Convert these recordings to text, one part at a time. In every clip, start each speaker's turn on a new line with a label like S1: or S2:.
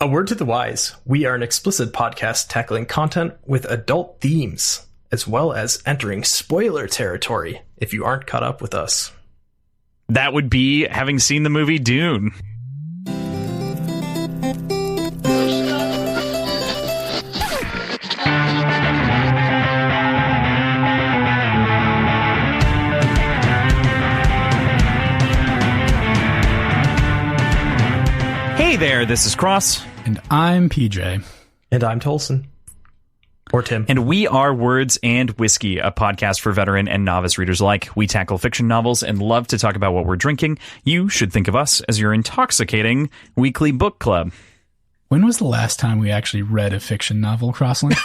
S1: A word to the wise, we are an explicit podcast tackling content with adult themes, as well as entering spoiler territory if you aren't caught up with us.
S2: That would be having seen the movie Dune. Hey there, this is Cross.
S3: And I'm PJ.
S1: And I'm Olson. Or Tim.
S2: And we are Words and Whiskey, a podcast for veteran and novice readers alike. We tackle fiction novels and love to talk about what we're drinking. You should think of us as your intoxicating weekly book club.
S3: When was the last time we actually read a fiction novel, Crosslink?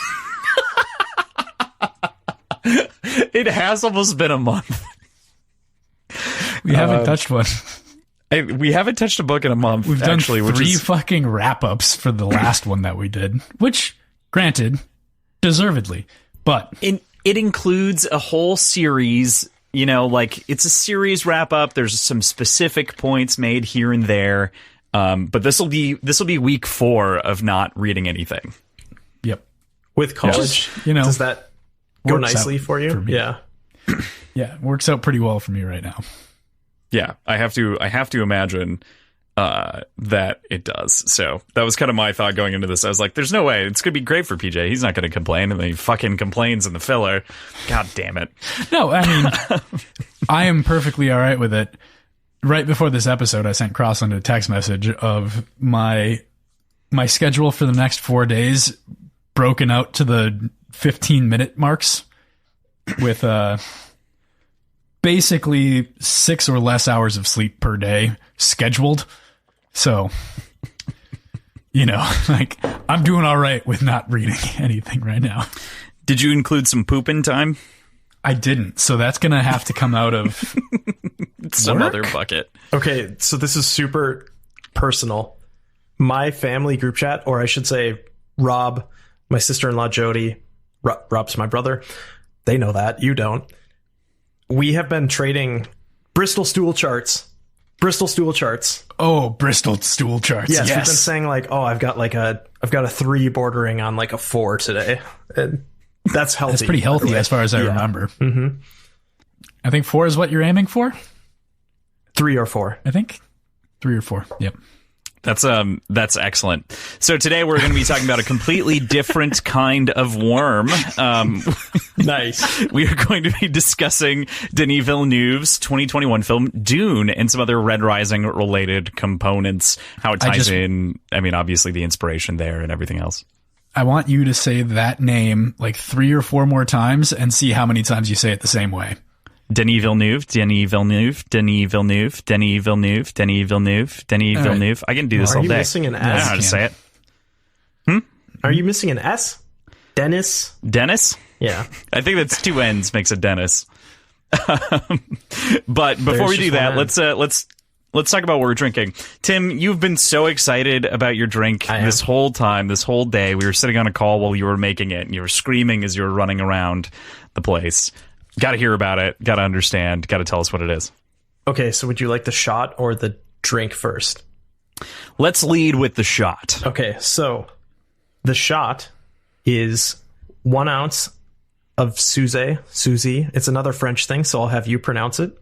S2: It has almost been a month.
S3: We haven't touched one.
S2: We haven't touched a book in a month.
S3: We've done three fucking wrap-ups for the last one that we did, which, granted, deservedly, but
S2: it includes a whole series. You know, like it's a series wrap-up. There's some specific points made here and there, but this will be week 4 of not reading anything.
S3: Yep.
S1: With college, does that go nicely for you? Yeah.
S3: Yeah, it works out pretty well for me right now.
S2: Yeah, I have to imagine that it does. So that was kind of my thought going into this. I was like, there's no way. It's going to be great for PJ. He's not going to complain. And then he fucking complains in the filler. God damn it.
S3: No, I mean, I am perfectly all right with it. Right before this episode, I sent Crossland a text message of my schedule for the next 4 days broken out to the 15-minute marks with basically 6 or less hours of sleep per day scheduled. So, like I'm doing all right with not reading anything right now.
S2: Did you include some pooping time?
S3: I didn't. So that's going to have to come out of
S2: some other bucket.
S1: Okay. So this is super personal. My family group chat, or I should say Rob, my sister-in-law, Jody, Rob's my brother. They know that. You don't. We have been trading Bristol stool charts.
S3: Oh, Bristol stool charts.
S1: Yes. We've been saying like, oh, I've got a 3 bordering on like a 4 today. And that's healthy.
S3: That's pretty healthy as far as I remember. Mm-hmm. I think 4 is what you're aiming for.
S1: 3 or 4.
S3: I think 3 or 4. Yep.
S2: That's excellent. So today we're going to be talking about a completely different kind of worm.
S1: Nice.
S2: We are going to be discussing Denis Villeneuve's 2021 film Dune and some other Red Rising related components, how it ties in. I mean, obviously the inspiration there and everything else.
S3: I want you to say that name like 3 or 4 more times and see how many times you say it the same way.
S2: Denis Villeneuve, Denis Villeneuve, Denis Villeneuve, Denis Villeneuve, Denis Villeneuve, Denis Villeneuve. I can do this all day.
S1: Are you missing an S?
S2: I don't know how to say it.
S1: Are you missing an S? Dennis?
S2: Dennis?
S1: Yeah.
S2: I think that's 2 N's makes a Dennis. But before we do that, let's talk about what we're drinking. Tim, you've been so excited about your drink this whole time, this whole day. We were sitting on a call while you were making it, and you were screaming as you were running around the place. Got to hear about it. Got to understand. Got to tell us what it is.
S1: Okay, so would you like the shot or the drink first?
S2: Let's lead with the shot.
S1: Okay, so the shot is 1 ounce of Suzy. It's another French thing, so I'll have you pronounce it.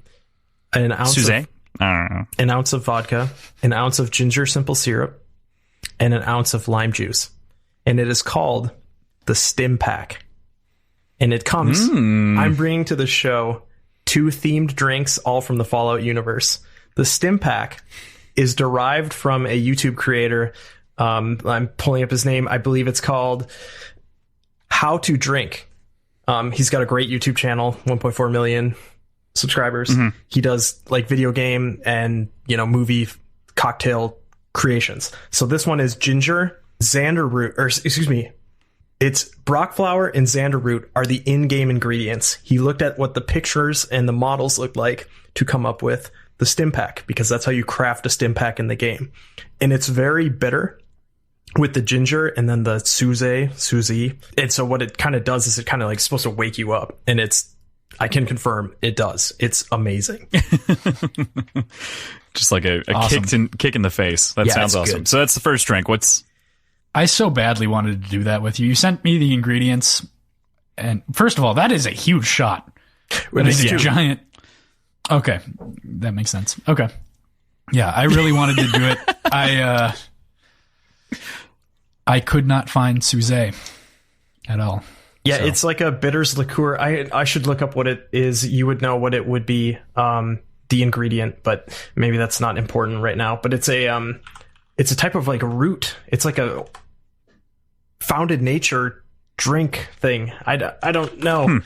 S1: An ounce
S2: Suzy? I don't know.
S1: An ounce of vodka, an ounce of ginger simple syrup, and an ounce of lime juice. And it is called the Stim Pack. And it comes, I'm bringing to the show 2 themed drinks, all from the Fallout universe. The Stim Pack is derived from a YouTube creator. I'm pulling up his name. I believe it's called How to Drink. He's got a great YouTube channel, 1.4 million subscribers. Mm-hmm. He does like video game and, movie cocktail creations. So this one is ginger, xander root, it's Brock flower and xander root are the in-game ingredients. He looked at what the pictures and the models looked like to come up with the Stim Pack, because that's how you craft a Stim Pack in the game. And it's very bitter with the ginger and then the Suzy. And so what it kind of does is it kind of like supposed to wake you up. And I can confirm it does. It's amazing.
S2: Just like a awesome kick in the face. That sounds awesome. Good. So that's the first drink.
S3: I so badly wanted to do that with you. You sent me the ingredients, and first of all, that is a huge shot. It is a giant. Okay, that makes sense. Okay, yeah, I really wanted to do it. I could not find Suzé at all.
S1: Yeah, so. It's like a bitters liqueur. I should look up what it is. You would know what it would be, the ingredient, but maybe that's not important right now. But it's a type of like root. It's like a found in nature drink thing. I don't know.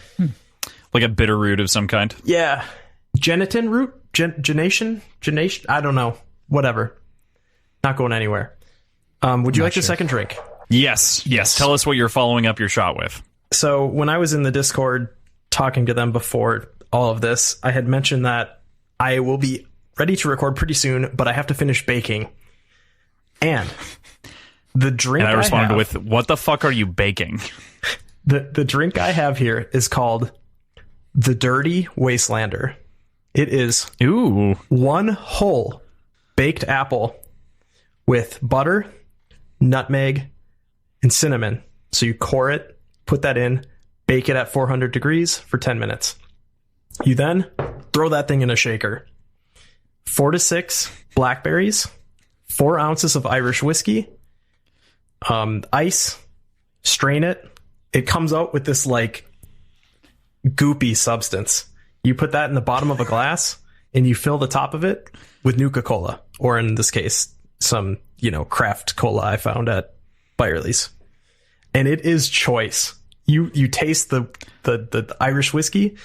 S2: Like a bitter root of some kind.
S1: Yeah, gelatin root, genation. I don't know. Whatever. Not going anywhere. Would you like the second drink?
S2: Yes. Tell us what you're following up your shot with.
S1: So when I was in the Discord talking to them before all of this, I had mentioned that I will be ready to record pretty soon, but I have to finish baking. And the drink
S2: I responded with, what the fuck are you baking?
S1: The drink I have here is called the Dirty Wastelander. It is one whole baked apple with butter, nutmeg, and cinnamon. So you core it, put that in, bake it at 400 degrees for 10 minutes. You then throw that thing in a shaker. 4 to 6 blackberries, 4 ounces of Irish whiskey, ice, strain it. It comes out with this like goopy substance. You put that in the bottom of a glass and you fill the top of it with Nuka-Cola, or in this case, some, craft cola I found at Byerly's. And it is choice. You taste the Irish whiskey.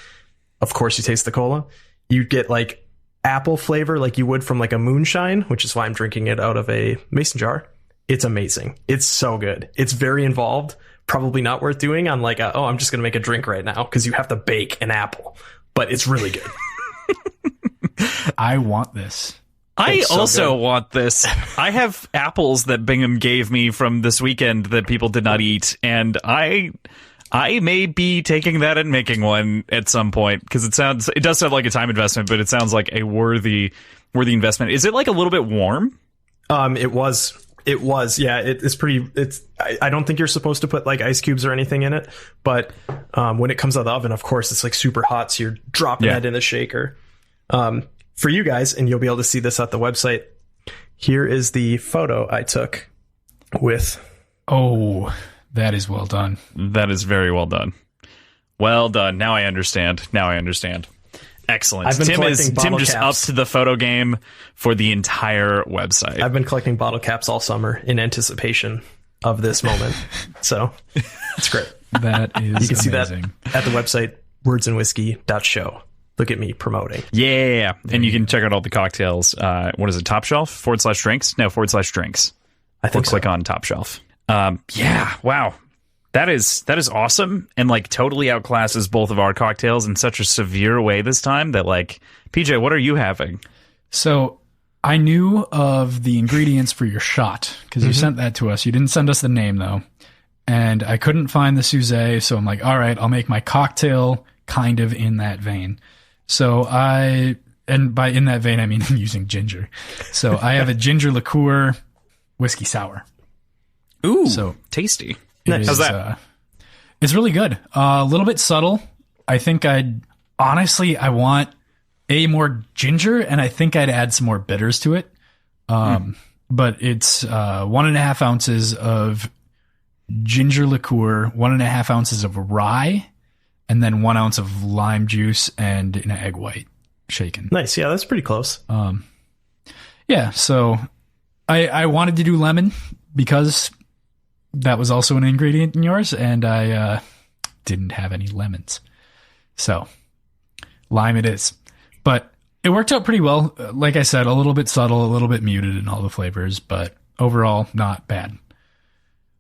S1: Of course, you taste the cola. You get like apple flavor like you would from like a moonshine, which is why I'm drinking it out of a mason jar. It's amazing. It's so good. It's very involved. Probably not worth doing on like, I'm just going to make a drink right now, because you have to bake an apple. But it's really good.
S3: I want this.
S2: I also want this. I have apples that Bingham gave me from this weekend that people did not eat, and I may be taking that and making one at some point, because it does sound like a time investment, but it sounds like a worthy investment. Is it like a little bit warm?
S1: It was. Yeah, it's pretty. I don't think you're supposed to put like ice cubes or anything in it, but when it comes out of the oven, of course, it's like super hot, so you're dropping that in the shaker. For you guys, and you'll be able to see this at the website, here is the photo I took with...
S3: Oh, that is well done.
S2: That is very well done. Well done. Now I understand. Excellent. Tim just upped the photo game for the entire website.
S1: I've been collecting bottle caps all summer in anticipation of this moment. So it's great.
S3: That is
S1: You can see
S3: amazing.
S1: that at the website, wordsandwhiskey.show. Look at me promoting.
S2: Yeah. And you can check out all the cocktails. What is it? Top Shelf /drinks? No, /drinks.
S1: I think
S2: click on Top Shelf. Yeah. Wow. That is awesome. And like totally outclasses both of our cocktails in such a severe way this time that like, PJ, what are you having?
S3: So I knew of the ingredients for your shot because you sent that to us. You didn't send us the name though. And I couldn't find the Suzé. So I'm like, all right, I'll make my cocktail kind of in that vein. So and by in that vein, I mean I'm using ginger. So I have a ginger liqueur whiskey sour.
S2: Ooh, so tasty.
S1: Nice.
S2: How's that?
S3: It's really good. A little bit subtle. I think I want more ginger, and I think I'd add some more bitters to it. But it's 1.5 ounces of ginger liqueur, 1.5 ounces of rye, and then 1 ounce of lime juice and an egg white shaken.
S1: Nice. Yeah, that's pretty close.
S3: Yeah, so I wanted to do lemon because that was also an ingredient in yours, and I didn't have any lemons. So lime it is. But it worked out pretty well. Like I said, a little bit subtle, a little bit muted in all the flavors, but overall, not bad.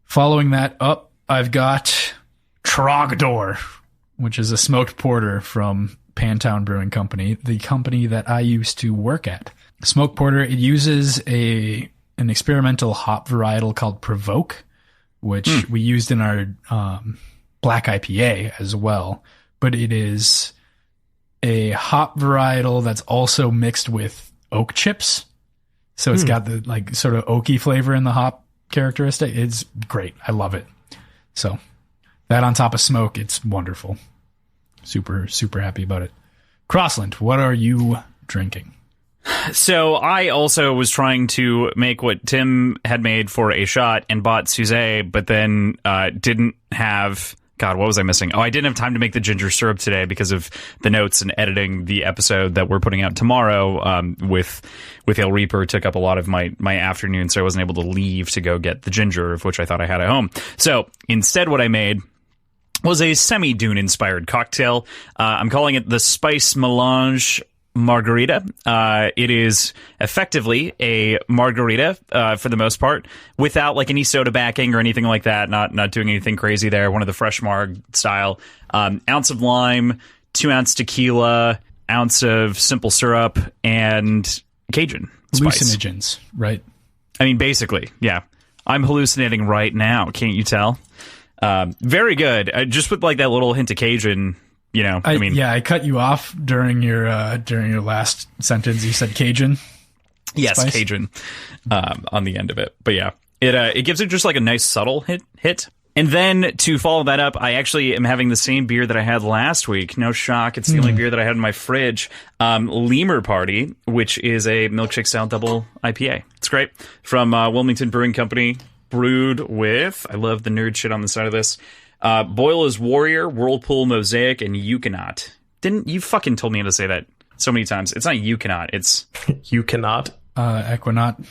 S3: Following that up, I've got Trogdor, which is a smoked porter from Pantown Brewing Company, the company that I used to work at. Smoked porter, it uses an experimental hop varietal called Provoke, which we used in our black IPA as well. But it is a hop varietal that's also mixed with oak chips. So it's got the like sort of oaky flavor in the hop characteristic. It's great. I love it. So that on top of smoke, it's wonderful. Super, super happy about it. Crossland, what are you drinking?
S2: So I also was trying to make what Tim had made for a shot and bought Suzette, but then didn't have... God, what was I missing? Oh, I didn't have time to make the ginger syrup today because of the notes and editing the episode that we're putting out tomorrow with Ale Reaper took up a lot of my afternoon, so I wasn't able to leave to go get the ginger, of which I thought I had at home. So instead what I made was a semi-Dune inspired cocktail. I'm calling it the Spice Melange Margarita. It is effectively a margarita for the most part, without like any soda backing or anything like that. Not doing anything crazy there. One of the fresh marg style. Ounce of lime, 2-ounce tequila, ounce of simple syrup, and Cajun spice.
S3: Hallucinogens, right?
S2: I mean, basically, yeah. I'm hallucinating right now. Can't you tell? Very good. Just with like that little hint of Cajun. You know, I mean,
S3: I cut you off during your last sentence. You said Cajun.
S2: Yes,
S3: spice.
S2: Cajun on the end of it. But yeah, it gives it just like a nice subtle hit. And then to follow that up, I actually am having the same beer that I had last week. No shock. It's the only beer that I had in my fridge. Lemur Party, which is a milkshake style double IPA. It's great. From Wilmington Brewing Company, brewed with, I love the nerd shit on the side of this, Boyle is Warrior, Whirlpool, Mosaic, and Euconaut. Didn't you fucking told me how to say that so many times? It's not Euconaut. It's
S1: Euconaut.
S3: Equinaut.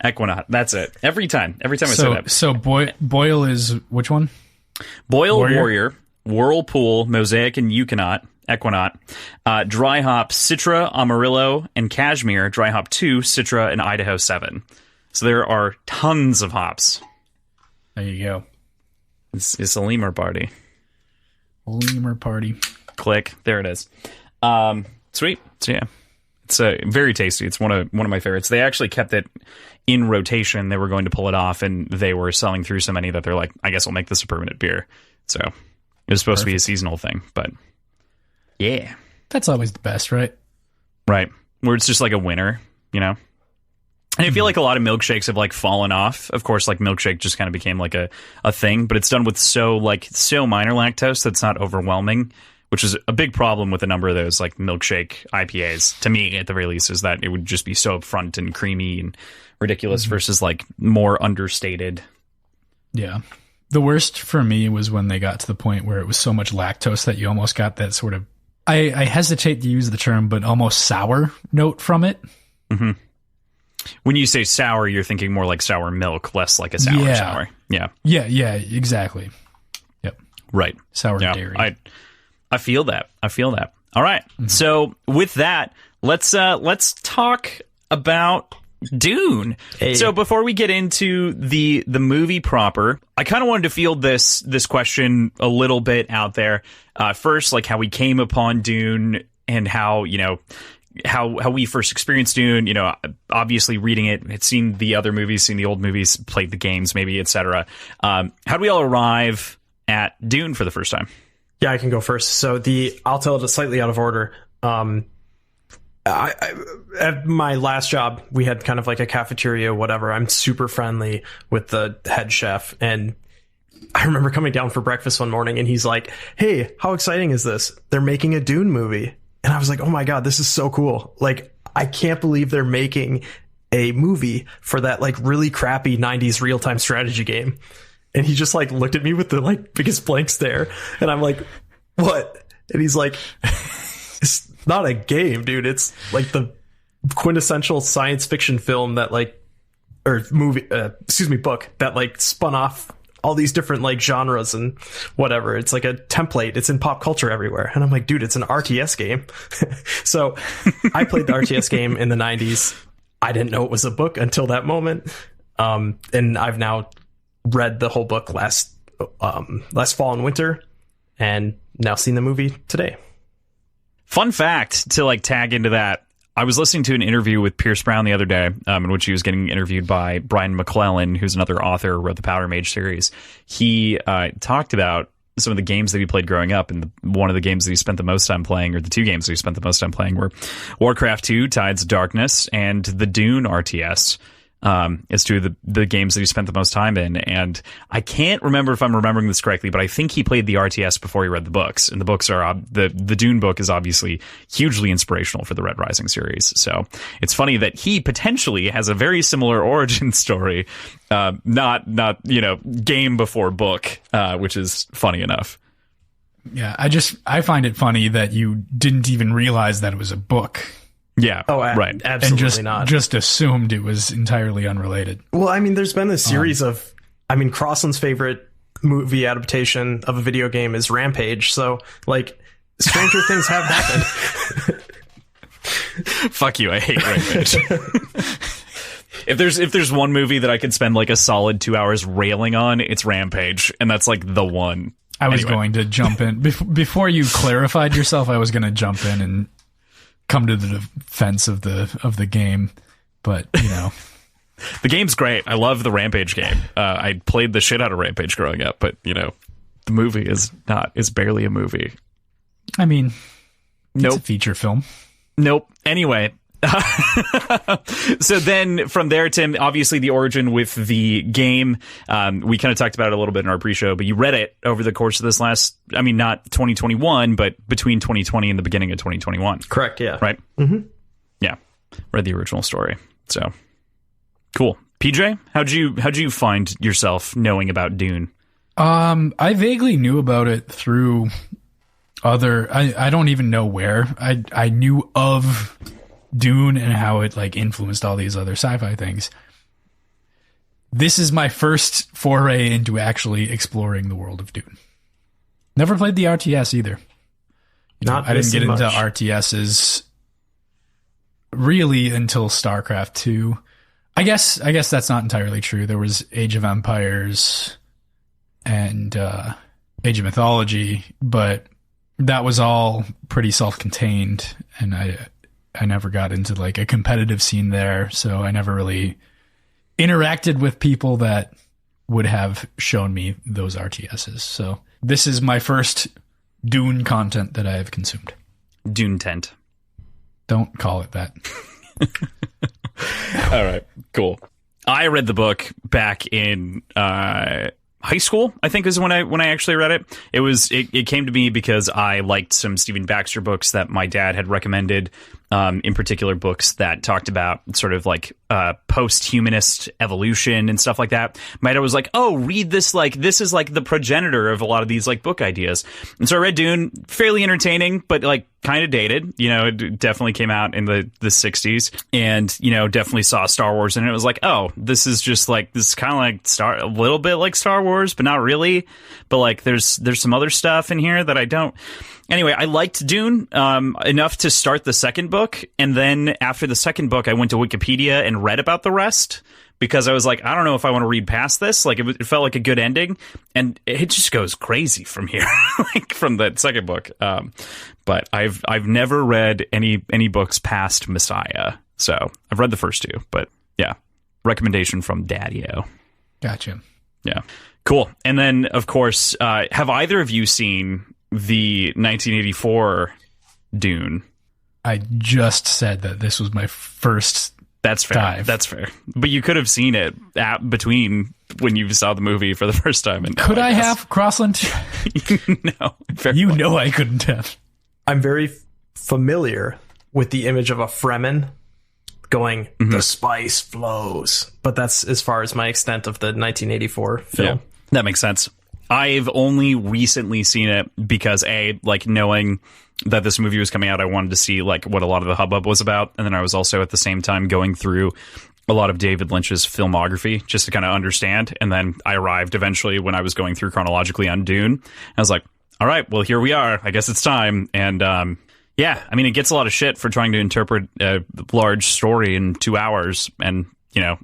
S2: Equinaut. That's it. Every time I say that.
S3: So Boyle is which one?
S2: Boyle, Warrior, Whirlpool, Mosaic, and Euconaut. Equinaut. Dry hop, Citra, Amarillo, and Cashmere. Dry hop 2, Citra, and Idaho 7. So there are tons of hops.
S3: There you go.
S2: It's a lemur party.
S3: Lemur party.
S2: Click. There it is. Sweet. So yeah, it's very tasty. It's one of my favorites. They actually kept it in rotation. They were going to pull it off, and they were selling through so many that they're like, I guess I'll make this a permanent beer. So it was supposed to be a seasonal thing, but yeah,
S3: that's always the best, right?
S2: Right. Where it's just like a winner, you know. And I feel like a lot of milkshakes have like fallen off. Of course, like milkshake just kind of became like a thing, but it's done with so minor lactose that it's not overwhelming, which is a big problem with a number of those like milkshake IPAs. To me, at the very least, is that it would just be so upfront and creamy and ridiculous versus like more understated.
S3: Yeah. The worst for me was when they got to the point where it was so much lactose that you almost got that sort of, I hesitate to use the term, but almost sour note from it.
S2: Mm-hmm. When you say sour, you're thinking more like sour milk, less like a sour. Yeah.
S3: Yeah, exactly. Yep.
S2: Right.
S3: Sour dairy.
S2: I feel that. All right. Mm-hmm. So with that, let's talk about Dune. Hey. So before we get into the movie proper, I kind of wanted to field this question a little bit out there. First, like how we came upon Dune and how, you know, how we first experienced Dune, you know, obviously reading it, had seen the other movies, seen the old movies, played the games, maybe, etc. How do we all arrive at Dune for the first time?
S1: Yeah, I can go first. So I'll tell it slightly out of order. At my last job, we had kind of like a cafeteria, whatever. I'm super friendly with the head chef, and I remember coming down for breakfast one morning, and he's like, "Hey, how exciting is this? They're making a Dune movie." And I was like, oh my God, this is so cool. Like, I can't believe they're making a movie for that like really crappy 90s real-time strategy game. And he just like looked at me with the like biggest blank stare. And I'm like, what? And he's like, it's not a game, dude. It's like the quintessential science fiction film that like, or movie, book that like spun off all these different like genres and whatever. It's like a template. It's in pop culture everywhere. And I'm like, dude, it's an RTS game. So I played the RTS game in the 90s. I didn't know it was a book until that moment. And I've now read the whole book last fall and winter, and now seen the movie today.
S2: Fun fact to like tag into that. I was listening to an interview with Pierce Brown the other day, in which he was getting interviewed by Brian McClellan, who's another author who wrote the Powder Mage series. He talked about some of the games that he played growing up, and one of the games that he spent the most time playing, or the two games that he spent the most time playing, were Warcraft 2, Tides of Darkness, and the Dune RTS. as to the games that he spent the most time in. And I can't remember if I'm remembering this correctly, but I think he played the RTS before he read the books. And the books are the Dune book is obviously hugely inspirational for the Red Rising series. So it's funny that he potentially has a very similar origin story, not game before book, which is funny enough.
S3: Yeah, I find it funny that you didn't even realize that it was a book.
S2: Yeah.
S1: Oh,
S2: right.
S1: Absolutely not.
S3: Just assumed it was entirely unrelated.
S1: Well, I mean, there's been this series of, Crossland's favorite movie adaptation of a video game is Rampage. So, like, stranger things have happened.
S2: Fuck you. I hate Rampage. If there's one movie that I could spend like a solid 2 hours railing on, it's Rampage, and that's like the one.
S3: I was going to jump in before you clarified yourself. I was going to jump in and come to the defense of the game, but
S2: the game's great. I love the Rampage game. I played the shit out of Rampage growing up, but the movie is barely a movie.
S3: I mean,
S2: nope.
S3: It's a feature film.
S2: Nope. Anyway. So then from there, Tim, obviously the origin with the game, we kind of talked about it a little bit in our pre-show, but you read it over the course of this not 2021, but between 2020 and the beginning of 2021.
S1: Correct. Yeah.
S2: Right.
S1: Mm-hmm.
S2: Yeah. Read the original story. So cool. PJ, how'd you find yourself knowing about Dune?
S3: I vaguely knew about it through I don't even know where I knew of Dune and how it like influenced all these other sci-fi things. This is my first foray into actually exploring the world of Dune. Never played the RTS either. I didn't get into RTSs really until StarCraft 2. I guess that's not entirely true. There was Age of Empires and Age of Mythology, but that was all pretty self-contained, and I never got into like a competitive scene there, so I never really interacted with people that would have shown me those RTSs. So this is my first Dune content that I have consumed.
S2: Dune tent.
S3: Don't call it that.
S2: All right, cool. I read the book back in high school, I think, is when I actually read it. It came to me because I liked some Stephen Baxter books that my dad had recommended, in particular books that talked about sort of like post-humanist evolution and stuff like that. My dad was like, oh, read this, like this is like the progenitor of a lot of these like book ideas. And so I read Dune, fairly entertaining, but like kind of dated. It definitely came out in the 60s, and definitely saw Star Wars, and it was like, oh, this is just like, this is kind of like a little bit like Star Wars, but not really. But like there's some other stuff in here that I don't. Anyway, I liked Dune enough to start the second book, and then after the second book, I went to Wikipedia and read about the rest, because I was like, I don't know if I want to read past this. Like, it felt like a good ending, and it just goes crazy from here, like from that second book. But I've never read any books past Messiah, so I've read the first two. But yeah, recommendation from Daddy-O.
S3: Gotcha.
S2: Yeah, cool. And then, of course, have either of you seen the 1984 Dune?
S3: I just said that this was my first.
S2: That's fair.
S3: Dive.
S2: That's fair. But you could have seen it between when you saw the movie for the first time. And
S3: could I have, Crossland?
S2: No.
S3: Know I couldn't have.
S1: I'm very familiar with the image of a Fremen going, the spice flows. But that's as far as my extent of the 1984 film.
S2: Yeah, that makes sense. I've only recently seen it because, like, knowing that this movie was coming out, I wanted to see like what a lot of the hubbub was about, and then I was also at the same time going through a lot of David Lynch's filmography just to kind of understand. And then I arrived eventually when I was going through chronologically on Dune. I was like, all right, well, here we are. I guess it's time. And yeah, I mean, it gets a lot of shit for trying to interpret a large story in 2 hours, and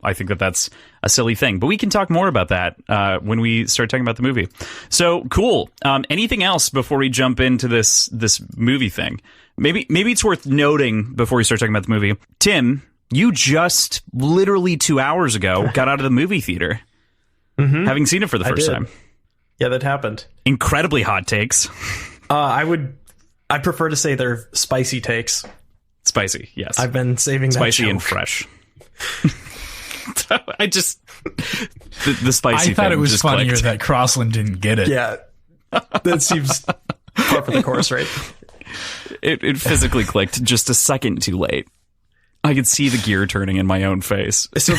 S2: I think that that's a silly thing, but we can talk more about that when we start talking about the movie. So cool. Anything else before we jump into this movie thing? Maybe it's worth noting before we start talking about the movie. Tim, you just literally 2 hours ago got out of the movie theater, having seen it for the first time.
S1: Yeah, that happened.
S2: Incredibly hot takes.
S1: I prefer to say they're spicy takes.
S2: Spicy, yes.
S1: I've been saving that
S2: spicy
S1: joke.
S2: And fresh. I just the spicy.
S3: I thought it was funnier
S2: clicked.
S3: that Crossland didn't get it.
S1: Yeah, that seems par for the course, right?
S2: It physically clicked just a second too late. I could see the gear turning in my own face.
S1: So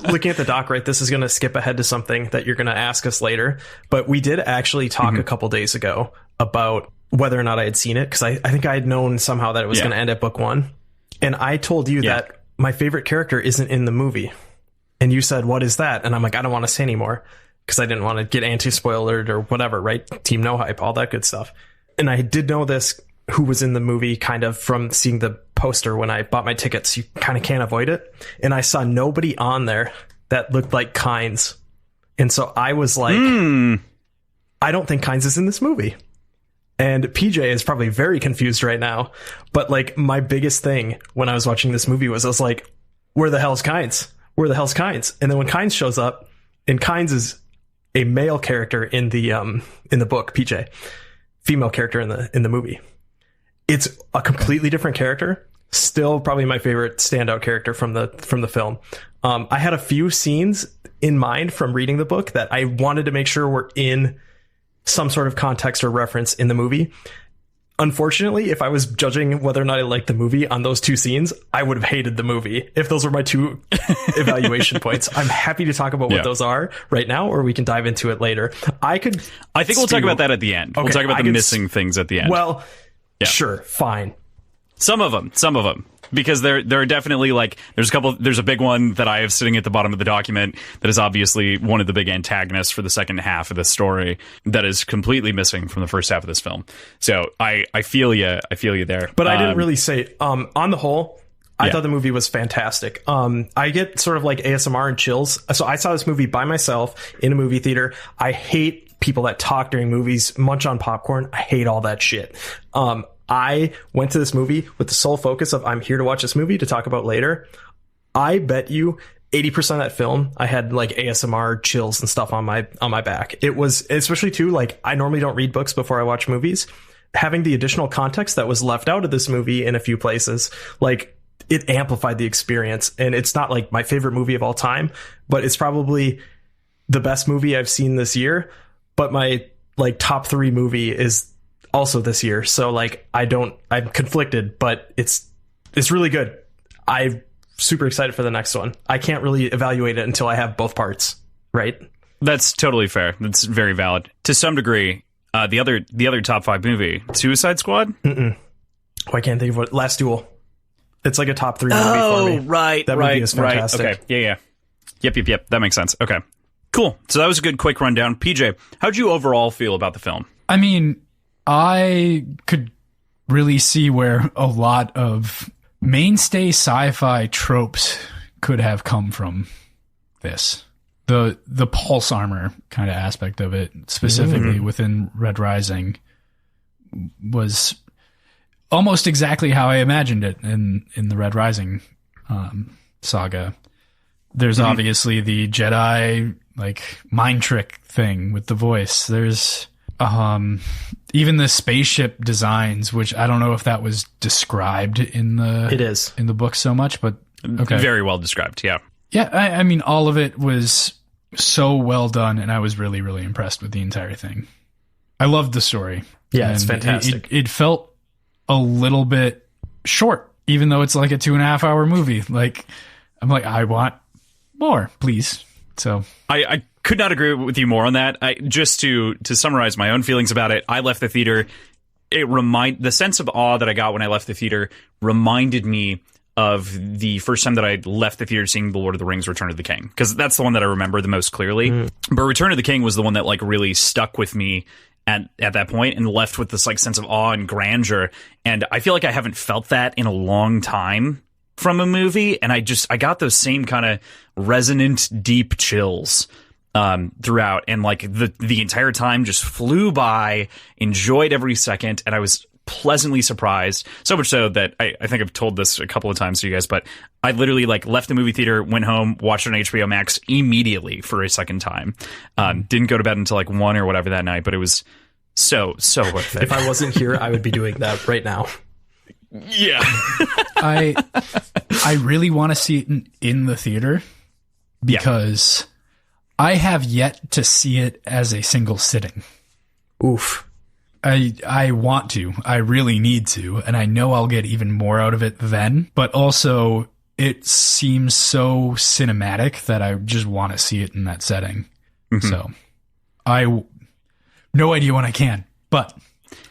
S1: looking at the doc, right, this is going to skip ahead to something that you're going to ask us later. But we did actually talk a couple days ago about whether or not I had seen it, because I think I had known somehow that it was going to end at book 1. And I told you that my favorite character isn't in the movie. And you said, what is that? And I'm like, I don't want to say anymore, because I didn't want to get anti-spoilered or whatever, right? Team no hype, all that good stuff. And I did know this, who was in the movie, kind of from seeing the poster when I bought my tickets. You kind of can't avoid it. And I saw nobody on there that looked like Kynes. And so I was like, I don't think Kynes is in this movie. And PJ is probably very confused right now. But like, my biggest thing when I was watching this movie was I was like, where the hell's Kynes? Where the hell's Kynes? And then when Kynes shows up, and Kynes is a male character in the book, PJ, female character in the movie. It's a completely different character. Still probably my favorite standout character from the film. I had a few scenes in mind from reading the book that I wanted to make sure were in some sort of context or reference in the movie. Unfortunately, if I was judging whether or not I liked the movie on those 2 scenes, I would have hated the movie if those were my 2 evaluation points. I'm happy to talk about what those are right now, or we can dive into it later. I think
S2: we'll talk about that at the end.
S1: Okay,
S2: we'll talk about the missing things at the end.
S1: Well, sure, fine.
S2: Some of them, because there are definitely, like, there's a big one that I have sitting at the bottom of the document that is obviously one of the big antagonists for the second half of the story that is completely missing from the first half of this film. So I feel you there.
S1: But I didn't really say, on the whole, I thought the movie was fantastic. I get sort of like ASMR and chills. So I saw this movie by myself in a movie theater. I hate people that talk during movies, munch on popcorn. I hate all that shit. I went to this movie with the sole focus of, I'm here to watch this movie to talk about later. I bet you 80% of that film, I had like ASMR chills and stuff on my back. It was, especially too, like, I normally don't read books before I watch movies. Having the additional context that was left out of this movie in a few places, like, it amplified the experience. And it's not like my favorite movie of all time, but it's probably the best movie I've seen this year. But my like top 3 movie is also this year. So like, I'm conflicted, but it's really good. I'm super excited for the next one. I can't really evaluate it until I have both parts, right?
S2: That's totally fair. That's very valid. To some degree, the other top 5 movie, Suicide Squad?
S1: Oh, I can't think of what. Last Duel. It's like a top 3 movie for me.
S2: Right.
S1: That movie is fantastic.
S2: Okay. Yeah. Yep. That makes sense. Okay. Cool. So that was a good quick rundown. PJ, how'd you overall feel about the film?
S3: I mean, I could really see where a lot of mainstay sci-fi tropes could have come from this. The pulse armor kind of aspect of it, specifically within Red Rising, was almost exactly how I imagined it in the Red Rising saga. There's obviously the Jedi like mind trick thing with the voice. There's even the spaceship designs, which I don't know if that was described in the book so much, but okay.
S2: Very well described. Yeah.
S3: Yeah. I mean, all of it was so well done, and I was really, really impressed with the entire thing. I loved the story.
S1: Yeah, it's fantastic.
S3: It felt a little bit short, even though it's like a 2.5 hour movie. Like, I'm like, I want more, please. So
S2: I could not agree with you more on that. Just to summarize my own feelings about it, I left the theater. The sense of awe that I got when I left the theater reminded me of the first time that I left the theater seeing The Lord of the Rings: Return of the King, because that's the one that I remember the most clearly. But Return of the King was the one that like really stuck with me at that point and left with this like sense of awe and grandeur. And I feel like I haven't felt that in a long time from a movie, and I got those same kind of resonant, deep chills throughout, and like the entire time just flew by, enjoyed every second, and I was pleasantly surprised. So much so that I think I've told this a couple of times to you guys, but I literally like left the movie theater, went home, watched it on HBO Max immediately for a second time. Didn't go to bed until like 1 or whatever that night, but it was so worth it.
S1: If I wasn't here, I would be doing that right now.
S2: Yeah.
S3: I really want to see it in the theater, because I have yet to see it as a single sitting.
S1: Oof.
S3: I want to. I really need to. And I know I'll get even more out of it then. But also, it seems so cinematic that I just want to see it in that setting. Mm-hmm. So, no idea when I can, but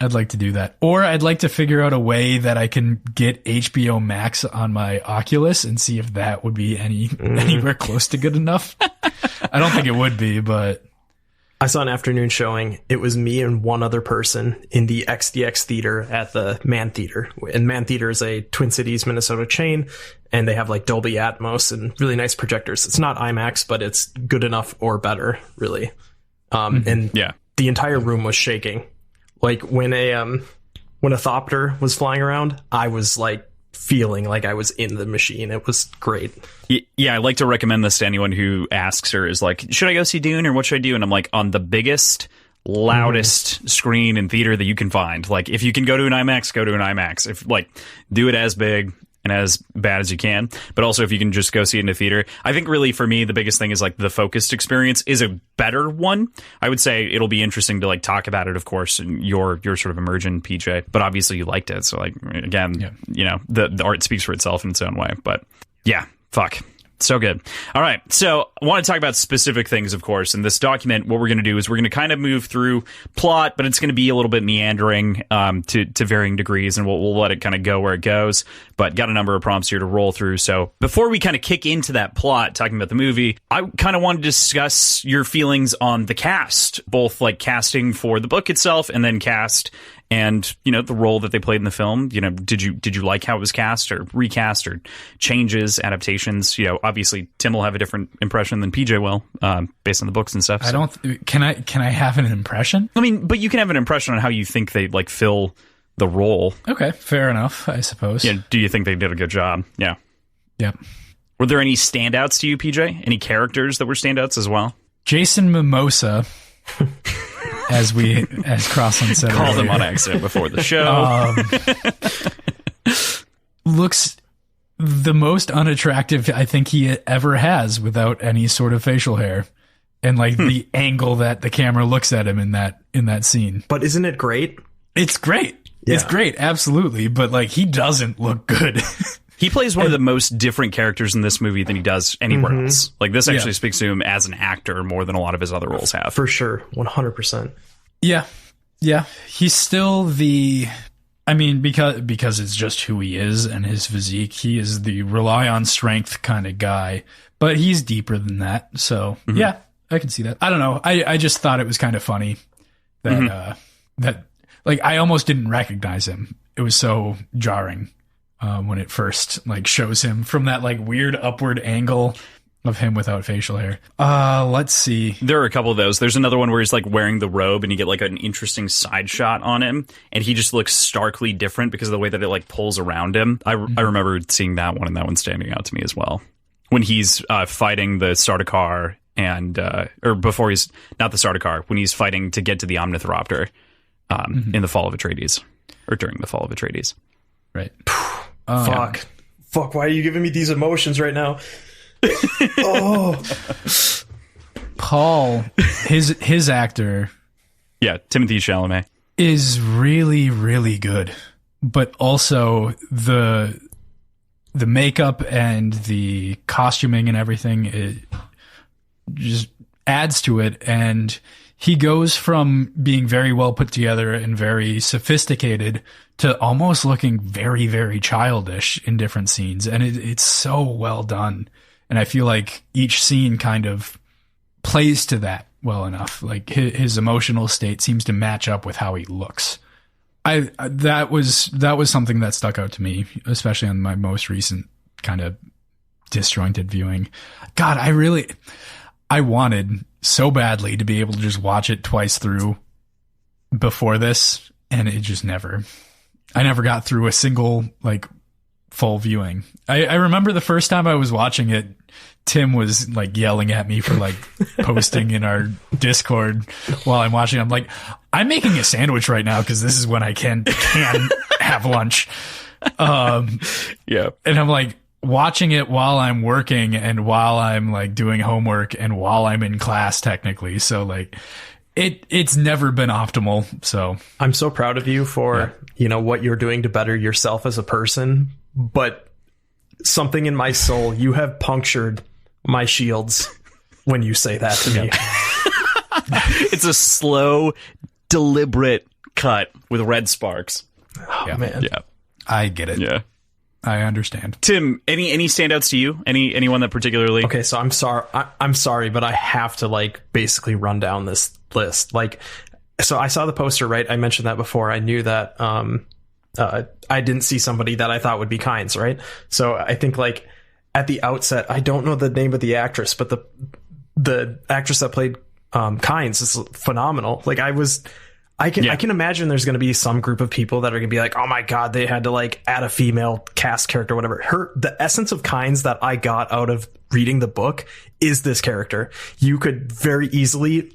S3: I'd like to do that. Or I'd like to figure out a way that I can get HBO Max on my Oculus and see if that would be anywhere close to good enough. I don't think it would be, but...
S1: I saw an afternoon showing. It was me and one other person in the XDX theater at the Man Theater. And Man Theater is a Twin Cities, Minnesota chain, and they have like Dolby Atmos and really nice projectors. It's not IMAX, but it's good enough or better, really. And the entire room was shaking. Like when a Thopter was flying around, I was like feeling like I was in the machine. It was great.
S2: Yeah, I like to recommend this to anyone who asks or is like, should I go see Dune or what should I do? And I'm like, on the biggest, loudest screen in theater that you can find. Like, if you can go to an IMAX, go to an IMAX. If like, do it as big and as bad as you can. But also, if you can just go see it in a theater. I think really for me, the biggest thing is like the focused experience is a better one. I would say it'll be interesting to like talk about it, of course, and your sort of immersion, PJ. But obviously you liked it. So like, again, you know, the art speaks for itself in its own way. But yeah, fuck. So good. All right. So I want to talk about specific things, of course. In this document, what we're going to do is we're going to kind of move through plot, but it's going to be a little bit meandering to varying degrees, and we'll let it kind of go where it goes. But got a number of prompts here to roll through. So before we kind of kick into that plot, talking about the movie, I kind of want to discuss your feelings on the cast, both like casting for the book itself and then cast and, you know, the role that they played in the film. You know, did you like how it was cast or recast or changes, adaptations? You know, obviously Tim will have a different impression than PJ will, based on the books and stuff. So.
S3: Can I have an impression?
S2: I mean, but you can have an impression on how you think they like fill the role.
S3: Okay, fair enough, I suppose.
S2: Yeah. Do you think they did a good job? Yeah.
S3: Yep.
S2: Were there any standouts to you, PJ? Any characters that were standouts as well?
S3: Jason Mimosa. As Crossland said,
S2: called him on accident before the show.
S3: Looks the most unattractive I think he ever has without any sort of facial hair, and like the angle that the camera looks at him in that scene.
S1: But isn't it great?
S3: It's great. Yeah. It's great, absolutely. But like he doesn't look good.
S2: He plays one of the most different characters in this movie than he does anywhere else. Like, this actually speaks to him as an actor more than a lot of his other roles have.
S1: For sure. 100%.
S3: Yeah. Yeah. He's still I mean, because it's just who he is and his physique, he is the rely on strength kind of guy. But he's deeper than that. So, yeah, I can see that. I don't know. I just thought it was kind of funny that, that like, I almost didn't recognize him. It was so jarring. When it first like shows him from that like weird upward angle of him without facial hair. Let's see.
S2: There are a couple of those. There's another one where he's like wearing the robe and you get like an interesting side shot on him and he just looks starkly different because of the way that it like pulls around him. I remember seeing that one and that one standing out to me as well. When he's fighting the Sardaukar and or before he's not the Sardaukar, when he's fighting to get to the Omnithopter in the Fall of Atreides or during the Fall of Atreides.
S3: Right.
S1: Fuck, why are you giving me these emotions right now? Oh.
S3: Paul, his actor.
S2: Yeah, Timothée Chalamet.
S3: Is really, really good. But also the makeup and the costuming and everything, it just adds to it. And he goes from being very well put together and very sophisticated to almost looking very, very childish in different scenes. And it's so well done. And I feel like each scene kind of plays to that well enough. Like his emotional state seems to match up with how he looks. That was something that stuck out to me, especially on my most recent kind of disjointed viewing. God, I wanted so badly to be able to just watch it twice through before this, and it just I never got through a single like full viewing. I remember the first time I was watching it, Tim was like yelling at me for like posting in our Discord while I'm watching. I'm like, I'm making a sandwich right now because this is when I can have lunch. Yeah, and I'm like, watching it while I'm working and while I'm like doing homework and while I'm in class technically. So like it's never been optimal. So
S1: I'm so proud of you for, what you're doing to better yourself as a person, but something in my soul, you have punctured my shields when you say that to me.
S2: It's a slow, deliberate cut with red sparks.
S1: Oh man.
S2: Yeah.
S3: I get it.
S2: Yeah.
S3: I understand.
S2: Tim, any standouts to you? Anyone that particularly?
S1: Okay, so I'm sorry, but I have to like basically run down this list. Like, so I saw the poster, right? I mentioned that before. I knew that I didn't see somebody that I thought would be Kynes, right? So I think like at the outset, I don't know the name of the actress, but the actress that played Kynes is phenomenal. Like I can imagine there's going to be some group of people that are going to be like, oh my God, they had to like add a female cast character, whatever. The essence of Kynes that I got out of reading the book is this character. You could very easily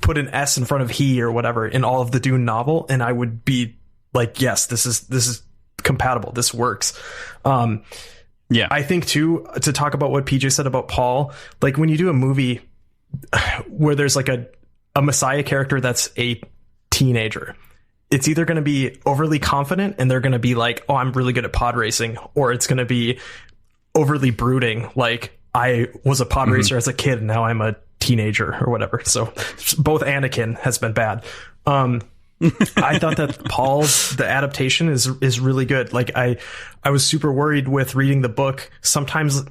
S1: put an S in front of he or whatever in all of the Dune novel, and I would be like, yes, this is compatible. This works. I think too, to talk about what PJ said about Paul, like when you do a movie where there's like a Messiah character that's a teenager, it's either going to be overly confident and they're going to be like, oh, I'm really good at pod racing, or it's going to be overly brooding, like I was a pod racer as a kid and now I'm a teenager or whatever. So both Anakin has been bad. I thought that the adaptation is really good. Like I was super worried with reading the book. Sometimes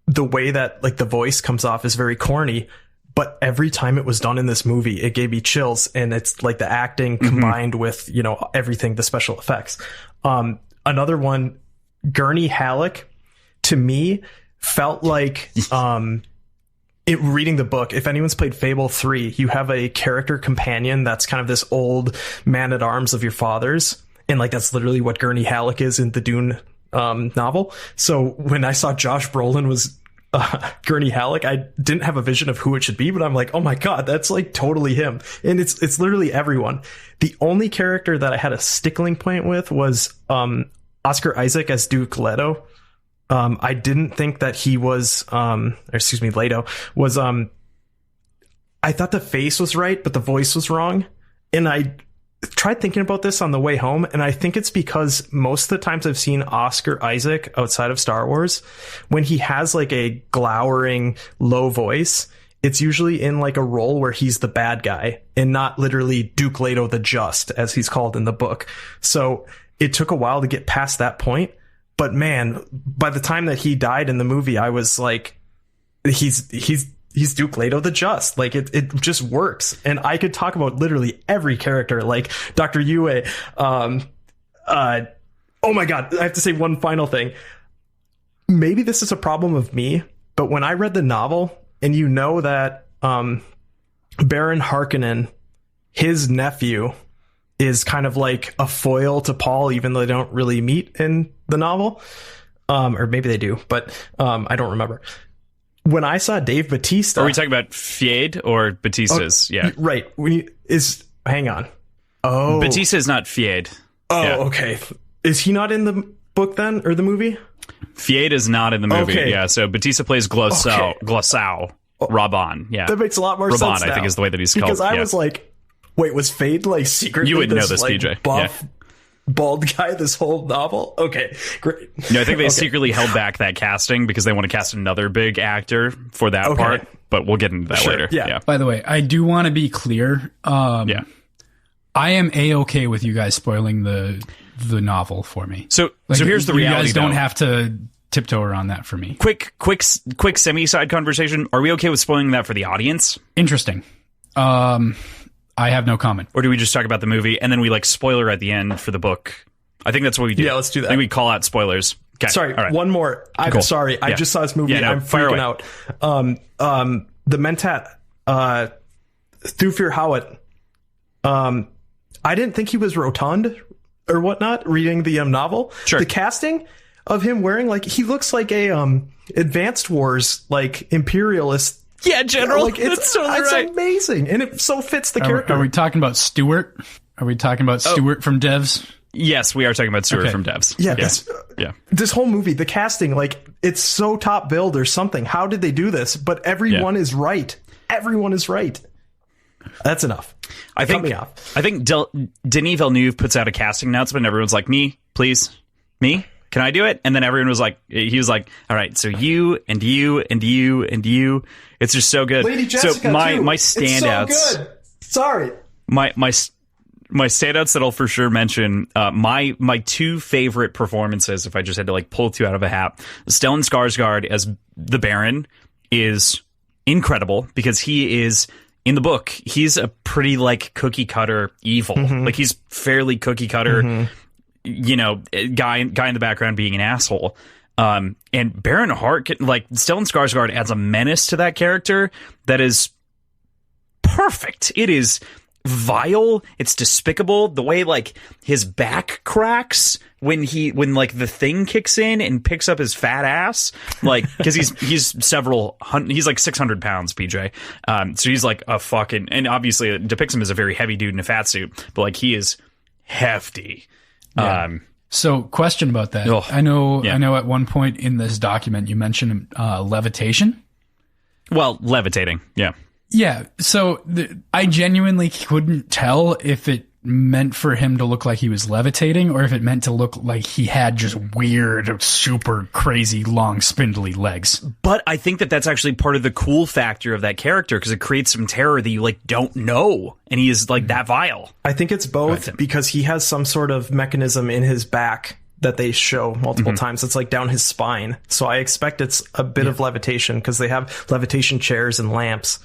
S1: the way that like the voice comes off is very corny, but every time it was done in this movie, it gave me chills. And it's like the acting combined with, everything, the special effects. Another one, Gurney Hallick, to me felt like, reading the book, if anyone's played Fable 3, you have a character companion that's kind of this old man at arms of your father's. And like, that's literally what Gurney Hallick is in the Dune novel. So when I saw Josh Brolin was Gurney Hallick, I didn't have a vision of who it should be, but I'm like, oh my God, that's like totally him. And it's literally everyone. The only character that I had a stickling point with was Oscar Isaac as Duke Leto. I didn't think that he was, Leto was, I thought the face was right, but the voice was wrong. And I tried thinking about this on the way home, and I think it's because most of the times I've seen Oscar Isaac outside of Star Wars, when he has like a glowering low voice, it's usually in like a role where he's the bad guy and not literally Duke Leto the Just, as he's called in the book. So it took a while to get past that point. But man, by the time that he died in the movie, I was like, he's Duke Leto the Just. Like it just works. And I could talk about literally every character, like Dr. Yue. Oh my God, I have to say one final thing. Maybe this is a problem of me, but when I read the novel, and that Baron Harkonnen, his nephew, is kind of like a foil to Paul, even though they don't really meet in the novel. Or maybe they do, but I don't remember. When I saw Dave Bautista...
S2: Are we talking about Fied or Bautista's? Yeah.
S1: Right. Hang on. Oh.
S2: Bautista is not Fied.
S1: Oh,
S2: yeah.
S1: Okay. Is he not in the book then, or the movie?
S2: Fied is not in the movie.
S1: Okay.
S2: Yeah, so Bautista plays Glosau.
S1: Okay.
S2: Glosau. Raban. Yeah.
S1: That makes a lot more sense now.
S2: Raban, I think, is the way that he's called.
S1: Because I was like, wait, was Fade like secretly
S2: you would know this,
S1: like,
S2: PJ.
S1: buff, bald guy this whole novel? Okay, great.
S2: No, I think they secretly held back that casting because they want to cast another big actor for that part, but we'll get into that later.
S1: Yeah.
S3: By the way, I do want to be clear.
S2: Yeah.
S3: I am A-okay with you guys spoiling the novel for me.
S2: So here's the reality.
S3: You guys don't have to tiptoe around that for me.
S2: Quick semi-side conversation. Are we okay with spoiling that for the audience?
S3: Interesting. I have no comment.
S2: Or do we just talk about the movie and then we like spoiler at the end for the book? I think that's what we do.
S1: Yeah, let's do that.
S2: I think we call out spoilers. Okay.
S1: Sorry,
S2: all right.
S1: One more. I'm sorry. Yeah. I just saw this movie and I'm freaking out. The Mentat, Thufir Hawat, I didn't think he was rotund or whatnot reading the novel.
S2: Sure.
S1: The casting of him wearing, like, he looks like a Advanced Wars, like, imperialist.
S2: Yeah, general.
S1: Like, it's amazing, and it so fits the character.
S3: Are we talking about Stewart? Are we talking about Stewart from Devs?
S2: Yes, we are talking about Stewart from Devs.
S1: Yeah,
S2: yeah.
S1: This whole movie, the casting, like, it's so top billed or something. How did they do this? But everyone is right. Everyone is right. That's enough.
S2: I think Denis Villeneuve puts out a casting announcement and everyone's like, me, please, me, can I do it? And then everyone was like, he was like, all right, so you and you and you and you. It's just so good.
S1: Lady Jessica,
S2: so my
S1: too.
S2: standouts.
S1: It's so good. Sorry.
S2: My standouts that I'll for sure mention, my two favorite performances, if I just had to like pull two out of a hat, Stellan Skarsgård as the Baron is incredible because he is, in the book, he's a pretty like cookie cutter evil. Like he's fairly cookie cutter, you know, guy in the background being an asshole. And Baron Hart, like Stellan Skarsgård adds a menace to that character that is perfect. It is vile, it's despicable. The way like his back cracks when like the thing kicks in and picks up his fat ass, like because he's he's like 600 pounds, PJ. So he's like a fucking, and obviously it depicts him as a very heavy dude in a fat suit, but like he is hefty.
S3: Yeah. So question about that. I know at one point in this document you mentioned levitation.
S2: Well, levitating. Yeah.
S3: Yeah, so I genuinely couldn't tell if it meant for him to look like he was levitating or if it meant to look like he had just weird, super crazy, long, spindly legs.
S2: But I think that that's actually part of the cool factor of that character because it creates some terror that you like don't know, and he is like that vile.
S1: I think it's both because he has some sort of mechanism in his back that they show multiple times. It's like down his spine. So I expect it's a bit of levitation because they have levitation chairs and lamps.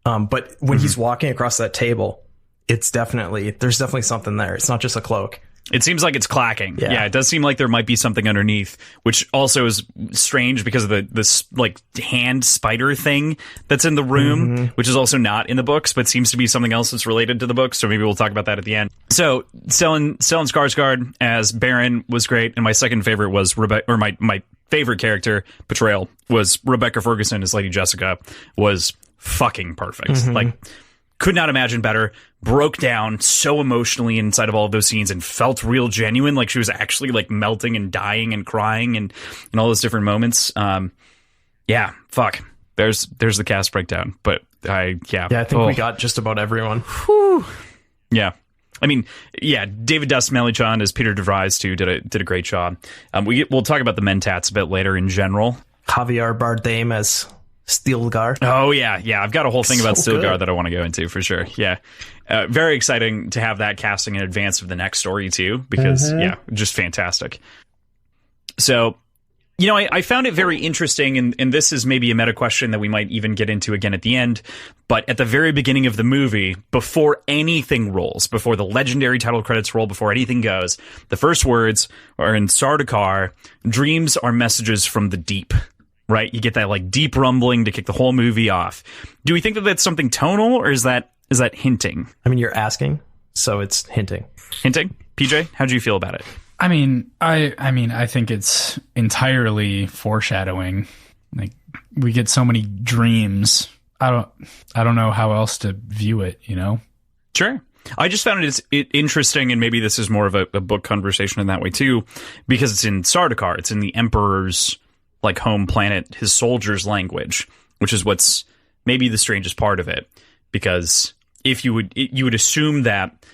S1: But when he's walking across that table, there's definitely something there. It's not just a cloak.
S2: It seems like it's clacking. Yeah, it does seem like there might be something underneath, which also is strange because of this like hand spider thing that's in the room, which is also not in the books, but seems to be something else that's related to the books. So maybe we'll talk about that at the end. So Stellan Skarsgård as Baron was great, and my second favorite was my favorite character portrayal was Rebecca Ferguson as Lady Jessica was fucking perfect. Like, could not imagine better. Broke down so emotionally inside of all of those scenes and felt real genuine. Like she was actually like melting and dying and crying and all those different moments. Yeah, fuck. There's the cast breakdown. But I think
S1: we got just about everyone.
S2: Whew. Yeah. I mean, yeah, David Dastmalchian as Peter DeVries too did a great job. We'll talk about the Mentats a bit later in general.
S1: Javier Bardem as Stilgar.
S2: Oh yeah, I've got a whole thing about Stilgar that I want to go into for sure. Yeah, very exciting to have that casting in advance of the next story too, because just fantastic. So, you know, I found it very interesting, and this is maybe a meta question that we might even get into again at the end. But at the very beginning of the movie, before anything rolls, before the legendary title credits roll, before anything goes, the first words are in Sardaukar: "Dreams are messages from the deep." Right? You get that like deep rumbling to kick the whole movie off. Do we think that that's something tonal, or is that hinting?
S1: I mean, you're asking, so it's hinting.
S2: Hinting? PJ, how do you feel about it?
S3: I mean, I think it's entirely foreshadowing. Like, we get so many dreams. I don't know how else to view it, you know?
S2: Sure. I just found it interesting, and maybe this is more of a book conversation in that way too, because it's in Sardaukar. It's in the Emperor's like home planet, his soldiers' language, which is what's maybe the strangest part of it, because if you would assume that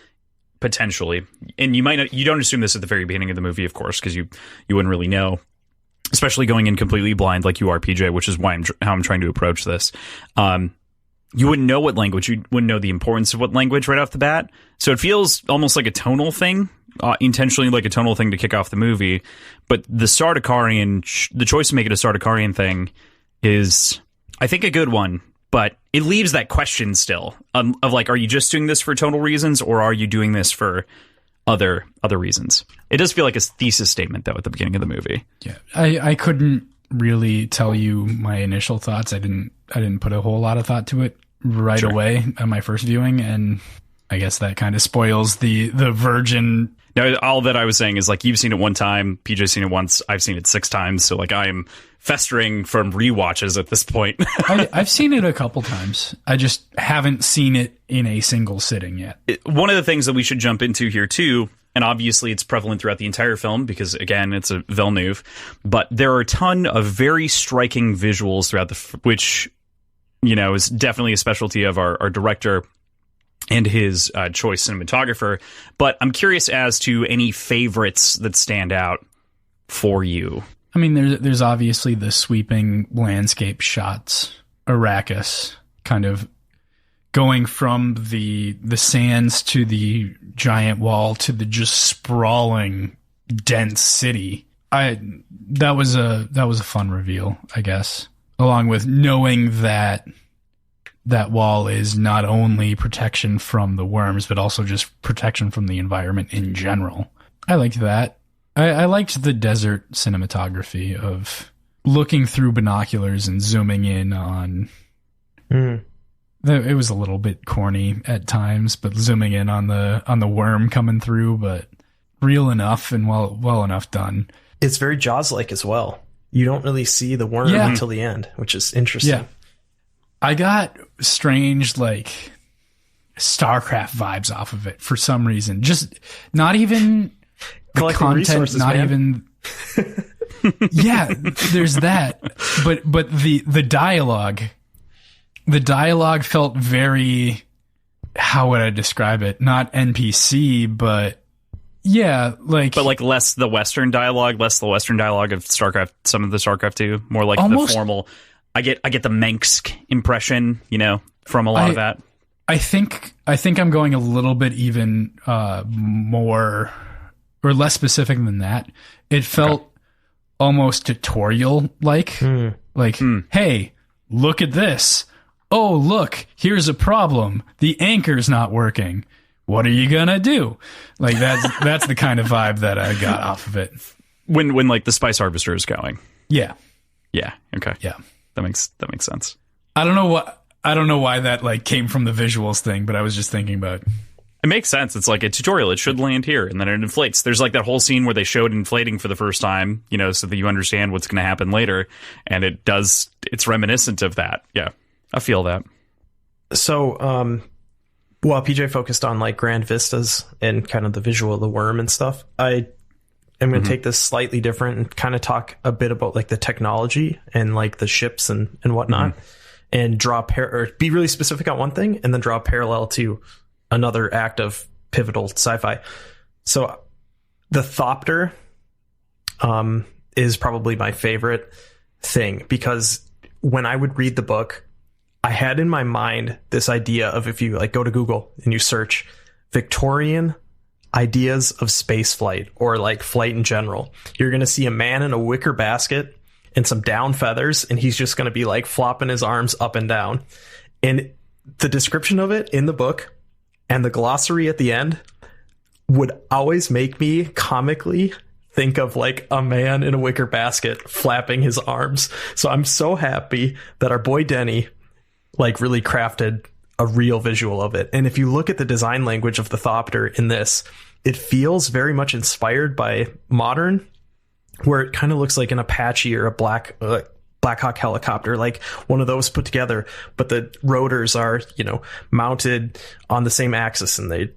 S2: potentially, and you don't assume this at the very beginning of the movie, of course, because you wouldn't really know, especially going in completely blind like you are, PJ, which is why how I'm trying to approach this. You wouldn't know what language, you wouldn't know the importance of what language right off the bat. So it feels almost like a tonal thing. Intentionally like a tonal thing to kick off the movie, but the choice to make it a Sardaukarian thing is, I think, a good one, but it leaves that question still of like, are you just doing this for tonal reasons, or are you doing this for other reasons? It does feel like a thesis statement though at the beginning of the movie.
S3: Yeah, I couldn't really tell you my initial thoughts. I didn't put a whole lot of thought to it right away on my first viewing, and I guess that kind of spoils the virgin.
S2: No, all that I was saying is like, you've seen it one time, PJ's seen it once, I've seen it 6 times, so like I am festering from rewatches at this point.
S3: I've seen it a couple times. I just haven't seen it in a single sitting yet.
S2: One of the things that we should jump into here too, and obviously it's prevalent throughout the entire film because, again, it's a Villeneuve, but there are a ton of very striking visuals throughout which, is definitely a specialty of our director and his choice cinematographer. But I'm curious as to any favorites that stand out for you.
S3: I mean, there's obviously the sweeping landscape shots, Arrakis, kind of going from the sands to the giant wall to the just sprawling, dense city. That was a fun reveal, I guess. Along with knowing that wall is not only protection from the worms, but also just protection from the environment in general. I liked that. I liked the desert cinematography of looking through binoculars and zooming in on... It was a little bit corny at times, but zooming in on the worm coming through, but real enough and well enough done.
S1: It's very Jaws-like as well. You don't really see the worm until the end, which is interesting. Yeah.
S3: I got strange, like, StarCraft vibes off of it for some reason. Just not even the content, not even... Yeah, there's that. But the dialogue... The dialogue felt very, how would I describe it? Not NPC, but yeah, like...
S2: But like less the Western dialogue of StarCraft, some of the StarCraft 2, more like almost, the formal... I get the Manx impression, from a lot of that.
S3: I think I'm going a little bit even more, or less specific than that. It felt almost tutorial-like. Hey, look at this. Oh, look, here's a problem. The anchor's not working. What are you gonna do? Like, that's the kind of vibe that I got off of it.
S2: When like the Spice Harvester is going.
S3: Yeah.
S2: Yeah. Okay.
S3: Yeah.
S2: That makes sense.
S3: I don't know why that like came from the visuals thing, but I was just thinking about it.
S2: It makes sense. It's like a tutorial. It should land here, and then it inflates. There's like that whole scene where they showed inflating for the first time, so that you understand what's going to happen later, and it's reminiscent of that. Yeah. I feel that.
S1: So, while PJ focused on like grand vistas and kind of the visual of the worm and stuff, I am going to take this slightly different and kind of talk a bit about like the technology and like the ships and whatnot, and or be really specific on one thing and then draw a parallel to another act of pivotal sci-fi. So, the Thopter is probably my favorite thing, because when I would read the book, I had in my mind this idea of, if you like go to Google and you search Victorian ideas of space flight or like flight in general, you're going to see a man in a wicker basket and some down feathers, and he's just going to be like flopping his arms up and down. And the description of it in the book and the glossary at the end would always make me comically think of like a man in a wicker basket flapping his arms. So I'm so happy that our boy Denis like really crafted a real visual of it. And if you look at the design language of the Thopter in this, it feels very much inspired by modern, where it kind of looks like an Apache or a Black Hawk helicopter, like one of those put together, but the rotors are, mounted on the same axis, and they,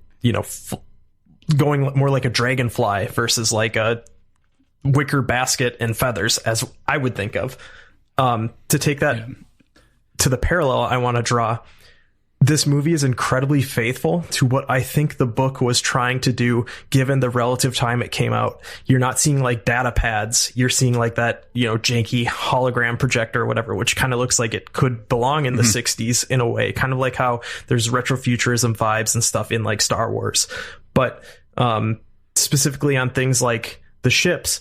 S1: going more like a dragonfly versus like a wicker basket and feathers, as I would think of. To take that to the parallel I want to draw, this movie is incredibly faithful to what I think the book was trying to do, given the relative time it came out. You're not seeing like data pads. You're seeing like that, janky hologram projector or whatever, which kind of looks like it could belong in the 60s in a way, kind of like how there's retrofuturism vibes and stuff in like Star Wars. But specifically on things like the ships,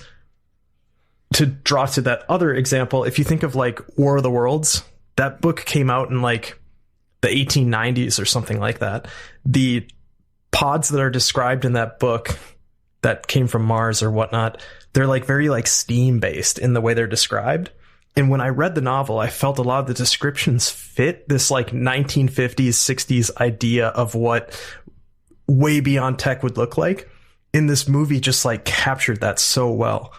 S1: to draw to that other example, if you think of like War of the Worlds, that book came out in like the 1890s or something like that. The pods that are described in that book that came from Mars or whatnot, they're like very like steam based in the way they're described. And when I read the novel, I felt a lot of the descriptions fit this like 1950s, 60s idea of what way beyond tech would look like. In this movie, just like captured that so well.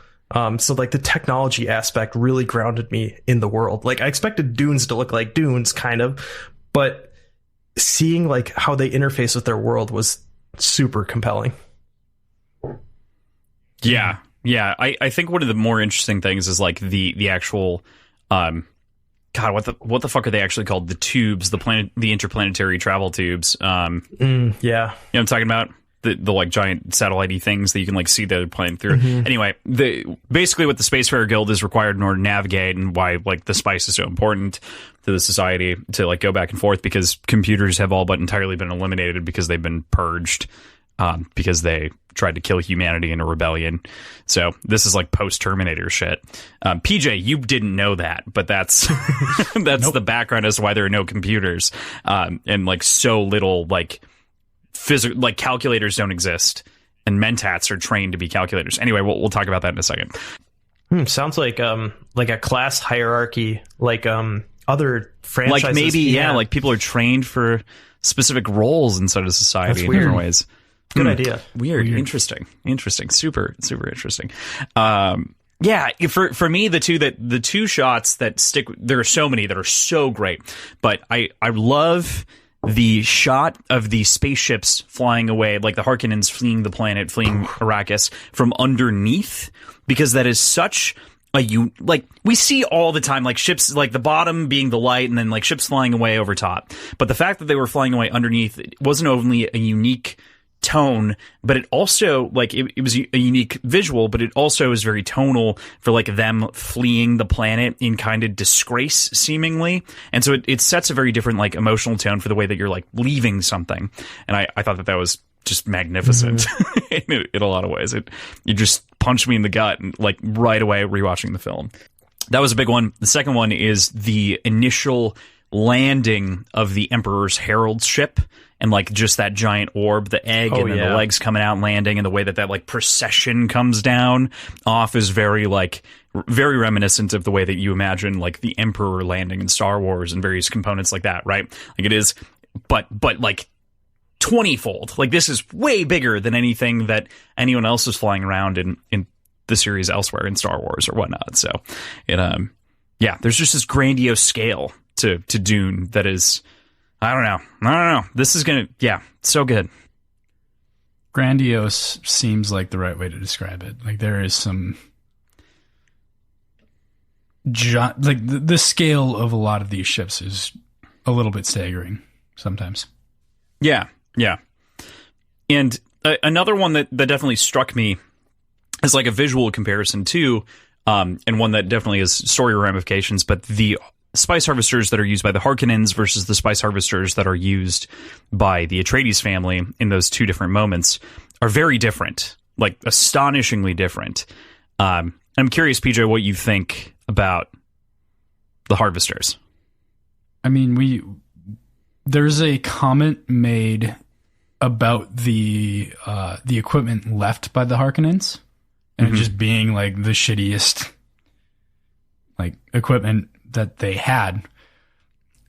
S1: So like the technology aspect really grounded me in the world. Like I expected Dunes to look like Dunes kind of, but seeing like how they interface with their world was super compelling.
S2: Yeah. I think one of the more interesting things is like the actual, God, what the fuck are they actually called? The tubes, the interplanetary travel tubes.
S1: Yeah.
S2: You know what I'm talking about? The like giant satellite-y things that you can like see the other planet through. Anyway, basically what the Spacefarer Guild is required in order to navigate, and why like the spice is so important to the society to like go back and forth, because computers have all but entirely been eliminated because they've been purged, because they tried to kill humanity in a rebellion. So this is like post-Terminator shit. PJ, you didn't know that, but that's that's the background as to why there are no computers, and like so little like like calculators don't exist, and mentats are trained to be calculators. Anyway, we'll talk about that in a second.
S1: Sounds like a class hierarchy, like other franchises.
S2: Like maybe like people are trained for specific roles inside of society in different ways.
S1: Good idea.
S2: Weird. Interesting. Super interesting. Yeah, for me, the two shots that stick, there are so many that are so great, but I love the shot of the spaceships flying away, like the Harkonnens fleeing the planet, fleeing Arrakis from underneath, because that is such like we see all the time, like ships, like the bottom being the light and then like ships flying away over top. But the fact that they were flying away underneath, it wasn't only a unique tone, but it also like it was a unique visual, but it also is very tonal for like them fleeing the planet in kind of disgrace seemingly, and so it sets a very different like emotional tone for the way that you're like leaving something. And I thought that was just magnificent in a lot of ways. It just punched me in the gut and like right away rewatching the film. That was a big one. The second one is the initial landing of the Emperor's Herald ship, and like just that giant orb, the egg, and then the legs coming out and landing, and the way that like procession comes down off is very reminiscent of the way that you imagine like the Emperor landing in Star Wars and various components like that, right? Like it is, but like 20-fold. Like this is way bigger than anything that anyone else is flying around in the series elsewhere in Star Wars or whatnot. So it there's just this grandiose scale to Dune that is, I don't know. This is so good.
S3: Grandiose seems like the right way to describe it. Like there is some, like the scale of a lot of these ships is a little bit staggering sometimes.
S2: Yeah. And another one that definitely struck me as like a visual comparison too, and one that definitely has story ramifications, but the spice harvesters that are used by the Harkonnens versus the spice harvesters that are used by the Atreides family in those two different moments are very different, like astonishingly different. I'm curious, PJ, what you think about the harvesters.
S3: I mean, there's a comment made about the equipment left by the Harkonnens and it just being like the shittiest like equipment that they had.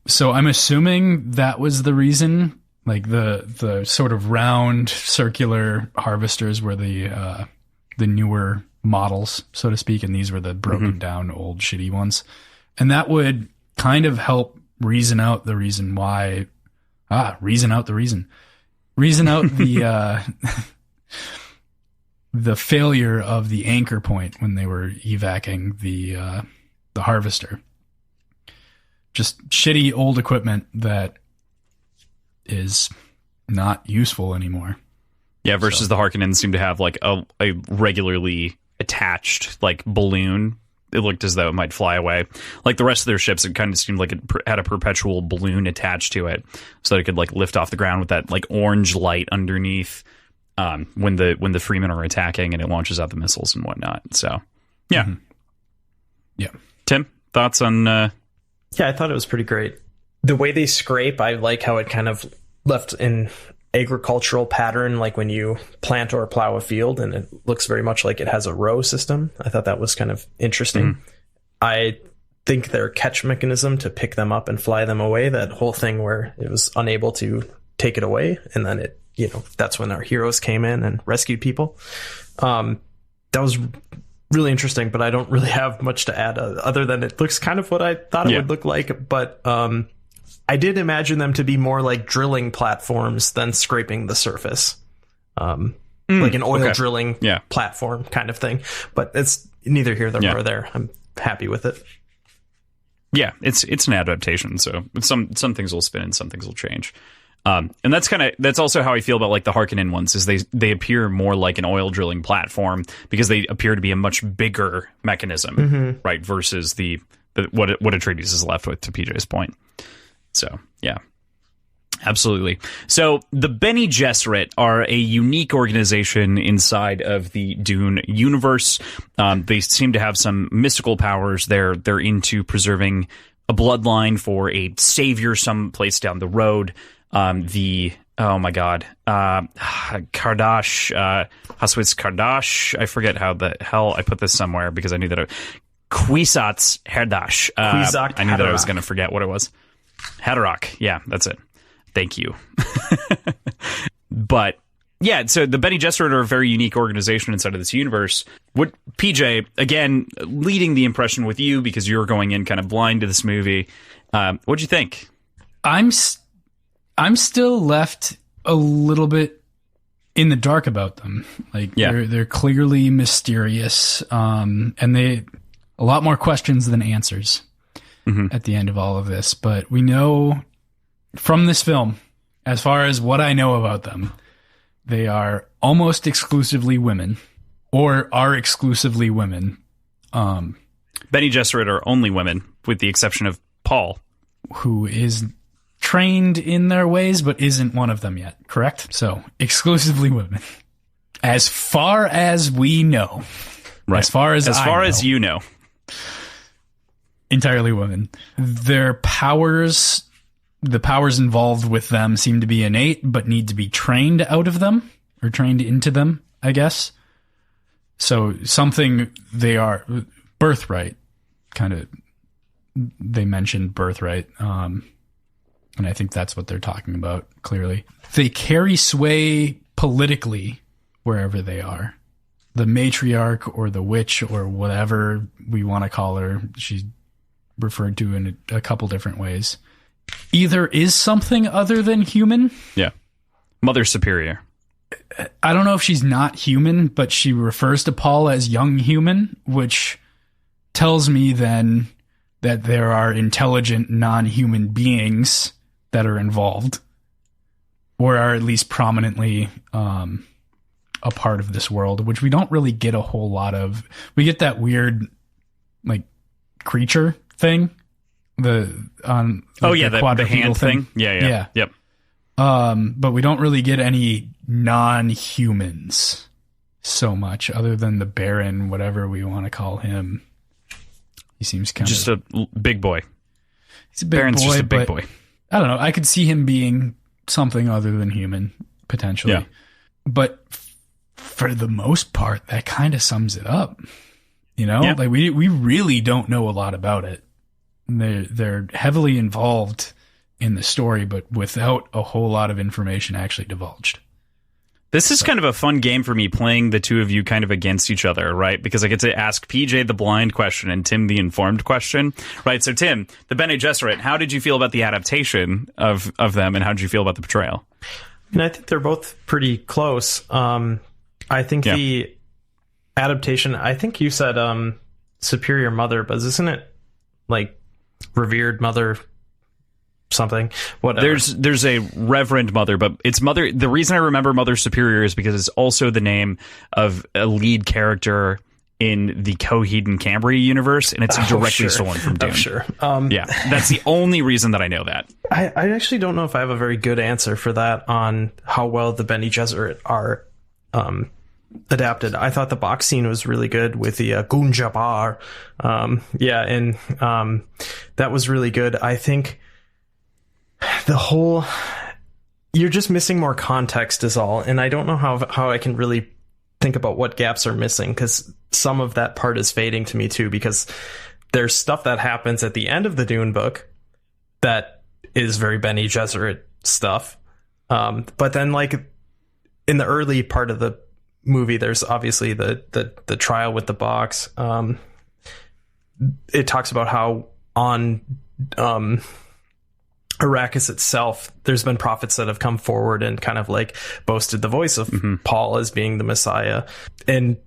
S3: So I'm assuming that was the reason, like the sort of round circular harvesters were the newer models, so to speak, and these were the broken down old shitty ones. And that would kind of help reason out the the failure of the anchor point when they were evacuating the harvester. Just shitty old equipment that is not useful anymore.
S2: Yeah, versus the Harkonnens seem to have like a regularly attached like balloon. It looked as though it might fly away. Like the rest of their ships, it kind of seemed like it had a perpetual balloon attached to it, so that it could like lift off the ground with that like orange light underneath when the Freemen are attacking, and it launches out the missiles and whatnot. So, yeah.
S3: Yeah.
S2: Tim, thoughts on...
S1: Yeah, I thought it was pretty great. The way they scrape, I like how it kind of left in agricultural pattern, like when you plant or plow a field, and it looks very much like it has a row system. I thought that was kind of interesting. I think their catch mechanism to pick them up and fly them away, that whole thing where it was unable to take it away, and then it, that's when our heroes came in and rescued people. That was really interesting, but I don't really have much to add other than it looks kind of what I thought it would look like. But I did imagine them to be more like drilling platforms than scraping the surface. like an oil drilling platform kind of thing. But it's neither here nor there. I'm happy with it.
S2: Yeah, it's an adaptation, so some things will spin and some things will change. And that's also how I feel about like the Harkonnen ones, is they appear more like an oil drilling platform because they appear to be a much bigger mechanism, right? Versus what Atreides is left with, to PJ's point. So yeah, absolutely. So the Bene Gesserit are a unique organization inside of the Dune universe. They seem to have some mystical powers. They're into preserving a bloodline for a savior someplace down the road. Kardash, Haswitz Kardash. I forget how the hell I put this somewhere because I knew that Kwisatz Haderach. I knew that I was going to forget what it was. Haderach. Yeah, that's it. Thank you. But yeah, so the Bene Gesserit are a very unique organization inside of this universe. What, PJ, again, leading the impression with you because you're going in kind of blind to this movie. What'd you think? I'm still left a little bit in the dark about them. Like they're clearly mysterious, and they a lot more questions than answers at the end of all of this. But we know from this film, as far as what I know about them, they are almost exclusively women, or are exclusively women. Bene Gesserit are only women, with the exception of Paul,
S3: who is trained in their ways, but isn't one of them yet, correct? So, exclusively women. As far as we know.
S2: Right.
S3: As far as
S2: you know.
S3: Entirely women. Their powers, the powers involved with them seem to be innate, but need to be trained out of them, or trained into them, I guess. So, something they are, birthright, kind of, they mentioned birthright, and I think that's what they're talking about, clearly. They carry sway politically wherever they are. The matriarch or the witch or whatever we want to call her, she's referred to in a couple different ways, either is something other than human.
S2: Yeah. Mother Superior.
S3: I don't know if she's not human, but she refers to Paul as young human, which tells me then that there are intelligent non-human beings that are involved, or are at least prominently a part of this world, which we don't really get a whole lot of. We get that weird, like, creature thing, the
S2: hand thing. Yeah. Yep.
S3: But we don't really get any non-humans so much, other than the Baron, whatever we want to call him. He seems kind of
S2: just a big boy.
S3: He's a big
S2: Baron's
S3: boy,
S2: just a big boy.
S3: I don't know. I could see him being something other than human, potentially.
S2: Yeah.
S3: But for the most part, that kind of sums it up. You know? Yeah. Like, we really don't know a lot about it. They're heavily involved in the story, but without a whole lot of information actually divulged.
S2: This is kind of a fun game for me, playing the two of you kind of against each other, right? Because I get to ask PJ the blind question and Tim the informed question, right? So Tim, the Bene Gesserit, how did you feel about the adaptation of them, and how did you feel about the portrayal?
S1: And I think they're both pretty close. I think the adaptation, I think you said superior mother, but isn't it like revered mother something? Whatever.
S2: There's a reverend mother, but it's mother. The reason I remember Mother Superior is because it's also the name of a lead character in the Coheed and Cambria universe, and it's directly stolen from Dune.
S1: Sure.
S2: Yeah, that's the only reason that I know that.
S1: I actually don't know if I have a very good answer for that on how well the Bene Gesserit are adapted. I thought the box scene was really good with the Gunjabar. That was really good. I think the whole, you're just missing more context is all, and I don't know how I can really think about what gaps are missing, because some of that part is fading to me too, because there's stuff that happens at the end of the Dune book that is very Bene Gesserit stuff, but then like in the early part of the movie, there's obviously the trial with the box. It talks about how on Arrakis itself, there's been prophets that have come forward and kind of like boasted the voice of Paul as being the Messiah. And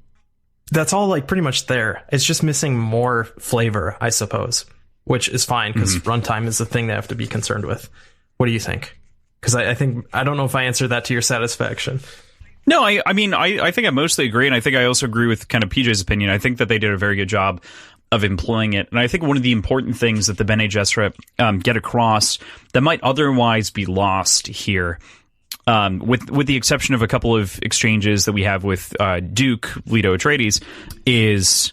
S1: that's all like pretty much there. It's just missing more flavor, I suppose, which is fine because runtime is the thing they have to be concerned with. What do you think? Because I don't know if I answered that to your satisfaction.
S2: No, I mean, I think I mostly agree. And I think I also agree with kind of PJ's opinion. I think that they did a very good job of employing it. And I think one of the important things that the Bene Gesserit get across that might otherwise be lost here, with the exception of a couple of exchanges that we have with Duke Leto Atreides, is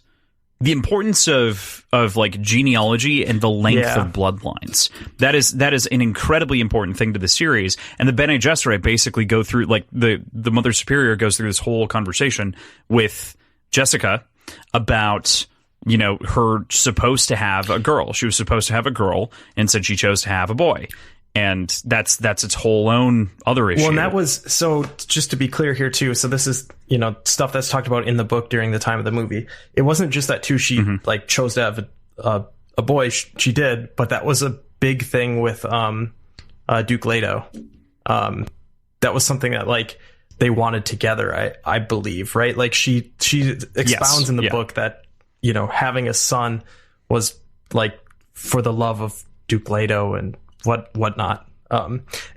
S2: the importance of like genealogy and the length of bloodlines. That is an incredibly important thing to the series. And the Bene Gesserit basically go through, like the Mother Superior goes through this whole conversation with Jessica about, you know, her supposed to have a girl. She was supposed to have a girl, and said she chose to have a boy. And that's its whole own other issue.
S1: Well, and that was, so just to be clear here too, so this is, you know, stuff that's talked about in the book during the time of the movie. It wasn't just that too, she like chose to have a boy. She did, but that was a big thing with Duke Leto. That was something that like they wanted together, I believe, right? Like she expounds in the book that, you know, having a son was like for the love of Duke Leto and whatnot.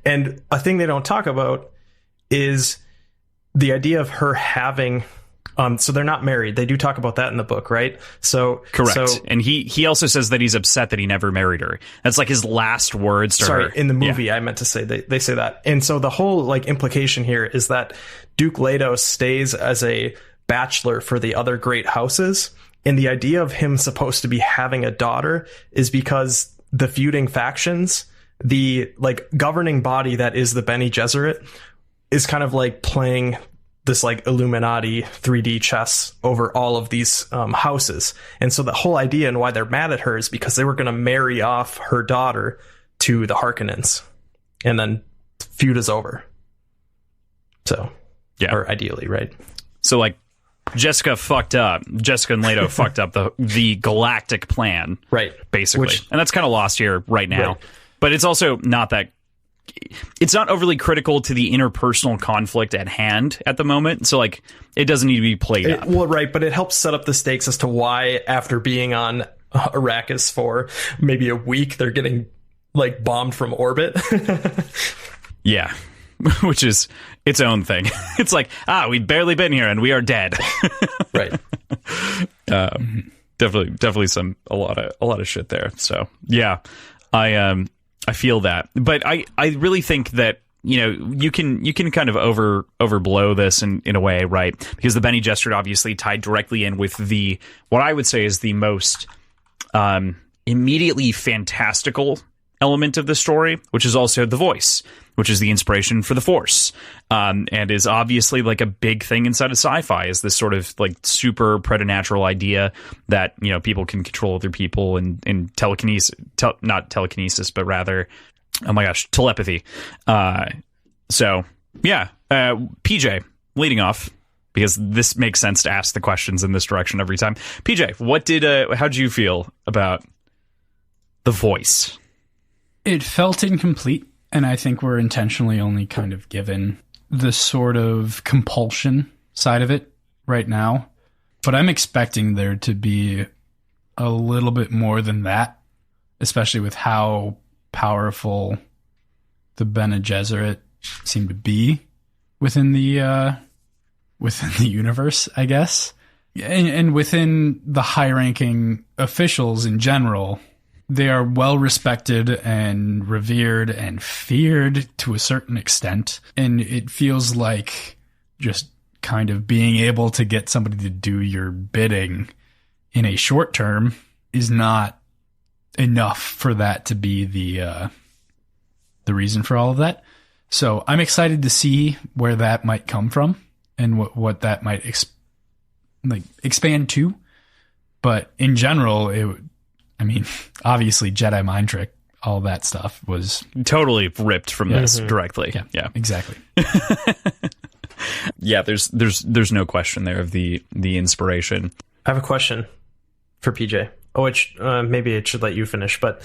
S1: And a thing they don't talk about is the idea of her having, so they're not married. They do talk about that in the book, right? So
S2: correct.
S1: So,
S2: and he also says that he's upset that he never married her. That's like his last words to her.
S1: In the movie, I meant to say they say that. And so the whole like implication here is that Duke Leto stays as a bachelor for the other great houses. And the idea of him supposed to be having a daughter is because the feuding factions, the like governing body that is the Bene Gesserit, is kind of like playing this like Illuminati 3D chess over all of these houses. And so the whole idea and why they're mad at her is because they were going to marry off her daughter to the Harkonnens, and then feud is over. So, yeah, or ideally, right?
S2: So like Jessica and Leto fucked up the galactic plan,
S1: right?
S2: Basically, and that's kind of lost here right now. Right. But it's also not that. It's not overly critical to the interpersonal conflict at hand at the moment. So, like, it doesn't need to be played up.
S1: Well, right, but it helps set up the stakes as to why, after being on Arrakis for maybe a week, they're getting like bombed from orbit.
S2: Yeah. Which is its own thing. It's like, we've barely been here and we are dead.
S1: Right.
S2: Definitely a lot of shit there. So yeah, I feel that, but I really think that, you know, you can kind of overblow this in a way, right? Because the Bene Gesserit obviously tied directly in with what I would say is the most immediately fantastical element of the story, which is also the voice, which is the inspiration for the Force, and is obviously like a big thing inside of sci-fi, is this sort of like super preternatural idea that, you know, people can control other people and telekinesis, not telekinesis, but rather, oh my gosh, telepathy. So yeah, PJ, leading off, because this makes sense to ask the questions in this direction every time. PJ, how'd you feel about the voice?
S3: It felt incomplete, and I think we're intentionally only kind of given the sort of compulsion side of it right now. But I'm expecting there to be a little bit more than that, especially with how powerful the Bene Gesserit seem to be within the universe, I guess. And within the high-ranking officials in general. They are well respected and revered and feared to a certain extent. And it feels like just kind of being able to get somebody to do your bidding in a short term is not enough for that to be the reason for all of that. So I'm excited to see where that might come from and what that might expand to. But in general, obviously Jedi mind trick, all that stuff was
S2: totally ripped from this directly. Yeah,
S3: exactly.
S2: Yeah, there's no question there of the inspiration.
S1: I have a question for PJ. Which maybe it should let you finish, but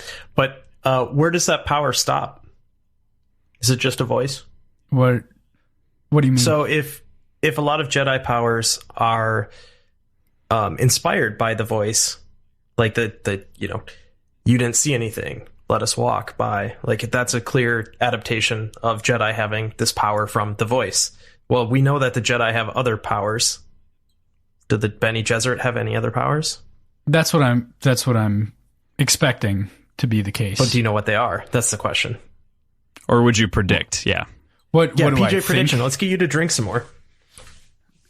S1: Where does that power stop? Is it just a voice?
S3: What do you mean?
S1: So if a lot of Jedi powers are inspired by the voice, like the you didn't see anything, let us walk by, like that's a clear adaptation of Jedi having this power from the voice. Well, we know that the Jedi have other powers. Did the Bene Gesserit have any other powers?
S3: That's what I'm expecting to be the case.
S1: But do you know what they are? That's the question.
S2: Or would you predict? Yeah.
S3: What do
S1: PJ
S3: I
S1: prediction.
S3: think?
S1: Let's get you to drink some more.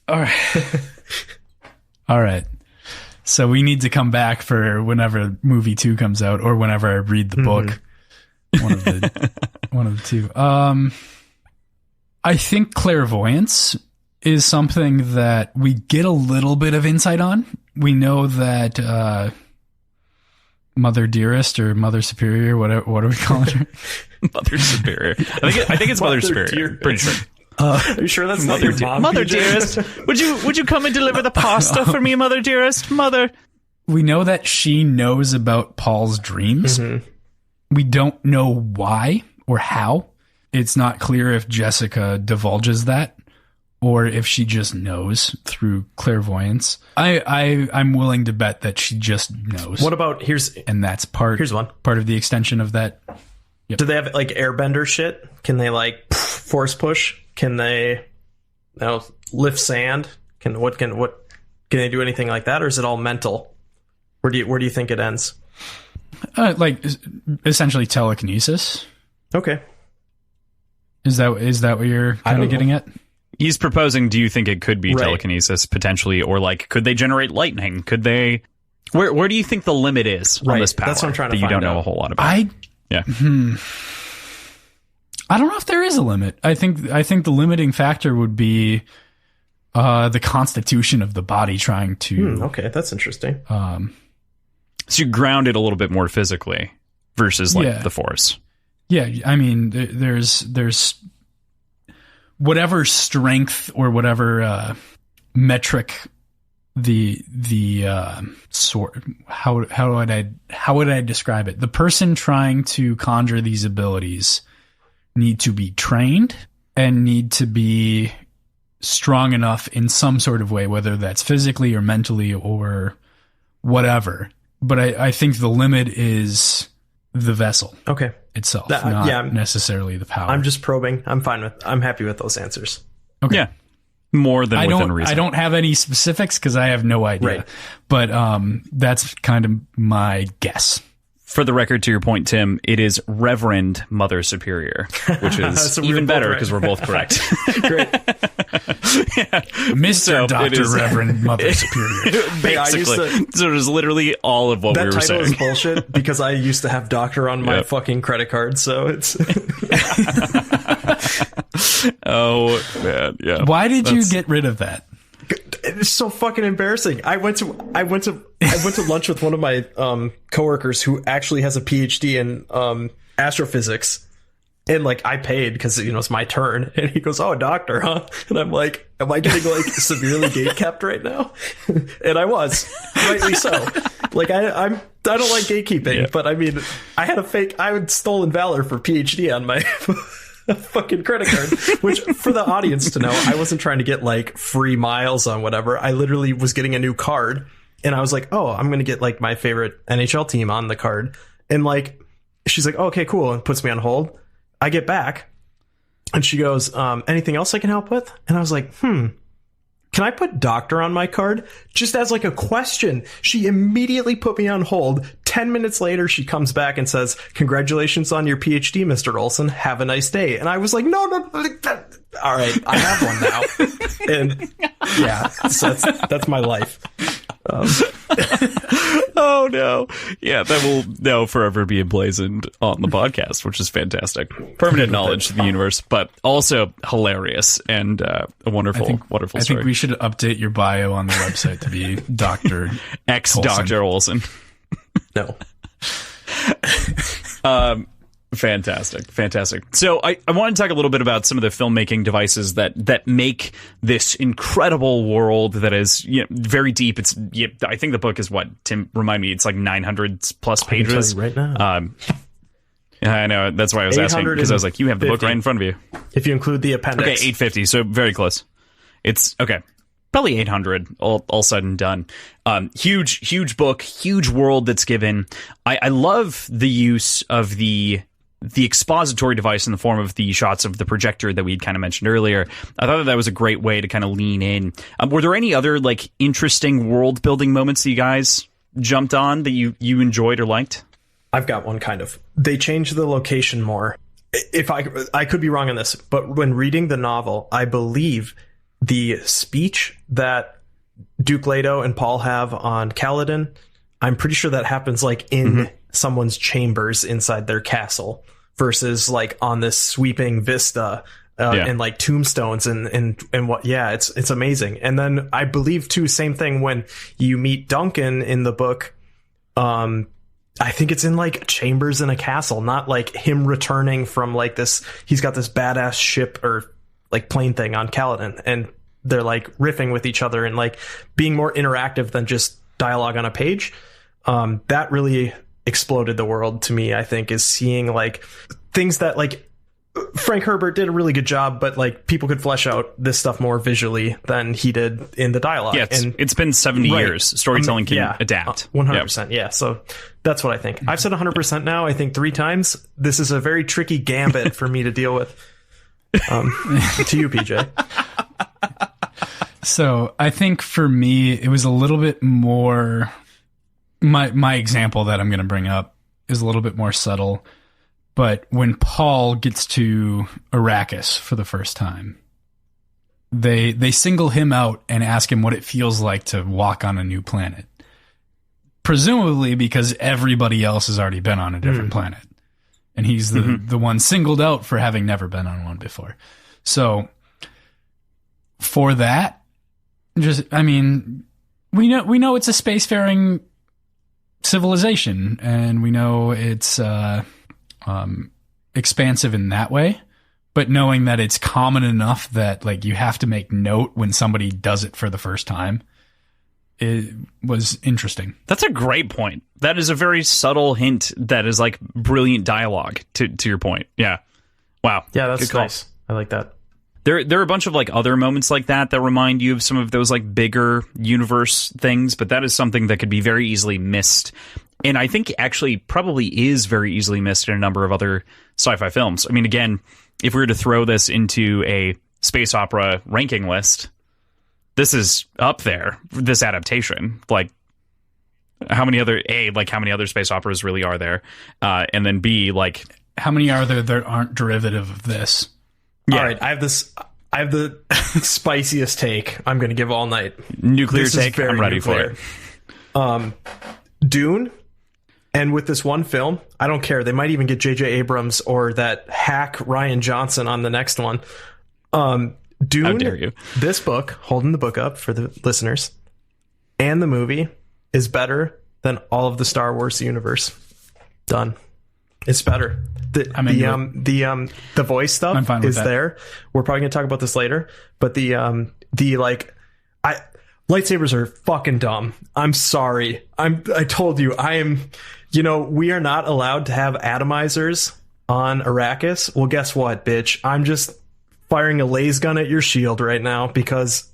S3: All right. All right. So we need to come back for whenever movie 2 comes out, or whenever I read the book. One of the two. I think clairvoyance is something that we get a little bit of insight on. We know that Mother Dearest or Mother Superior, what are we calling her?
S2: Mother Superior. I think it's Mother Superior. Pretty sure.
S1: Are you sure that's not your mom?
S2: Mother Dearest, would you come and deliver the pasta for me, Mother Dearest? Mother.
S3: We know that she knows about Paul's dreams. Mm-hmm. We don't know why or how. It's not clear if Jessica divulges that or if she just knows through clairvoyance. I'm willing to bet that she just knows.
S1: What about
S3: and that's part of the extension of that. Yep.
S1: Do they have like airbender shit? Can they like force push? Can they lift sand? Can they do anything like that, or is it all mental? Where do you think it ends?
S3: Like essentially telekinesis.
S1: Okay.
S3: Is that what you're kind of getting at?
S2: He's proposing, do you think it could be telekinesis potentially, or like could they generate lightning? Could they where do you think the limit is on this power?
S1: That's what I'm trying to
S2: that
S1: find
S2: you don't
S1: out.
S2: know a whole lot about?
S3: I don't know if there is a limit. I think the limiting factor would be the constitution of the body trying to
S1: okay, that's interesting.
S2: So you ground it a little bit more physically versus like the Force.
S3: Yeah, I mean, there's whatever strength or whatever metric the sort. How would I describe it? The person trying to conjure these abilities need to be trained and need to be strong enough in some sort of way, whether that's physically or mentally or whatever. But I think the limit is the vessel itself, not necessarily the power.
S1: I'm just probing. I'm happy with those answers.
S3: Okay.
S2: Yeah. More than within reason.
S3: I don't have any specifics because I have no idea. Right. But that's kind of my guess.
S2: For the record, to your point, Tim, it is Reverend Mother Superior, which is
S1: so
S2: even better because we're both correct.
S1: Great.
S3: Mr. Dr. Reverend Mother Superior.
S2: Basically. So it is literally all of what we were saying.
S1: That title is bullshit because I used to have doctor on my fucking credit card, so it's...
S2: Oh, man, yeah.
S3: Why did you get rid of that?
S1: It's so fucking embarrassing. I went to lunch with one of my coworkers who actually has a PhD in astrophysics, and like I paid because it's my turn, and he goes, "Oh, doctor, huh?" And I'm like, "Am I getting like severely gatekept right now?" And I was, rightly so. Like I don't like gatekeeping, but I mean, I had stolen valor for PhD on my fucking credit card, which for the audience to know, I wasn't trying to get like free miles on whatever. I literally was getting a new card, and I was like, oh, I'm going to get like my favorite NHL team on the card. And like, she's like, oh, okay, cool. And puts me on hold. I get back and she goes, anything else I can help with? And I was like, can I put doctor on my card? Just as like a question. She immediately put me on hold. 10 minutes later, she comes back and says, congratulations on your PhD, Mr. Olson. Have a nice day. And I was like, no. All right, I have one now. And yeah, so that's my life.
S2: Oh, no. Yeah, that will now forever be emblazoned on the podcast, which is fantastic. Permanent knowledge of the universe, but also hilarious and a wonderful story.
S3: I think we should update your bio on the website to be Dr.
S2: Dr. Olson.
S1: No.
S2: Fantastic. So I want to talk a little bit about some of the filmmaking devices that make this incredible world that is very deep. It's I think the book is what, Tim, remind me, it's like 900 plus pages.
S1: I can tell you right now.
S2: I know. That's why I was asking, because I was like, you have the book right in front of you.
S1: If you include the appendix.
S2: Okay, 850, so very close. It's, okay, probably 800, all said and done. Huge book, huge world that's given. I love the use of the expository device in the form of the shots of the projector that we'd kind of mentioned earlier. I thought that was a great way to kind of lean in. Were there any other, like, interesting world-building moments that you guys jumped on that you enjoyed or liked?
S1: I've got one, kind of. They changed the location more. If I could be wrong on this, but when reading the novel, I believe the speech that Duke Leto and Paul have on Caladan, I'm pretty sure that happens like in someone's chambers inside their castle versus like on this sweeping vista and like tombstones and what. Yeah, it's amazing. And then I believe too, same thing when you meet Duncan in the book. I think it's in like chambers in a castle, not like him returning from like this. He's got this badass ship or like plane thing on Caladan, and they're like riffing with each other and like being more interactive than just dialogue on a page. That really exploded the world to me, I think, is seeing like things that like Frank Herbert did a really good job, but like people could flesh out this stuff more visually than he did in the dialogue.
S2: Yeah, it's been 70 years. Storytelling can adapt.
S1: 100%. Yeah. So that's what I think. I've said 100% now, I think 3 times. This is a very tricky gambit for me to deal with. To you, PJ.
S3: So I think for me, it was a little bit more, my example that I'm going to bring up is a little bit more subtle. But when Paul gets to Arrakis for the first time, they single him out and ask him what it feels like to walk on a new planet. Presumably because everybody else has already been on a different planet. And he's the one singled out for having never been on one before. So for that, I mean, we know it's a spacefaring civilization, and we know it's expansive in that way, but knowing that it's common enough that like you have to make note when somebody does it for the first time, it was interesting.
S2: That's a great point. That is a very subtle hint that is like brilliant dialogue to your point. Yeah. Wow.
S1: Yeah, that's nice. I like that.
S2: There are a bunch of like other moments like that remind you of some of those like bigger universe things, but that is something that could be very easily missed. And I think actually probably is very easily missed in a number of other sci-fi films. I mean, again, if we were to throw this into a space opera ranking list, this is up there, this adaptation. Like, how many other space operas really are there? And then B, like,
S3: how many are there that aren't derivative of this?
S1: Yeah. All right, I have the spiciest take I'm going to give all night.
S2: Nuclear take. I'm ready for it.
S1: Dune. And with this one film, I don't care. They might even get J.J. Abrams or that hack Rian Johnson on the next one. Dune,
S2: how dare you?
S1: This book, holding the book up for the listeners, and the movie is better than all of the Star Wars universe. Done. It's better. The voice stuff is there. We're probably going to talk about this later, but lightsabers are fucking dumb. I'm sorry. I told you, we are not allowed to have atomizers on Arrakis. Well, guess what, bitch? I'm just firing a laser gun at your shield right now because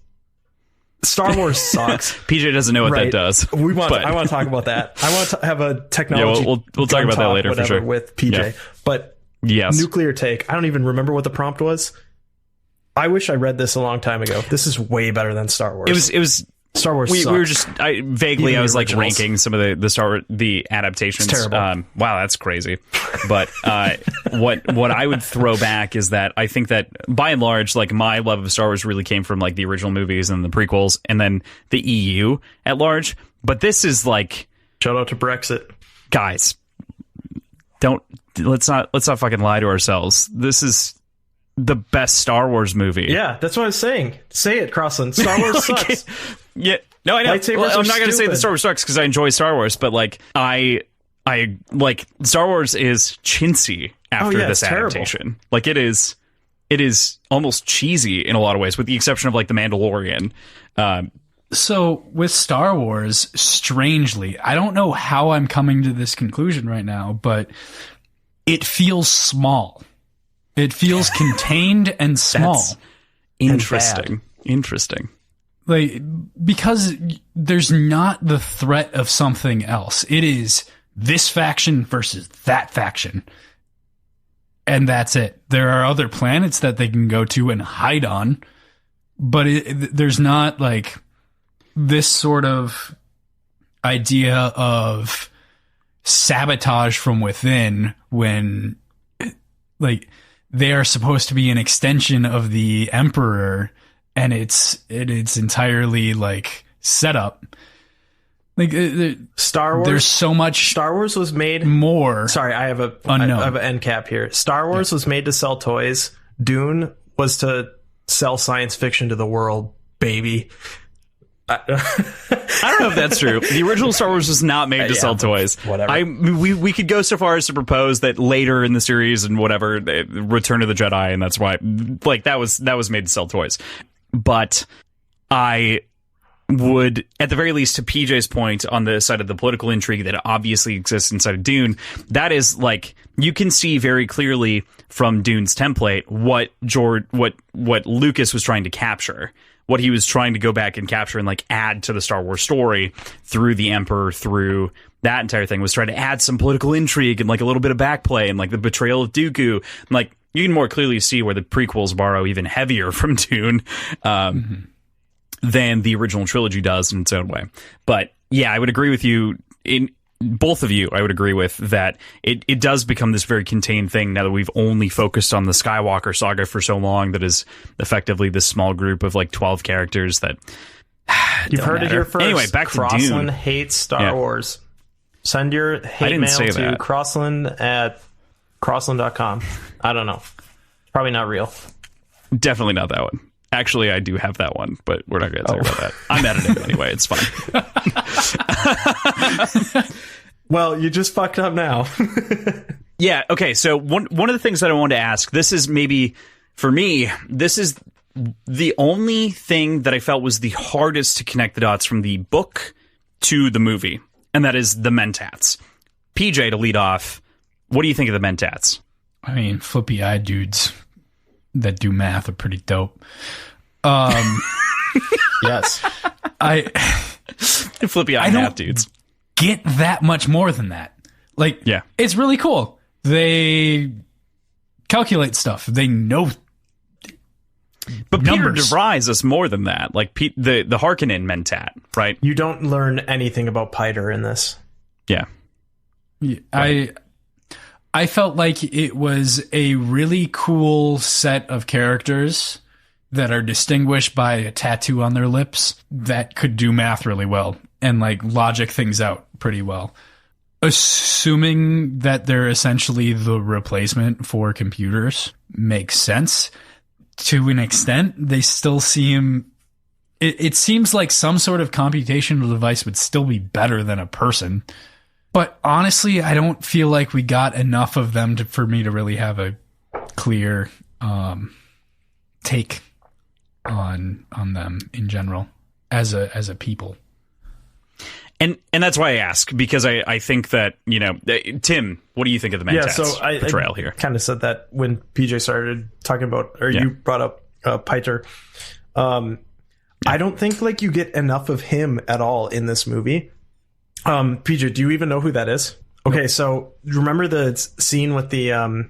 S1: Star Wars sucks.
S2: PJ doesn't know what that does.
S1: I want to talk about that. I want to have a technology.
S2: Yeah, we'll talk about that later for sure
S1: with PJ. Yeah. But
S2: yes,
S1: nuclear take. I don't even remember what the prompt was. I wish I read this a long time ago. This is way better than Star Wars.
S2: It was
S1: Star Wars.
S2: We were just I was like ranking some of the adaptations.
S1: It's terrible.
S2: Wow, that's crazy. But what I would throw back is that I think that by and large, like my love of Star Wars really came from like the original movies and the prequels, and then the EU at large. But this is like,
S1: shout out to Brexit,
S2: guys. Let's not fucking lie to ourselves. This is the best Star Wars movie.
S1: Yeah, that's what I was saying. Say it, Crossland. Star Wars sucks.
S2: Yeah, no, I know. Well, I'm not going to say that Star Wars sucks because I enjoy Star Wars, but like I like Star Wars is chintzy after this adaptation.
S1: Terrible.
S2: Like it is almost cheesy in a lot of ways, with the exception of like The Mandalorian.
S3: So with Star Wars, strangely, I don't know how I'm coming to this conclusion right now, but it feels small. It feels contained and small.
S2: That's interesting. Interesting.
S3: Like, because there's not the threat of something else. It is this faction versus that faction. And that's it. There are other planets that they can go to and hide on, but there's not like this sort of idea of sabotage from within when, like, they are supposed to be an extension of the Emperor, and it's entirely like set up. Like
S1: Star Wars,
S3: there's so much.
S1: Star Wars was made
S3: more.
S1: Sorry, I have an end cap here. Star Wars was made to sell toys. Dune was to sell science fiction to the world, baby.
S2: I don't know if that's true. The original Star Wars was not made to sell toys.
S1: Whatever.
S2: We could go so far as to propose that later in the series and whatever, Return of the Jedi, and that's why, like, that was made to sell toys. But I would, at the very least, to PJ's point on the side of the political intrigue that obviously exists inside of Dune, that is, like, you can see very clearly from Dune's template what Lucas was trying to capture, what he was trying to go back and capture and, like, add to the Star Wars story through the Emperor, through that entire thing, was trying to add some political intrigue and, like, a little bit of backplay and, like, the betrayal of Dooku. And, like, you can more clearly see where the prequels borrow even heavier from Dune than the original trilogy does in its own way. But yeah, I would agree with you. In both of you, I would agree with that. It does become this very contained thing now that we've only focused on the Skywalker saga for so long. That is effectively this small group of like 12 characters that
S1: you've heard it here first.
S2: Anyway, back to
S1: Crossland
S2: Dune.
S1: Hates Star Wars. Send your hate mail to crossland@crossland.com. I don't know. Probably not real.
S2: Definitely not that one. Actually, I do have that one, but we're not going to talk about that. I'm editing it anyway. It's fine.
S1: Well, you just fucked up now.
S2: Yeah. Okay. So one of the things that I wanted to ask, this is maybe for me, this is the only thing that I felt was the hardest to connect the dots from the book to the movie, and that is the Mentats. PJ, to lead off, what do you think of the Mentats?
S3: I mean, flippy-eyed dudes that do math are pretty dope.
S1: Yes.
S2: Flippy-eyed math dudes.
S3: Get that much more than that. Like,
S2: yeah,
S3: it's really cool. They calculate stuff. They know.
S2: But
S3: numbers.
S2: Peter DeVries us more than that. Like the Harkonnen Mentat, right?
S1: You don't learn anything about Piter in this.
S2: Yeah.
S3: Right. I felt like it was a really cool set of characters that are distinguished by a tattoo on their lips that could do math really well and like logic things out pretty well. Assuming that they're essentially the replacement for computers makes sense to an extent. They still seem, it seems like some sort of computational device would still be better than a person. But honestly, I don't feel like we got enough of them for me to really have a clear take on them in general as a people.
S2: And that's why I ask, because I think that, you know, Tim, what do you think of the Mentats portrayal here?
S1: I kind of said that when PJ started talking about, or you brought up Piter. I don't think like you get enough of him at all in this movie. PJ, do you even know who that is? Okay, so remember the scene with the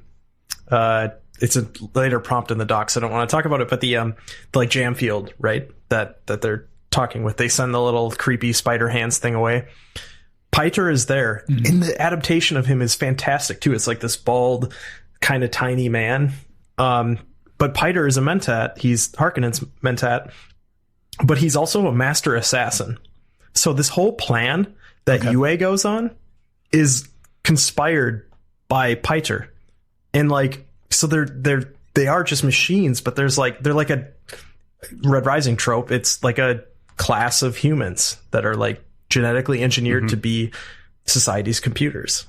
S1: it's a later prompt in the docs. I don't want to talk about it, but the like jam field, right? That they're talking with. They send the little creepy spider hands thing away. Piter is there, and the adaptation of him is fantastic too. It's like this bald, kind of tiny man. But Piter is a Mentat. He's Harkonnen's Mentat, but he's also a master assassin. So this whole plan that UA goes on is conspired by Piter. And like, so they are just machines, but they're like a Red Rising trope. It's like a class of humans that are like genetically engineered to be society's computers.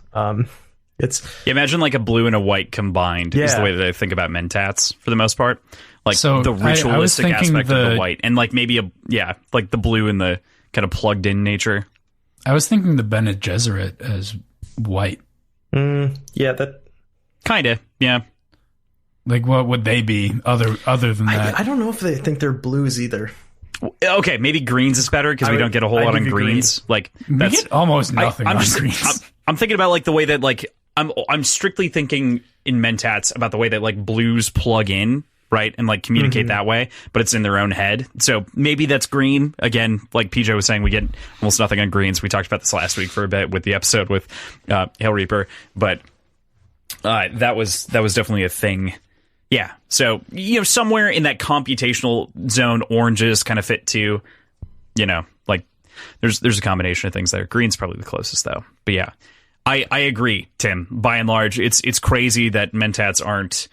S2: Imagine like a blue and a white combined is the way that I think about Mentats for the most part. Like so the ritualistic aspect of the white and like maybe like the blue and the kind of plugged in nature.
S3: I was thinking the Bene Gesserit as white.
S1: Yeah, that
S2: Kinda, yeah.
S3: Like, what would they be other than that?
S1: I don't know if they think they're blues either.
S2: Okay, maybe greens is better because we don't get a whole lot on greens. Like
S3: we get almost nothing on greens.
S2: I'm thinking about like the way that like I'm strictly thinking in Mentats about the way that like blues plug in, right, and like communicate that way, but it's in their own head. So maybe that's green. Again, like PJ was saying, we get almost nothing on greens. We talked about this last week for a bit with the episode with Hail Reaper, but that was definitely a thing. Yeah, so, somewhere in that computational zone, oranges kind of fit too. Like, there's a combination of things there. Green's probably the closest, though. But yeah, I agree, Tim. By and large, it's crazy that Mentats aren't...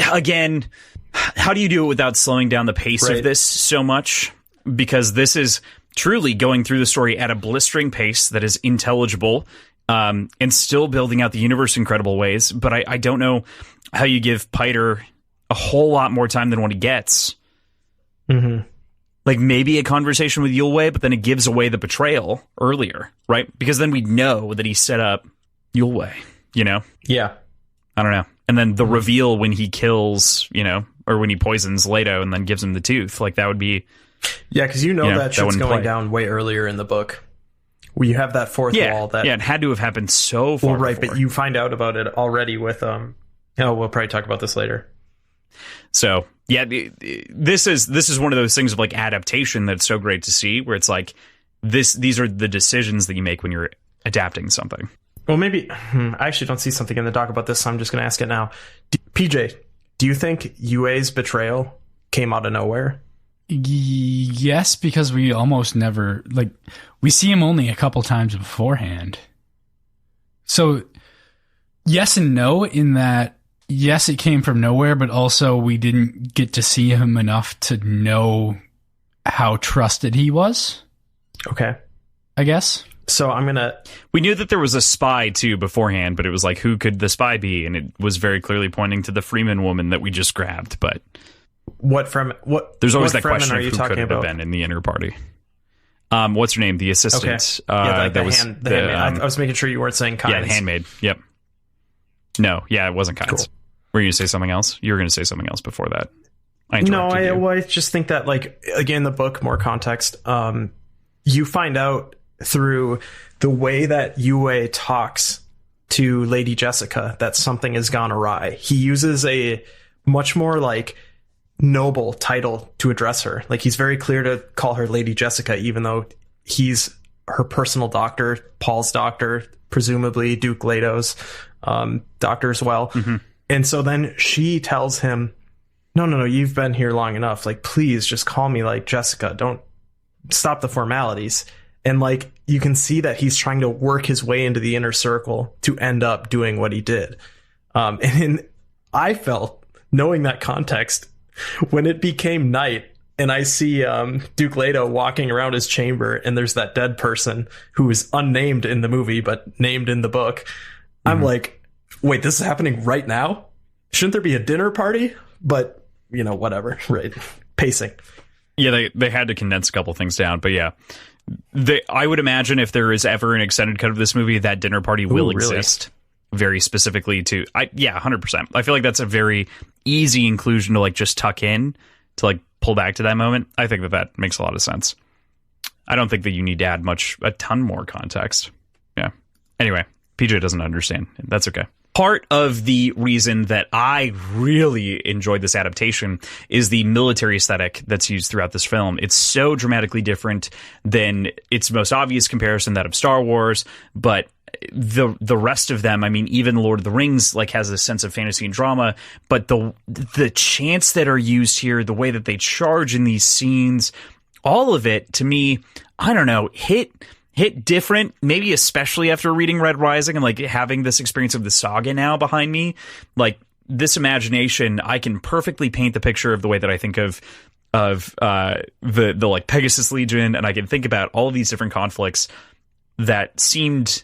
S2: Again, how do you do it without slowing down the pace of this so much? Because this is truly going through the story at a blistering pace that is intelligible, and still building out the universe in incredible ways. But I don't know how you give Piter a whole lot more time than what he gets. Like maybe a conversation with Yulwei, but then it gives away the betrayal earlier, right? Because then we know that he set up Yulwei,
S1: Yeah.
S2: I don't know. And then the reveal when he kills, or when he poisons Leto and then gives him the tooth, like that would be...
S1: Yeah, because that shit's going down way earlier in the book. Where you have that fourth wall that...
S2: Yeah, it had to have happened so far before.
S1: But you find out about it already with... we'll probably talk about this later.
S2: So, yeah, this is one of those things of like adaptation that's so great to see, where it's like, these are the decisions that you make when you're adapting something.
S1: Well, maybe... I actually don't see something in the doc about this, so I'm just going to ask it now. PJ, do you think Yue's betrayal came out of nowhere?
S3: Yes, because we almost never... Like, we see him only a couple times beforehand. So, yes and no, in that, yes, it came from nowhere, but also we didn't get to see him enough to know how trusted he was.
S1: Okay.
S3: I guess.
S1: So I'm going to...
S2: We knew that there was a spy, too, beforehand, but it was like, who could the spy be? And it was very clearly pointing to the Freeman woman that we just grabbed, but... There's always that question of who could have
S1: about?
S2: Been in the inner party. What's her name? The assistant.
S1: Okay. I was making sure you weren't saying Kynes.
S2: Yeah, the handmaid. Yep. No, yeah, it wasn't Kynes. Cool. Were you going to say something else? You were going to say something else before that.
S1: I just think that, like, again, the book, more context. You find out through the way that Yue talks to Lady Jessica that something has gone awry. He uses a much more, like, noble title to address her. Like, he's very clear to call her Lady Jessica, even though he's her personal doctor, Paul's doctor, presumably Duke Leto's doctor as well. And so then she tells him, no, you've been here long enough. Like, please just call me like Jessica. Don't stop the formalities. And like, you can see that he's trying to work his way into the inner circle to end up doing what he did. I felt, knowing that context, when it became night and I see Duke Leto walking around his chamber and there's that dead person who is unnamed in the movie but named in the book, I'm like, wait, this is happening right now? Shouldn't there be a dinner party? But, whatever, right? Pacing.
S2: Yeah, they had to condense a couple things down, but yeah. I would imagine if there is ever an extended cut of this movie, that dinner party will exist. Very specifically 100%. I feel like that's a very easy inclusion to like just tuck in to like pull back to that moment. I think that makes a lot of sense. I don't think that you need to add a ton more context. Yeah. Anyway, PJ doesn't understand. That's okay. Part of the reason that I really enjoyed this adaptation is the military aesthetic that's used throughout this film. It's so dramatically different than its most obvious comparison, that of Star Wars, but the rest of them, I mean, even Lord of the Rings like has a sense of fantasy and drama, but the chants that are used here, the way that they charge in these scenes, all of it to me, I don't know, hit different, maybe especially after reading Red Rising and like having this experience of the saga now behind me. Like this imagination, I can perfectly paint the picture of the way that I think of the like Pegasus Legion, and I can think about all of these different conflicts that seemed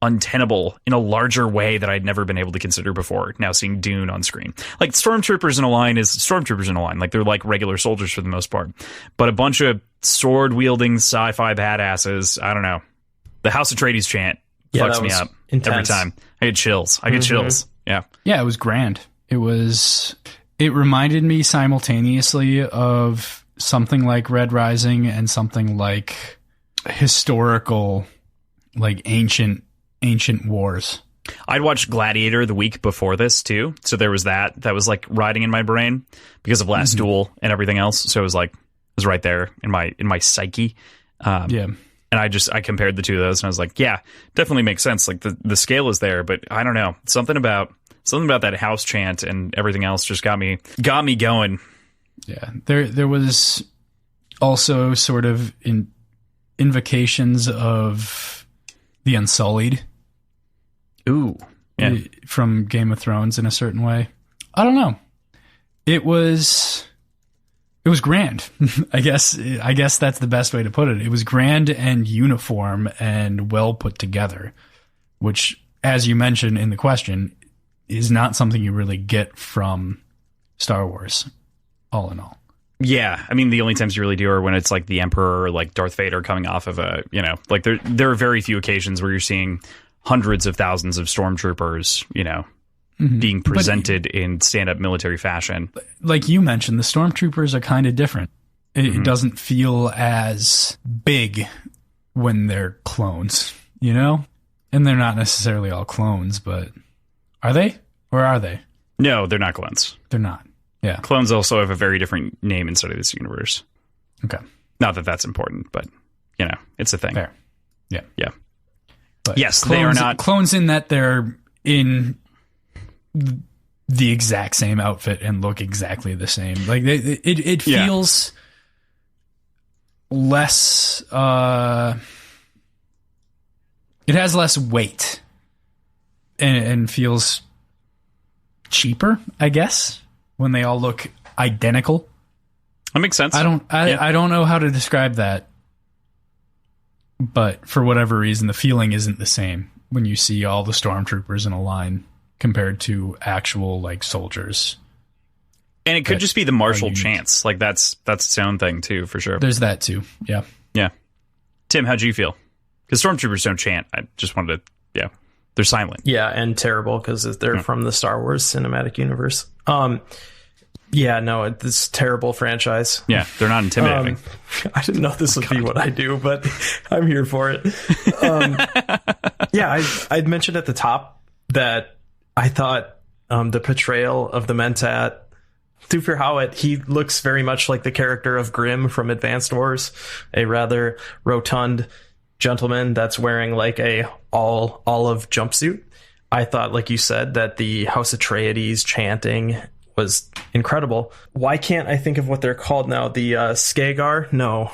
S2: untenable in a larger way that I'd never been able to consider before. Now seeing Dune on screen, like stormtroopers in a line is stormtroopers in a line. Like they're like regular soldiers for the most part, but a bunch of sword wielding sci-fi badasses. I don't know. The House Atreides chant fucks me up intense. Every time. I get chills. Yeah.
S3: Yeah, it was grand. It reminded me simultaneously of something like Red Rising and something like historical, like ancient wars.
S2: I'd watched Gladiator the week before this too, so there was that was like riding in my brain because of Last Duel and everything else. So it was right there in my psyche.
S3: Yeah.
S2: And I compared the two of those, and I was like, yeah, definitely makes sense. Like the scale is there, but I don't know, something about that house chant and everything else just got me going.
S3: Yeah, there was also sort of invocations of the Unsullied.
S2: Ooh, yeah.
S3: From Game of Thrones in a certain way. I don't know. It was grand. I guess that's the best way to put it. It was grand and uniform and well put together, which, as you mentioned in the question, is not something you really get from Star Wars, all in all.
S2: Yeah, I mean, the only times you really do are when it's like the Emperor or like Darth Vader coming off of like there are very few occasions where you're seeing hundreds of thousands of stormtroopers, being presented in stand-up military fashion. Like
S3: you mentioned, the stormtroopers are kind of different. It doesn't feel as big when they're clones, And they're not necessarily all clones, but are they? Or are they?
S2: No, they're not clones.
S3: They're not. Yeah.
S2: Clones also have a very different name inside of this universe.
S3: Okay.
S2: Not that that's important, but, it's a thing.
S3: Fair. Yeah.
S2: Yeah.
S3: But
S2: yes,
S3: clones,
S2: they are not
S3: clones in that they're in the exact same outfit and look exactly the same. Like it feels less. It has less weight and feels cheaper, I guess, when they all look identical.
S2: That makes sense.
S3: I don't know how to describe that. But for whatever reason, the feeling isn't the same when you see all the stormtroopers in a line compared to actual like soldiers.
S2: And it could just be the martial chants. Like that's its own thing too, for sure.
S3: There's that too. Yeah.
S2: Yeah. Tim, how'd you feel? Because stormtroopers don't chant. I just wanted to, they're silent.
S1: Yeah, and terrible because they're from the Star Wars cinematic universe. Yeah, no, it's a terrible franchise.
S2: Yeah, they're not intimidating.
S1: I didn't know this would be what I do, but I'm here for it. Yeah, I'd mentioned at the top that I thought the portrayal of the Mentat, Thufir Hawat, he looks very much like the character of Grimm from Advanced Wars, a rather rotund gentleman that's wearing like a all olive jumpsuit. I thought, like you said, that the House Atreides chanting was incredible. Why can't I think of what they're called now? The Skagar? No.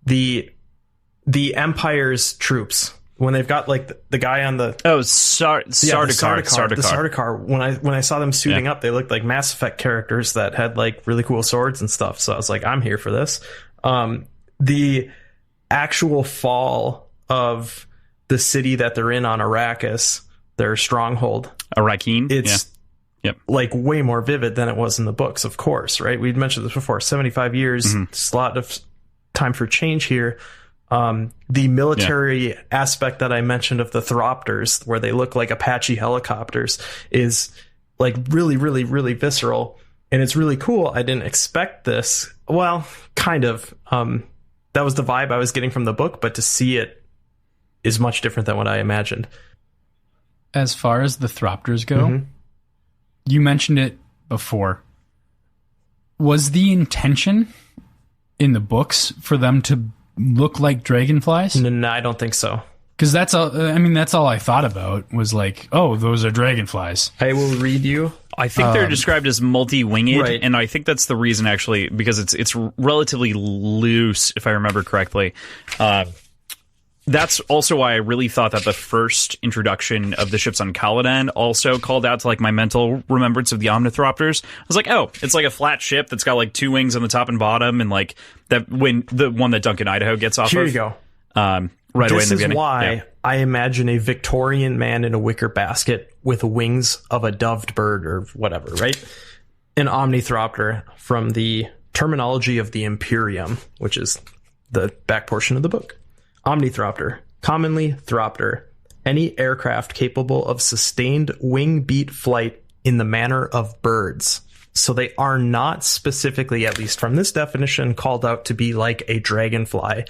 S1: The Empire's troops. When they've got like the guy on the
S2: Sardaukar.
S1: The Sardaukar. When I saw them suiting up, they looked like Mass Effect characters that had like really cool swords and stuff. So I was like, I'm here for this. The actual fall of the city that they're in on Arrakis, their stronghold,
S2: Arrakeen.
S1: It's like way more vivid than it was in the books, of course, right? We'd mentioned this before. 75 years, It's a lot of time for change here. The military aspect that I mentioned of the Thopters, where they look like Apache helicopters, is like really, really, really visceral. And it's really cool. I didn't expect this. Well, kind of. That was the vibe I was getting from the book, but to see it is much different than what I imagined.
S3: As far as the Thopters go, you mentioned it before. Was the intention in the books for them to look like dragonflies?
S1: No, I don't think so.
S3: Because that's all. I mean, that's all I thought about was like, oh, those are dragonflies.
S1: I will read you.
S2: I think they're described as multi-winged, right. And I think that's the reason, actually, because it's relatively loose, if I remember correctly. That's also why I really thought that the first introduction of the ships on Caladan also called out to like my mental remembrance of the Omnithopters. I was like, oh, it's like a flat ship that's got like two wings on the top and bottom, and like that when the one that Duncan Idaho gets off
S1: Here
S2: of.
S1: you go.
S2: Right away in the beginning.
S1: This is why I imagine a Victorian man in a wicker basket with wings of a doved bird or whatever, right? An Omnithopter from the terminology of the Imperium, which is the back portion of the book. Omnithopter, commonly Thopter, any aircraft capable of sustained wing beat flight in the manner of birds. So they are not specifically, at least from this definition, called out to be like a dragonfly,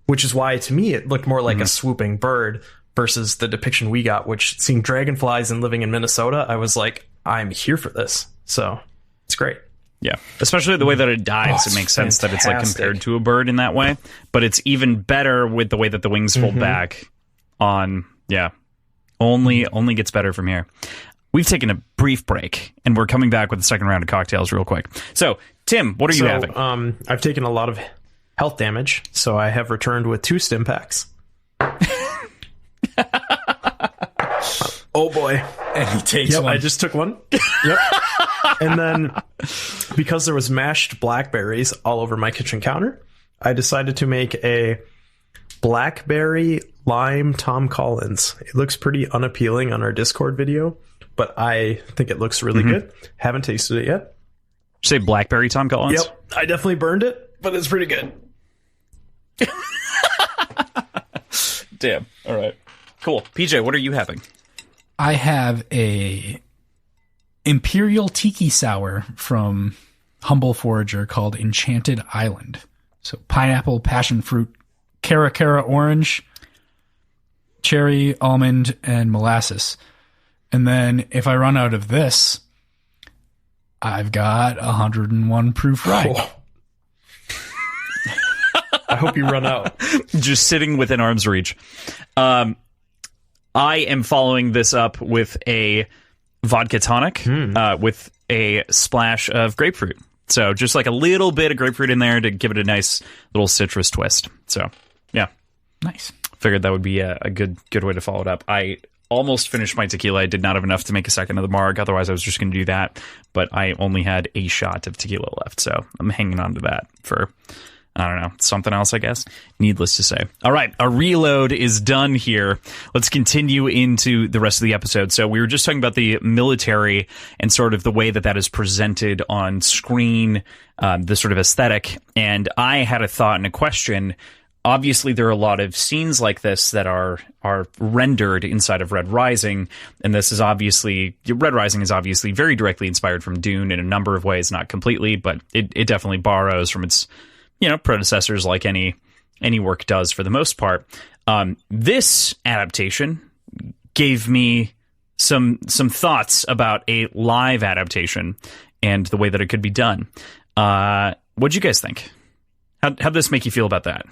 S1: which is why to me it looked more like a swooping bird versus the depiction we got, which seeing dragonflies and living in Minnesota, I was like, I'm here for this. So it's great.
S2: Yeah, especially the way that it dives. It makes sense that it's like compared to a bird in that way, but it's even better with the way that the wings fold back on. Yeah, only gets better from here. We've taken a brief break, and we're coming back with the second round of cocktails real quick. So, Tim, what are you having?
S1: I've taken a lot of health damage, so I have returned with 2 stim packs. Oh boy.
S3: And he takes one.
S1: I just took one. Yep. And then, because there was mashed blackberries all over my kitchen counter, I decided to make a blackberry lime Tom Collins. It looks pretty unappealing on our Discord video, but I think it looks really good. Haven't tasted it yet.
S2: Did you say blackberry Tom Collins?
S1: Yep. I definitely burned it, but it's pretty good.
S2: Damn. All right. Cool. PJ, what are you having?
S3: I have a Imperial Tiki Sour from Humble Forager called Enchanted Island. So pineapple, passion fruit, cara orange, cherry, almond, and molasses. And then if I run out of this, I've got 101 proof rye.
S1: Oh. I hope you run out.
S2: Just sitting within arm's reach. I am following this up with a vodka tonic with a splash of grapefruit. So just like a little bit of grapefruit in there to give it a nice little citrus twist. So, yeah.
S3: Nice.
S2: Figured that would be a good way to follow it up. I almost finished my tequila. I did not have enough to make a second of the marg. Otherwise, I was just going to do that. But I only had a shot of tequila left. So I'm hanging on to that for... I don't know, something else, I guess. Needless to say. All right, our reload is done here. Let's continue into the rest of the episode. So we were just talking about the military and sort of the way that is presented on screen, the sort of aesthetic. And I had a thought and a question. Obviously, there are a lot of scenes like this that are rendered inside of Red Rising. And this is obviously, Red Rising is obviously very directly inspired from Dune in a number of ways, not completely, but it definitely borrows from its predecessors, like any work does for the most part. This adaptation gave me some thoughts about a live adaptation and the way that it could be done. What'd you guys think? How'd this make you feel about that?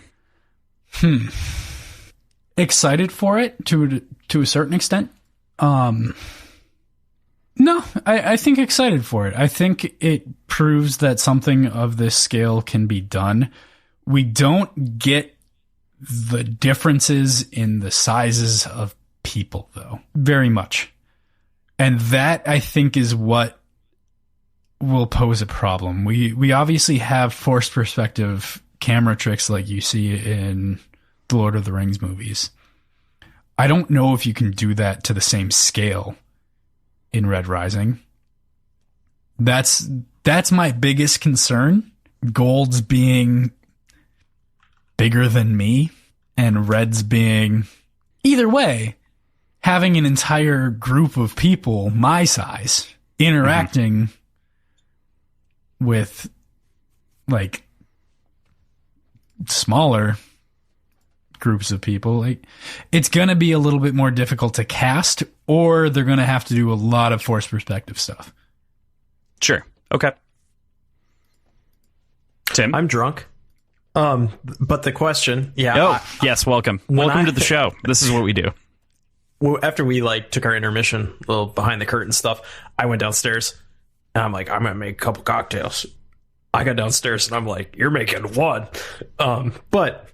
S3: Excited for it to a certain extent. No, I think excited for it. I think it proves that something of this scale can be done. We don't get the differences in the sizes of people, though, very much. And that, I think, is what will pose a problem. We obviously have forced perspective camera tricks like you see in the Lord of the Rings movies. I don't know if you can do that to the same scale in Red Rising. That's my biggest concern. Gold's being bigger than me and Red's being, either way, having an entire group of people my size interacting with like smaller groups of people, like, it's going to be a little bit more difficult to cast, or they're going to have to do a lot of forced perspective stuff.
S2: Sure. Okay. Tim?
S1: I'm drunk. But the question,
S2: yes, welcome. Welcome to the show. This is what we do.
S1: Well, after we took our intermission, a little behind the curtain stuff, I went downstairs and I'm like, I'm going to make a couple cocktails. I got downstairs and I'm like, you're making one. But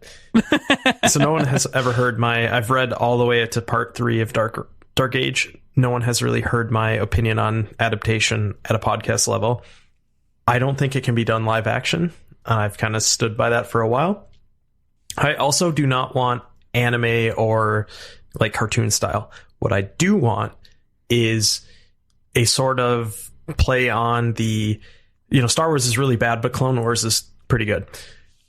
S1: so no one has ever heard I've read all the way to part 3 of Dark Age. No one has really heard my opinion on adaptation at a podcast level. I don't think it can be done live action. I've kind of stood by that for a while. I also do not want anime or like cartoon style. What I do want is a sort of play on the, Star Wars is really bad, but Clone Wars is pretty good.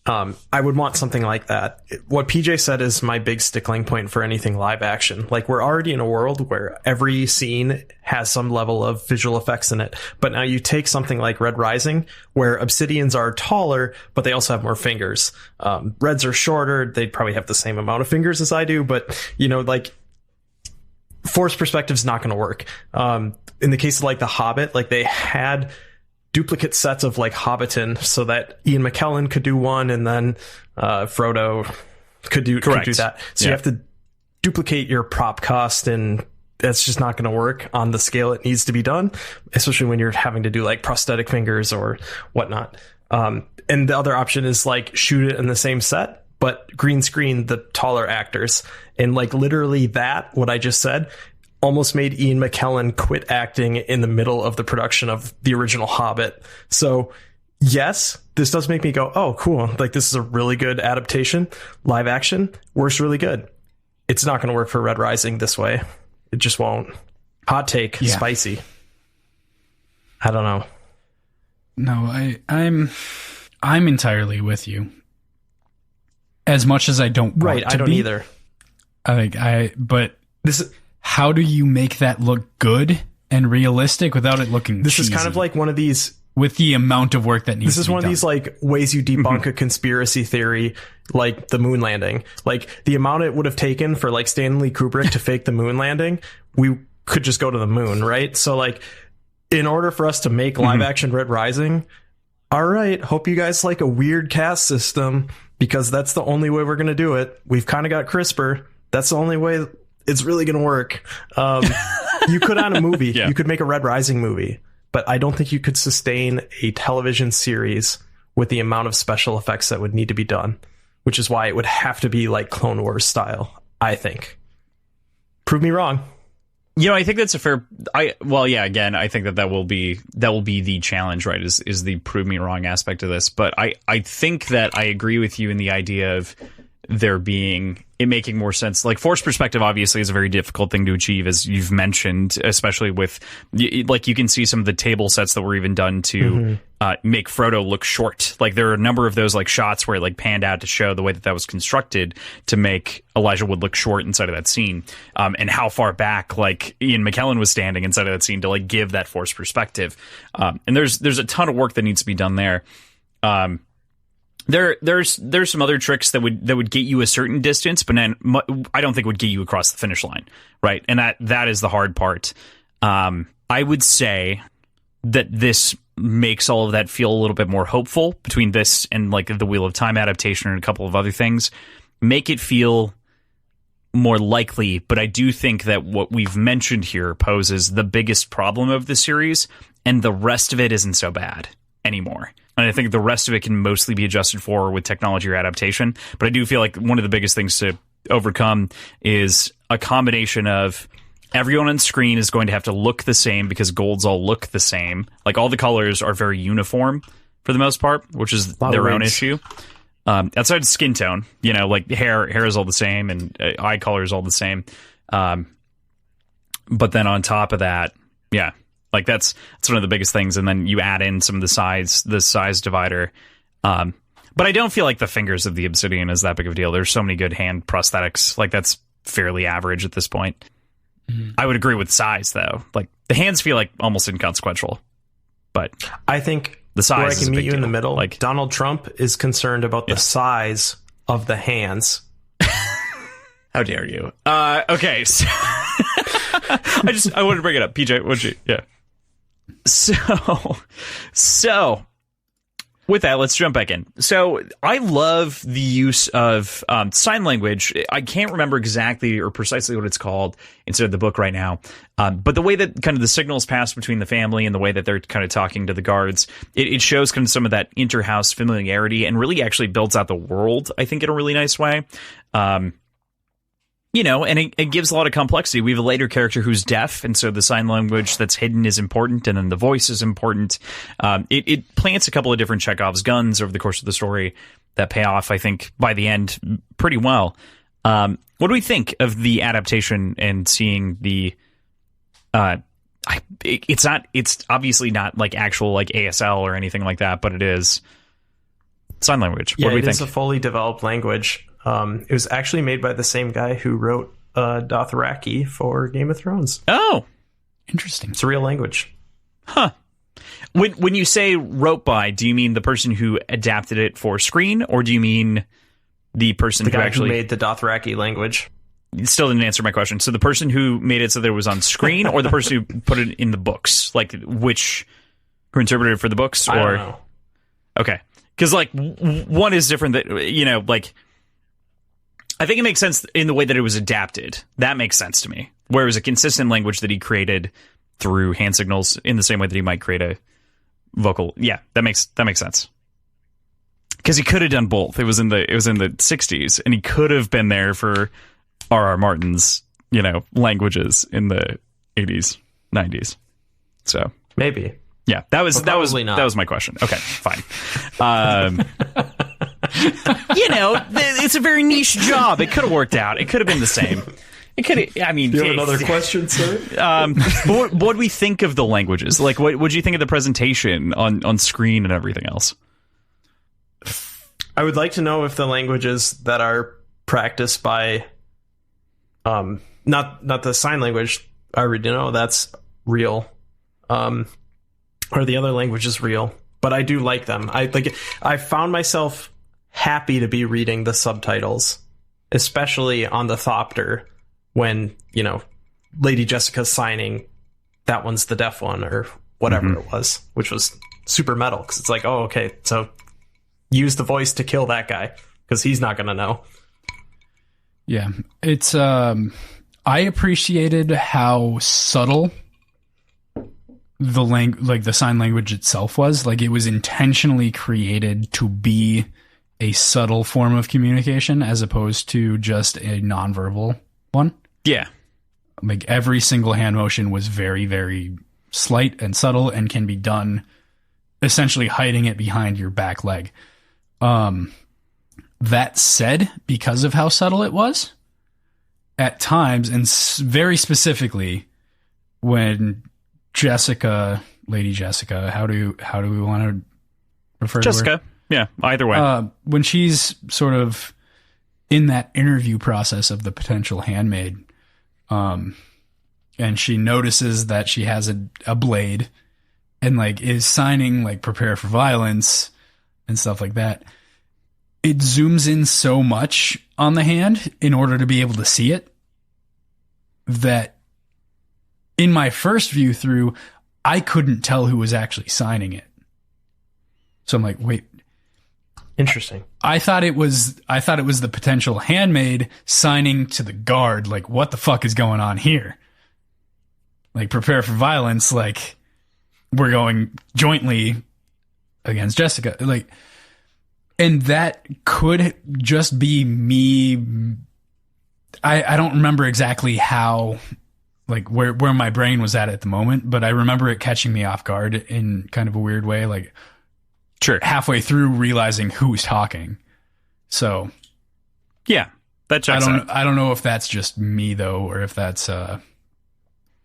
S1: I would want something like that. What PJ said is my big stickling point for anything live action. Like, we're already in a world where every scene has some level of visual effects in it. But now you take something like Red Rising, where Obsidians are taller, but they also have more fingers. Reds are shorter. They'd probably have the same amount of fingers as I do. But, like, force perspective is not going to work. In the case of like The Hobbit, like, they had duplicate sets of like Hobbiton so that Ian McKellen could do one, and then Frodo could do that. So you have to duplicate your prop cost, and that's just not going to work on the scale it needs to be done, especially when you're having to do like prosthetic fingers or whatnot. And the other option is like shoot it in the same set, but green screen the taller actors. And like literally what I just said almost made Ian McKellen quit acting in the middle of the production of the original Hobbit. So yes, this does make me go, oh, cool. Like, this is a really good adaptation. Live action works really good. It's not going to work for Red Rising this way. It just won't. Hot take, spicy. I don't know.
S3: No, I'm entirely with you. As much as I don't want to
S1: I don't
S3: be,
S1: either.
S3: But this is, how do you make that look good and realistic without it looking
S1: This
S3: cheesy?
S1: is kind of like one of these...
S3: With the amount of work that needs to be done. This is one of
S1: these like ways you debunk a conspiracy theory, like the moon landing. Like, the amount it would have taken for like Stanley Kubrick to fake the moon landing, we could just go to the moon, right? So like, in order for us to make live action Red Rising, all right, hope you guys like a weird cast system, because that's the only way we're going to do it. We've kind of got CRISPR. That's the only way it's really going to work. You could on a movie, you could make a Red Rising movie, but I don't think you could sustain a television series with the amount of special effects that would need to be done, which is why it would have to be like Clone Wars style, I think. Prove me wrong.
S2: I think that's a fair. Again, I think that will be the challenge, right? Is the prove me wrong aspect of this. But I think that I agree with you in the idea of there being it making more sense. Like, force perspective obviously is a very difficult thing to achieve, as you've mentioned, especially with like, you can see some of the table sets that were even done to make Frodo look short. Like, there are a number of those like shots where it like panned out to show the way that was constructed to make Elijah Wood look short inside of that scene, and how far back like Ian McKellen was standing inside of that scene to like give that force perspective. And there's a ton of work that needs to be done there. There's some other tricks that would get you a certain distance, but then I don't think would get you across the finish line, right? And that is the hard part. I would say that this makes all of that feel a little bit more hopeful between this and like the Wheel of Time adaptation and a couple of other things. Make it feel more likely, but I do think that what we've mentioned here poses the biggest problem of the series, and the rest of it isn't so bad anymore. And I think the rest of it can mostly be adjusted for with technology or adaptation. But I do feel like one of the biggest things to overcome is a combination of everyone on screen is going to have to look the same, because golds all look the same. Like, all the colors are very uniform for the most part, which is their own issue. Outside of skin tone, like hair is all the same, and eye color is all the same. But then on top of that, like that's one of the biggest things, and then you add in some of the size divider. But I don't feel like the fingers of the Obsidian is that big of a deal. There's so many good hand prosthetics. Like, that's fairly average at this point. I would agree with size, though. Like, the hands feel like almost inconsequential. But
S1: I think
S2: the size
S1: where I
S2: is
S1: can
S2: a
S1: meet
S2: big
S1: you in
S2: deal.
S1: the middle. Like, Donald Trump is concerned about the size of the hands.
S2: How dare you? Okay. So I wanted to bring it up. PJ, what'd you? Yeah. So with that, let's jump back in. So I love the use of sign language. I can't remember exactly or precisely what it's called inside of the book right now. But the way that kind of the signals pass between the family and the way that they're kind of talking to the guards, it shows kind of some of that inter-house familiarity, and really actually builds out the world, I think, in a really nice way. And it gives a lot of complexity. We have a later character who's deaf, and so the sign language that's hidden is important, and then the voice is important. It plants a couple of different Chekhov's guns over the course of the story that pay off, I think, by the end pretty well. What do we think of the adaptation and seeing the... it's obviously not like actual like ASL or anything like that, but it is... sign language.
S1: Yeah,
S2: what do we
S1: it
S2: think?
S1: is a fully developed language. It was actually made by the same guy who wrote Dothraki for Game of Thrones.
S2: Oh,
S3: interesting.
S1: It's a real language.
S2: Huh. When you say wrote by, do you mean the person who adapted it for screen, or do you mean the person
S1: the
S2: who
S1: guy
S2: actually
S1: who made the Dothraki language?
S2: You still didn't answer my question. So the person who made it so that it was on screen, or the person who put it in the books, like who interpreted it for the books, or
S1: I don't know.
S2: Okay, because like one is different. That like I think it makes sense in the way that it was adapted. That makes sense to me. Whereas a consistent language that he created through hand signals, in the same way that he might create a vocal. Yeah, that makes sense. Because he could have done both. It was in the 60s, and he could have been there for R.R. Martin's, languages in the 80s, 90s. So
S1: maybe.
S2: Yeah, that was
S1: not.
S2: my question. Okay, fine. It's a very niche job. It could have worked out. It could have been the same. It could have, I mean...
S1: Do you have another question, sir?
S2: But what do we think of the languages? Like, what do you think of the presentation on screen and everything else?
S1: I would like to know if the languages that are practiced by... not the sign language, I already know that's real. Are the other languages real? But I do like them. I found myself happy to be reading the subtitles, especially on the Thopter, when, Lady Jessica's signing, that one's the deaf one, or whatever it was, which was super metal, because it's like, oh, okay, so use the voice to kill that guy, because he's not going to know.
S3: Yeah, it's, I appreciated how subtle the sign language itself was. Like, it was intentionally created to be a subtle form of communication as opposed to just a nonverbal one.
S2: Yeah.
S3: Like, every single hand motion was very, very slight and subtle and can be done essentially hiding it behind your back leg. That said, because of how subtle it was, at times, and very specifically when Lady Jessica, how do we want to refer to her?
S2: Jessica, yeah, either way.
S3: When she's sort of in that interview process of the potential handmaid, and she notices that she has a blade and like is signing like prepare for violence and stuff like that. It zooms in so much on the hand in order to be able to see it that in my first view through, I couldn't tell who was actually signing it. So I'm like, wait.
S1: Interesting.
S3: I thought it was the potential handmaid signing to the guard. Like, what the fuck is going on here? Like, prepare for violence. Like, we're going jointly against Jessica. Like, and that could just be me. I don't remember exactly how, like, where my brain was at the moment, but I remember it catching me off guard in kind of a weird way. Like,
S2: sure,
S3: halfway through realizing who's talking. So,
S2: yeah, that checks out.
S3: I don't know if that's just me though, or if that's a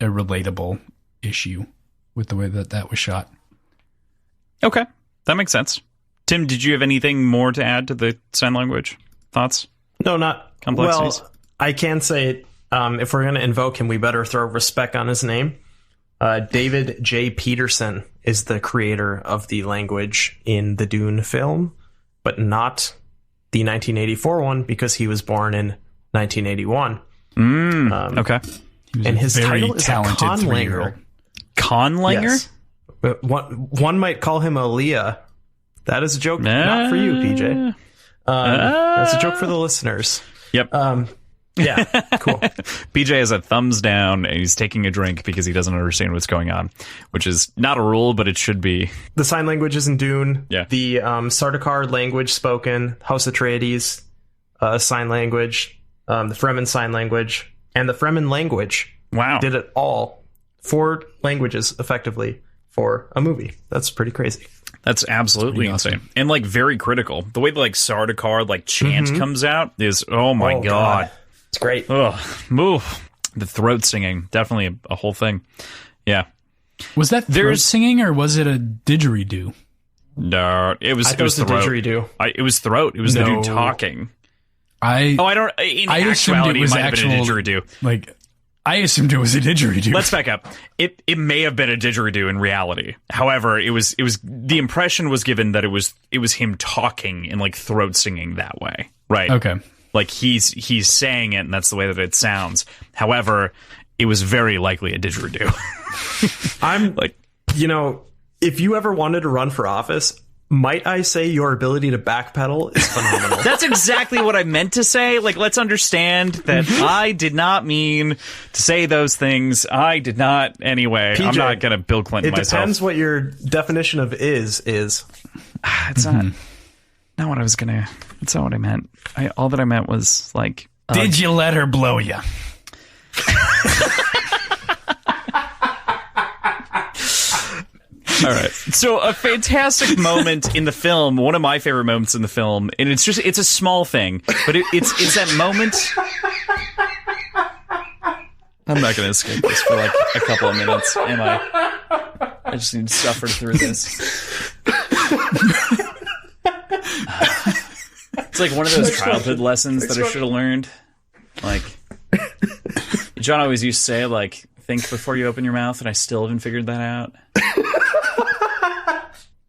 S3: relatable issue with the way that was shot.
S2: Okay, that makes sense. Tim, did you have anything more to add to the sign language? Thoughts?
S1: No, not
S2: complexities.
S1: Well, I can say if we're going to invoke him, we better throw respect on his name. David J. Peterson is the creator of the language in the Dune film, but not the 1984 one because he was born in 1981.
S2: Okay.
S1: And his title is a conlanger.
S2: Conlanger?
S1: Yes. But one might call him a Leah. That is a joke, not for you, PJ. That's a joke for the listeners.
S2: Yep.
S1: Yeah, cool.
S2: PJ has a thumbs down, and he's taking a drink because he doesn't understand what's going on, which is not a rule, but it should be.
S1: The sign language is in Dune.
S2: Yeah.
S1: The Sardaukar language spoken, House Atreides sign language, the Fremen sign language, and the Fremen language.
S2: Wow.
S1: Did it all. 4 languages, effectively, for a movie. That's pretty crazy.
S2: That's absolutely insane. Awesome. And, like, very critical. The way, like, Sardaukar, like, chant comes out is, oh, my God.
S1: It's great.
S2: Ugh. Move. The throat singing. Definitely a whole thing. Yeah.
S3: Was that throat singing, or was it a didgeridoo?
S2: No, it was
S1: the
S2: throat.
S1: didgeridoo.
S2: It was throat. It was the dude talking.
S3: I
S2: don't. In actuality, it might have been a didgeridoo.
S3: Like, I assumed it was a didgeridoo.
S2: Let's back up. It may have been a didgeridoo in reality. However, it was the impression was given that it was him talking and like throat singing that way, right?
S3: Okay.
S2: Like he's saying it, and that's the way that it sounds. However, it was very likely a didgeridoo.
S1: I'm like, if you ever wanted to run for office, might I say your ability to backpedal is phenomenal.
S2: That's exactly what I meant to say. Like, let's understand that I did not mean to say those things. I did not. Anyway, PJ, I'm not going to Bill Clinton myself.
S1: It depends what your definition of is.
S2: It's not what I was going to... It's not what I meant. All that I meant was, like...
S3: Did you let her blow you?
S2: All right. So a fantastic moment in the film, one of my favorite moments in the film, and it's a small thing, but it's that moment. I'm not going to escape this for like a couple of minutes, am I? I just need to suffer through this. It's like one of those childhood lessons that I should have learned. Like, John always used to say, like, think before you open your mouth, and I still haven't figured that out.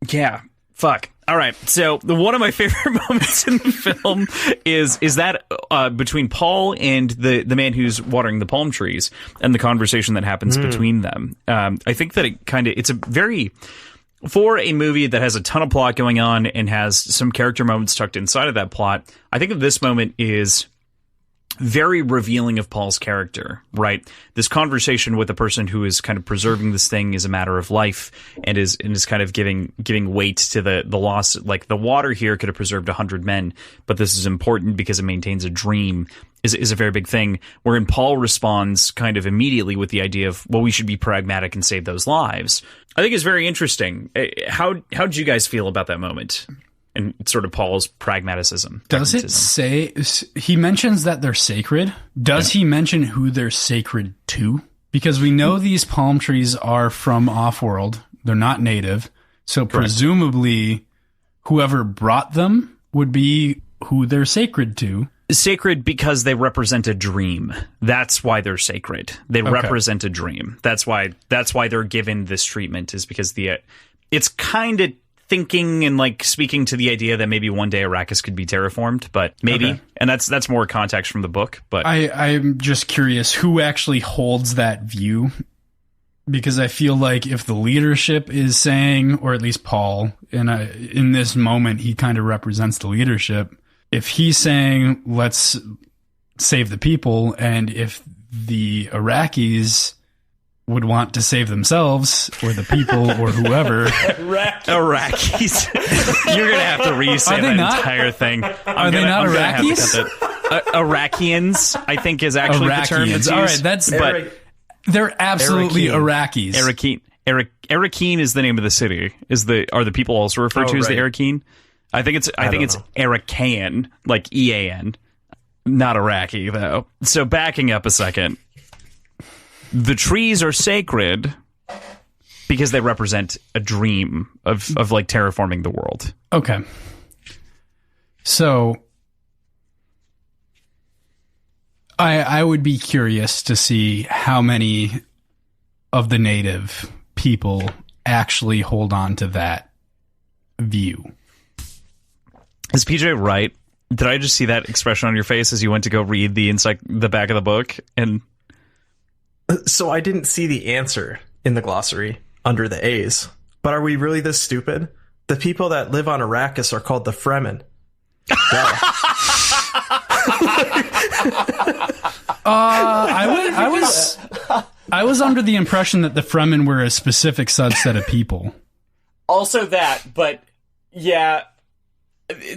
S2: Yeah, fuck. All right, so one of my favorite moments in the film is that between Paul and the man who's watering the palm trees and the conversation that happens between them. I think that it's a very... For a movie that has a ton of plot going on and has some character moments tucked inside of that plot, I think that this moment is very revealing of Paul's character, right? This conversation with a person who is kind of preserving this thing is a matter of life and is kind of giving weight to the loss. Like, the water here could have preserved 100 men, but this is important because it maintains a dream is a very big thing, wherein Paul responds kind of immediately with the idea of, well, we should be pragmatic and save those lives. I think it's very interesting. How did you guys feel about that moment? And sort of Paul's pragmatism.
S3: Does it say, he mentions that they're sacred? Does he mention who they're sacred to? Because we know these palm trees are from off-world. They're not native. So correct. Presumably whoever brought them would be who they're sacred to.
S2: Sacred because they represent a dream. That's why they're sacred. They represent a dream. That's why they're given this treatment, is because it's kind of thinking and like speaking to the idea that maybe one day Arrakis could be terraformed, but maybe, and that's more context from the book. But
S3: I'm just curious who actually holds that view, because I feel like if the leadership is saying, or at least Paul, in this moment he kind of represents the leadership. If he's saying let's save the people, and if the Iraqis would want to save themselves, or the people, or whoever.
S2: Iraqis. You're going to have to re-say that entire thing.
S3: Are they not Iraqis?
S2: Iraqians, I think, is actually the term that's used.
S3: All right, they're absolutely Iraqis.
S2: Arakeen is the name of the city. Are the people also referred to as the Arakeen? I think it's Arakan, like EAN. Not Iraqi, though. So backing up a second. The trees are sacred because they represent a dream of like terraforming the world.
S3: Okay. So I would be curious to see how many of the native people actually hold on to that view.
S2: Is PJ right? Did I just see that expression on your face as you went to go read the back of the book? And
S1: so I didn't see the answer in the glossary under the A's. But are we really this stupid? The people that live on Arrakis are called the Fremen.
S3: I was under the impression that the Fremen were a specific subset of people.
S2: Also that, but yeah,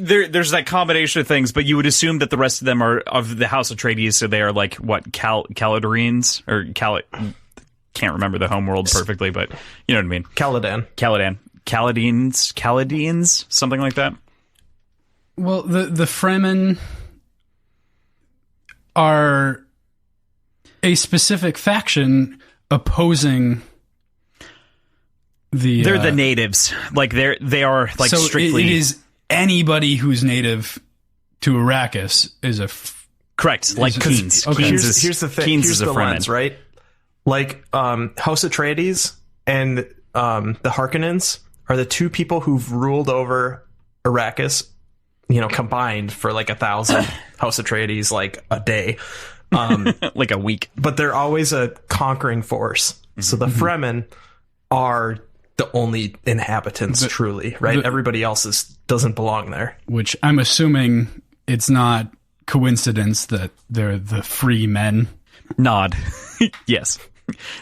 S2: there's that combination of things. But you would assume that the rest of them are of the House Atreides, so they are like what Caledonians or can't remember the homeworld perfectly, but you know what I mean. Caledonians, something like that.
S3: Well, the Fremen are a specific faction opposing
S2: they're the natives. Like they are like
S3: so
S2: strictly.
S3: It is anybody who's native to Arrakis is a
S2: correct. Like Keen's.
S3: Okay.
S1: Here's the thing.
S2: Keen's
S1: Here's
S2: is
S1: the
S2: a Fremen.
S1: lens, right? Like House Atreides and the Harkonnens are the two people who've ruled over Arrakis, combined for like 1,000. House Atreides like a day,
S2: like a week.
S1: but they're always a conquering force. Mm-hmm. So the Fremen are the only inhabitants, truly, right? Everybody else doesn't belong there.
S3: Which I'm assuming it's not coincidence that they're the free men.
S2: Nod. Yes.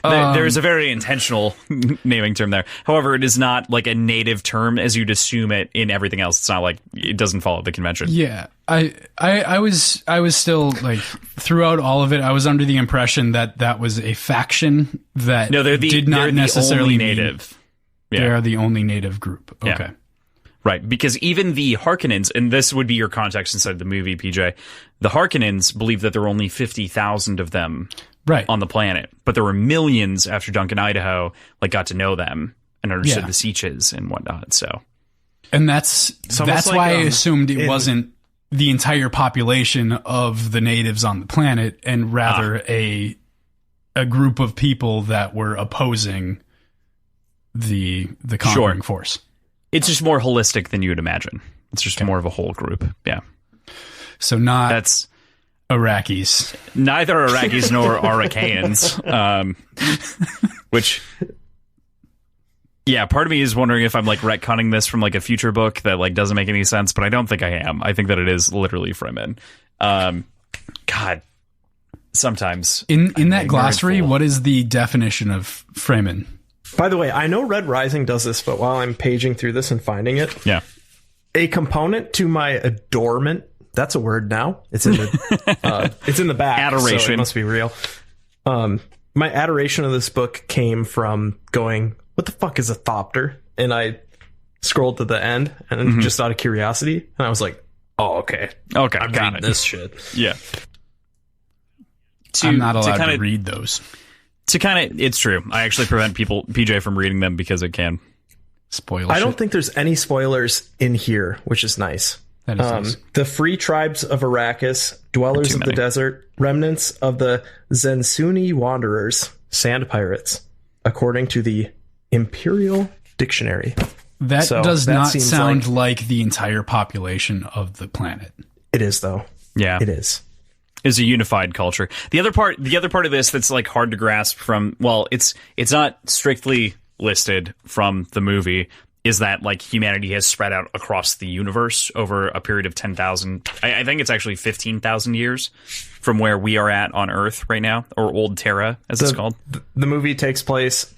S2: There's a very intentional naming term there. However, it is not like a native term as you'd assume it in everything else. It's not like it doesn't follow the convention.
S3: Yeah. I was still like throughout all of it, I was under the impression that was a faction that did not necessarily
S2: the only native.
S3: Yeah. They are the only native group. Okay.
S2: Yeah. Right, because even the Harkonnens, and this would be your context inside the movie, PJ, the Harkonnens believe that there are only 50,000 of them on the planet, but there were millions after Duncan, Idaho, got to know them and understood the Sieches and whatnot. So,
S3: and that's why I assumed it wasn't the entire population of the natives on the planet, and rather a group of people that were opposing the conquering force.
S2: It's just more holistic than you would imagine. It's just more of a whole group. Yeah.
S3: So that's Iraqis.
S2: Neither Iraqis nor Arakaans. Which, part of me is wondering if I'm retconning this from a future book that doesn't make any sense, but I don't think I am. I think that it is literally Fremen. God, sometimes
S3: in that glossary, what is the definition of Fremen?
S1: By the way, I know Red Rising does this, but while I'm paging through this and finding it, a component to my adornment. That's a word now. It's in the back.
S2: Adoration.
S1: So it must be real. My adoration of this book came from going, what the fuck is a Thopter? And I scrolled to the end, and just out of curiosity, and I was like, oh, okay.
S2: Okay,
S1: I'm
S2: got
S1: reading
S2: it.
S1: this shit.
S2: Yeah.
S3: I'm not allowed to read those.
S2: It's true. I actually prevent PJ from reading them because it can
S3: spoil.
S1: I don't think there's any spoilers in here, which is nice.
S3: That is nice.
S1: The free tribes of Arrakis, dwellers of the desert, remnants of the Zensuni wanderers, sand pirates, according to the Imperial Dictionary.
S3: That does not sound like the entire population of the planet.
S1: It is, though.
S2: Yeah,
S1: it is.
S2: Is a unified culture. The other part of this that's hard to grasp from, it's not strictly listed from the movie, is that humanity has spread out across the universe over a period of 10,000. I think it's actually 15,000 years from where we are at on Earth right now, or Old Terra as it's called.
S1: The movie takes place,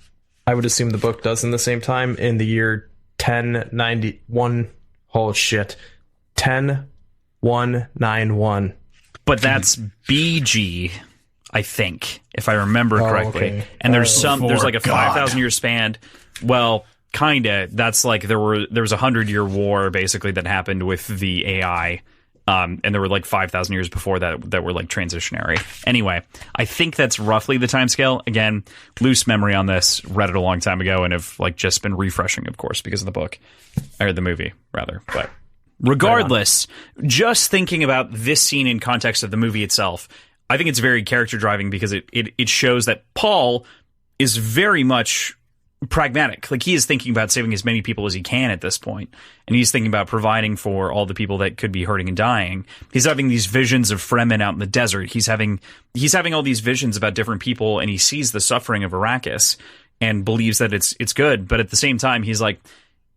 S1: I would assume the book does in the same time, in the year 1091. Oh shit. 10191.
S2: But that's BG, I think, if I remember correctly. Okay. And there's there's a 5,000 year span. Well, kinda. That's there was a 100-year war basically that happened with the AI. And there were 5,000 years before that were transitionary. Anyway, I think that's roughly the timescale. Again, loose memory on this. Read it a long time ago and have just been refreshing, of course, because of the book or the movie rather. But regardless, just thinking about this scene in context of the movie itself, I think it's very character driving because it shows that Paul is very much pragmatic. He is thinking about saving as many people as he can at this point, and he's thinking about providing for all the people that could be hurting and dying. He's having these visions of Fremen out in the desert. He's having all these visions about different people, and he sees the suffering of Arrakis and believes that it's good. But at the same time, he's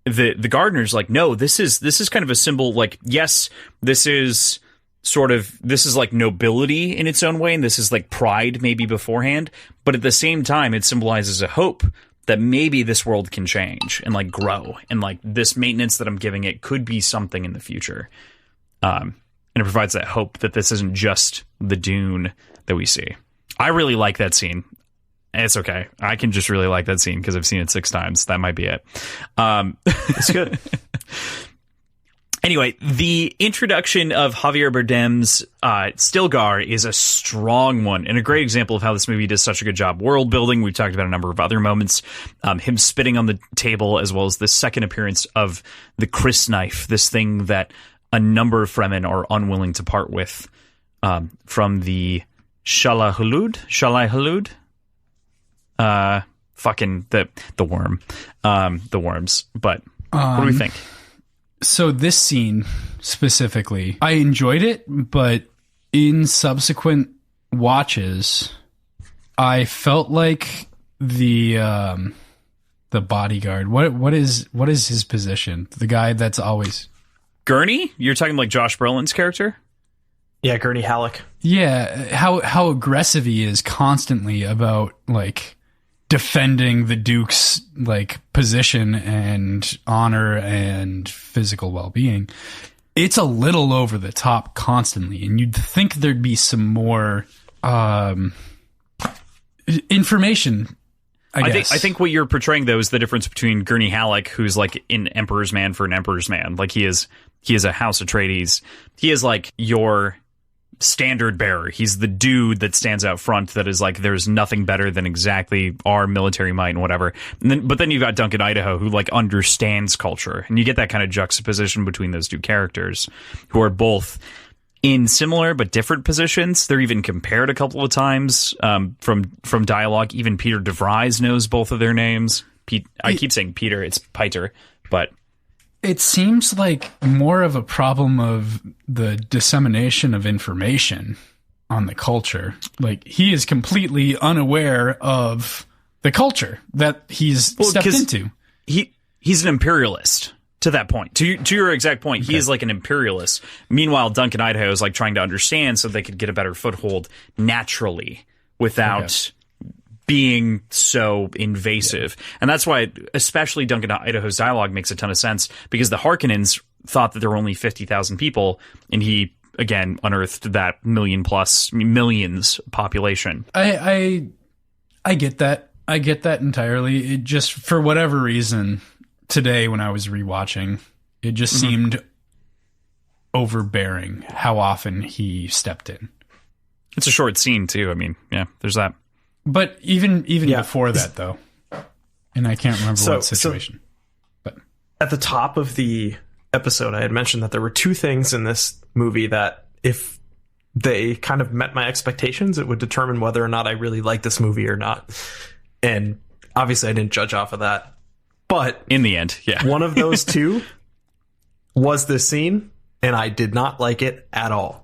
S2: the gardener's no, this is kind of a symbol. Yes, this is nobility in its own way, and this is pride maybe beforehand, but at the same time it symbolizes a hope that maybe this world can change and grow, and this maintenance that I'm giving it could be something in the future. And it provides that hope that this isn't just the Dune that we see. I really like that scene. It's okay. I can just really like that scene because I've seen it 6 times. That might be it.
S1: It's good.
S2: Anyway, the introduction of Javier Bardem's Stilgar is a strong one and a great example of how this movie does such a good job world building. We've talked about a number of other moments, him spitting on the table, as well as the second appearance of the Chris knife, this thing that a number of Fremen are unwilling to part with, from the Shalai-Halud? Fucking the worm. The worms. But what do we think?
S3: So this scene specifically, I enjoyed it, but in subsequent watches, I felt like the bodyguard. What is his position? The guy that's always
S2: Gurney? You're talking like Josh Brolin's character?
S1: Yeah, Gurney Hallick.
S3: Yeah, how aggressive he is constantly about like defending the Duke's like position and honor and physical well-being. It's a little over the top constantly, and you'd think there'd be some more information. I
S2: think what you're portraying though is the difference between Gurney Hallick, who's like an Emperor's man for an Emperor's man. Like he is a House Atreides. He is like your standard bearer. He's the dude that stands out front that is like, there's nothing better than exactly our military might and whatever. But then you've got Duncan Idaho, who like understands culture, and you get that kind of juxtaposition between those two characters who are both in similar but different positions. They're even compared a couple of times from dialogue. Even Peter DeVries knows both of their names. I keep saying Peter, it's Peiter, but
S3: it seems like more of a problem of the dissemination of information on the culture. Like he is completely unaware of the culture that he's stepped into.
S2: He's an imperialist to that point. To your exact point, okay. He is like an imperialist. Meanwhile, Duncan Idaho is like trying to understand so they could get a better foothold naturally without being so invasive. Yeah. And that's why especially Duncan Idaho's dialogue makes a ton of sense, because the Harkonnens thought that there were only 50,000 people, and he again unearthed that millions population.
S3: I get that. I get that entirely. It just, for whatever reason, today when I was rewatching, it just seemed overbearing how often he stepped in.
S2: It's a short scene too. I mean, yeah, there's that.
S3: But even before that, though, and I can't remember what situation. But
S1: at the top of the episode, I had mentioned that there were two things in this movie that, if they kind of met my expectations, it would determine whether or not I really liked this movie or not. And obviously, I didn't judge off of that. But
S2: in the end, yeah,
S1: one of those two was this scene, and I did not like it at all.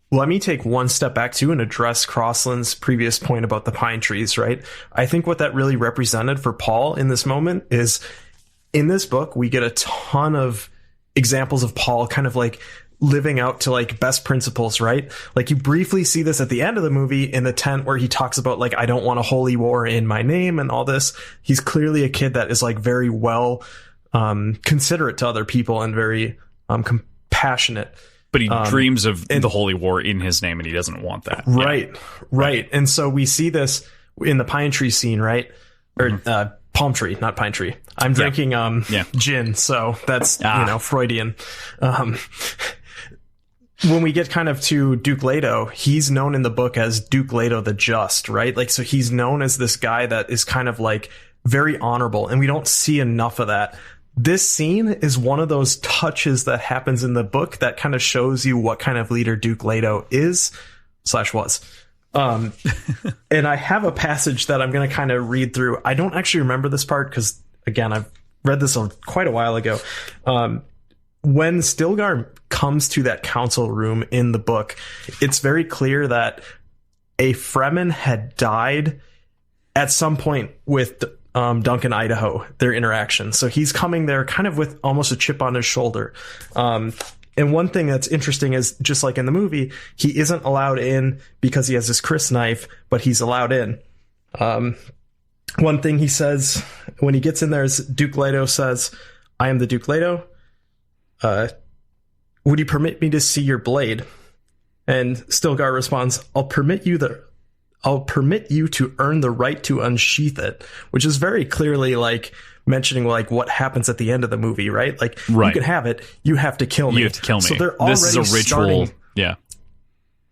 S1: Let me take one step back too and address Crossland's previous point about the pine trees, right? I think what that really represented for Paul in this moment is, in this book, we get a ton of examples of Paul kind of like living out to like best principles, right? Like you briefly see this at the end of the movie in the tent where he talks about like, I don't want a holy war in my name and all this. He's clearly a kid that is like very well considerate to other people and very compassionate.
S2: But he dreams of the holy war in his name, and he doesn't want that.
S1: Right. And so we see this in the pine tree scene, right? Or palm tree, not pine tree. I'm drinking gin, so that's Freudian. When we get kind of to Duke Leto, he's known in the book as Duke Leto the Just, right? Like, so he's known as this guy that is kind of like very honorable, and we don't see enough of that. This scene is one of those touches that happens in the book that kind of shows you what kind of leader Duke Leto is/was. And I have a passage that I'm going to kind of read through. I don't actually remember this part because, again, I've read this quite a while ago. When Stilgar comes to that council room in the book, it's very clear that a Fremen had died at some point with Duncan Idaho, their interaction. So he's coming there kind of with almost a chip on his shoulder. And one thing that's interesting is, just like in the movie, he isn't allowed in because he has this Chris knife, but he's allowed in. One thing he says when he gets in there is Duke Leto says, "I am the Duke Leto. Would you permit me to see your blade?" And Stilgar responds, I'll permit you to earn the right to unsheath it, which is very clearly like mentioning like what happens at the end of the movie, right? Like you can have it, you have to kill me.
S2: You have to kill me.
S1: So they're already
S2: this is a ritual.
S1: starting,
S2: yeah.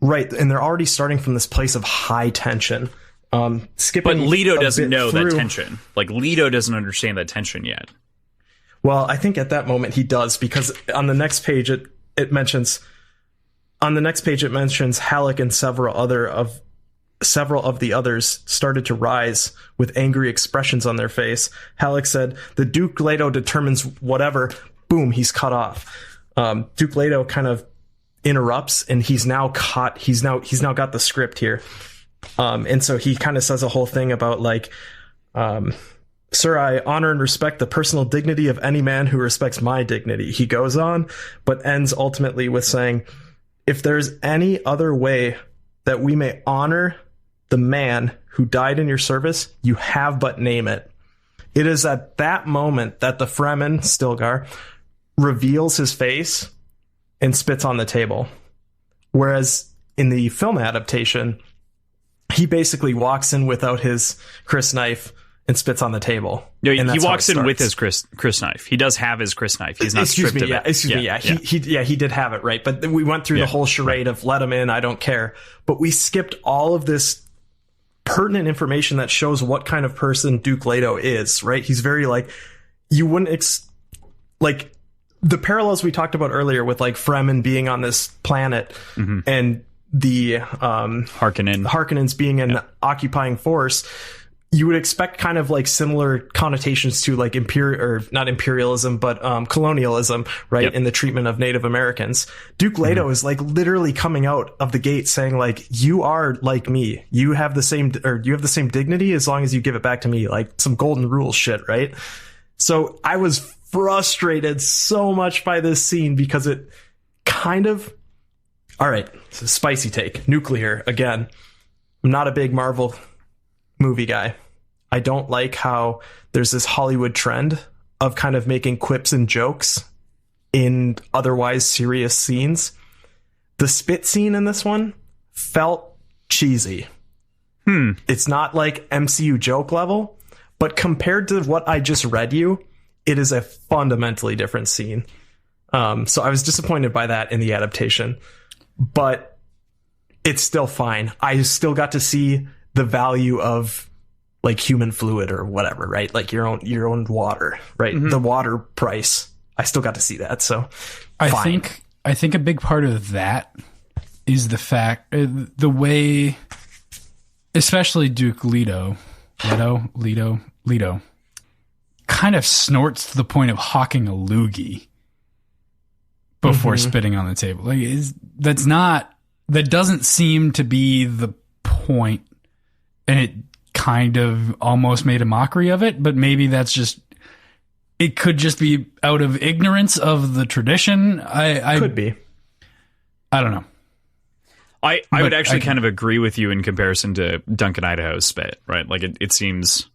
S1: Right, and they're already starting from this place of high tension. Skipping,
S2: but Leto doesn't know
S1: through,
S2: that tension. Like Leto doesn't understand that tension yet.
S1: Well, I think at that moment he does, because on the next page it mentions Hallick and several of the others started to rise with angry expressions on their face. Halleck said, "The Duke Leto determines whatever." Boom, he's cut off. Duke Leto kind of interrupts, and he's now got the script here. And so he kind of says a whole thing about like, "Sir, I honor and respect the personal dignity of any man who respects my dignity." He goes on, but ends ultimately with saying, "If there's any other way that we may honor the man who died in your service, you have but name it." It is at that moment that the Fremen, Stilgar, reveals his face and spits on the table. Whereas in the film adaptation, he basically walks in without his crysknife and spits on the table.
S2: No, he walks in with his crysknife. He does have his crysknife. He's not stripped of it. He did have it, right? But we went through the whole charade of let him in, I don't care. But we skipped all of this pertinent information that shows what kind of person Duke Leto is, right? He's very like, you wouldn't like the parallels we talked about earlier with like Fremen being on this planet and the Harkonnens being an occupying force. You would expect kind of like similar connotations to like not imperialism, but colonialism, right? In the treatment of Native Americans. Duke Leto is like literally coming out of the gate saying like, you are like me. You have the same dignity as long as you give it back to me, like some golden rule shit, right? So I was frustrated so much by this scene because it kind of, all right, it's a spicy take. Nuclear again. I'm not a big Marvel movie guy. I don't like how there's this Hollywood trend of kind of making quips and jokes in otherwise serious scenes. The spit scene in this one felt cheesy. It's not like MCU joke level, but compared to what I just read you, it is a fundamentally different scene. So I was disappointed by that in the adaptation, but it's still fine. I still got to see the value of like human fluid or whatever, right? Like your own water, right? The water price. I still got to see that. So
S3: I think a big part of that is the fact, the way, especially Duke Leto kind of snorts to the point of hawking a loogie before spitting on the table. Like that doesn't seem to be the point, and it kind of almost made a mockery of it, but maybe it could just be out of ignorance of the tradition.
S1: Could be.
S3: I don't know.
S2: I would actually kind of agree with you in comparison to Duncan Idaho's spit, right? Like it seems,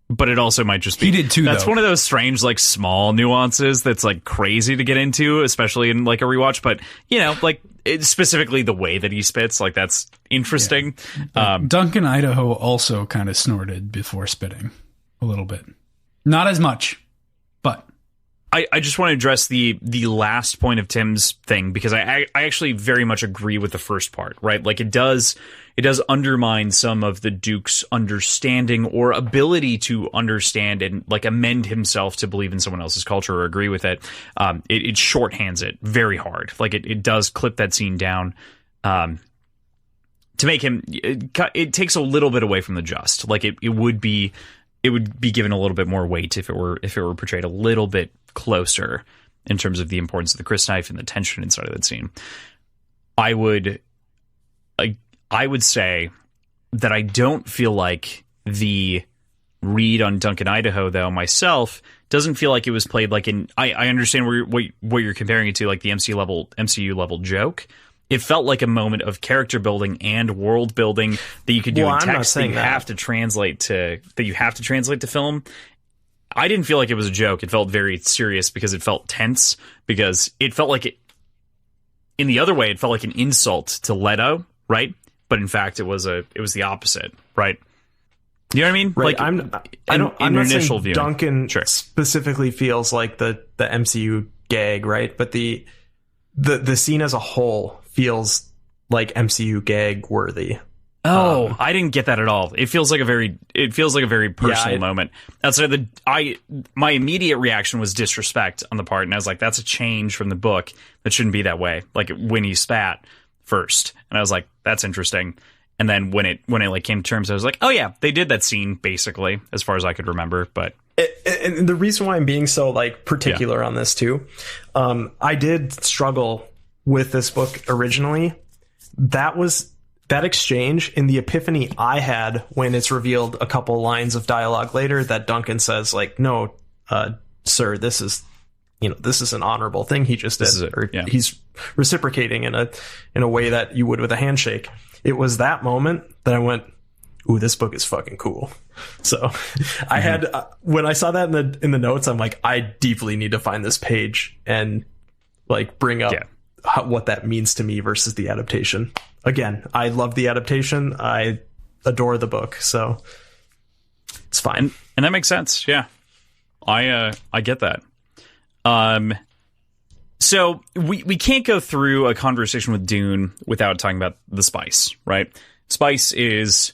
S2: but it also might just be.
S3: He did too,
S2: That's
S3: though.
S2: one of those strange, like small nuances that's like crazy to get into, especially in like a rewatch. But you know, like specifically the way that he spits, like that's interesting.
S3: Yeah. Duncan Idaho also kind of snorted before spitting a little bit, not as much, but.
S2: I just want to address the last point of Tim's thing, because I actually very much agree with the first part, right? Like it does undermine some of the Duke's understanding or ability to understand and like amend himself to believe in someone else's culture or agree with it. It shorthands it very hard. Like it does clip that scene down to make him. It takes a little bit away from the just. Like it would be given a little bit more weight if it were portrayed a little bit closer in terms of the importance of the crysknife and the tension inside of that scene. I would say that I don't feel like the read on Duncan Idaho, though, myself, doesn't feel like it was played like in. I understand what you're comparing it to, like the MCU level joke. It felt like a moment of character building and world building that you could do in text that you have to translate to film. I didn't feel like it was a joke. It felt very serious because it felt tense, because it felt like it, in the other way, it felt like an insult to Leto, right? But in fact, it was the opposite, right? You know what I mean?
S1: Right.
S2: Like,
S1: I'm not
S2: initial
S1: saying
S2: viewing.
S1: Duncan specifically feels like the MCU gag, right? But the scene as a whole feels like MCU gag worthy.
S2: Oh, I didn't get that at all. It feels like a very personal moment. Outside my immediate reaction was disrespect on the part, and I was like, that's a change from the book. That shouldn't be that way. Like when he spat first, and I was like, that's interesting. And then when it like came to terms, I was like, oh yeah, they did that scene basically, as far as I could remember. But
S1: and the reason why I'm being so like particular on this too, I did struggle with this book originally. That exchange in the epiphany I had when it's revealed a couple lines of dialogue later that Duncan says like, no, sir, this is an honorable thing he just did, he's reciprocating in a way that you would with a handshake. It was that moment that I went, ooh, this book is fucking cool. So I had, when I saw that in the notes, I'm like, I deeply need to find this page and like bring up what that means to me versus the adaptation. Again, I love the adaptation. I adore the book, so it's fine.
S2: And that makes sense. Yeah, I get that. So we can't go through a conversation with Dune without talking about the spice, right? Spice is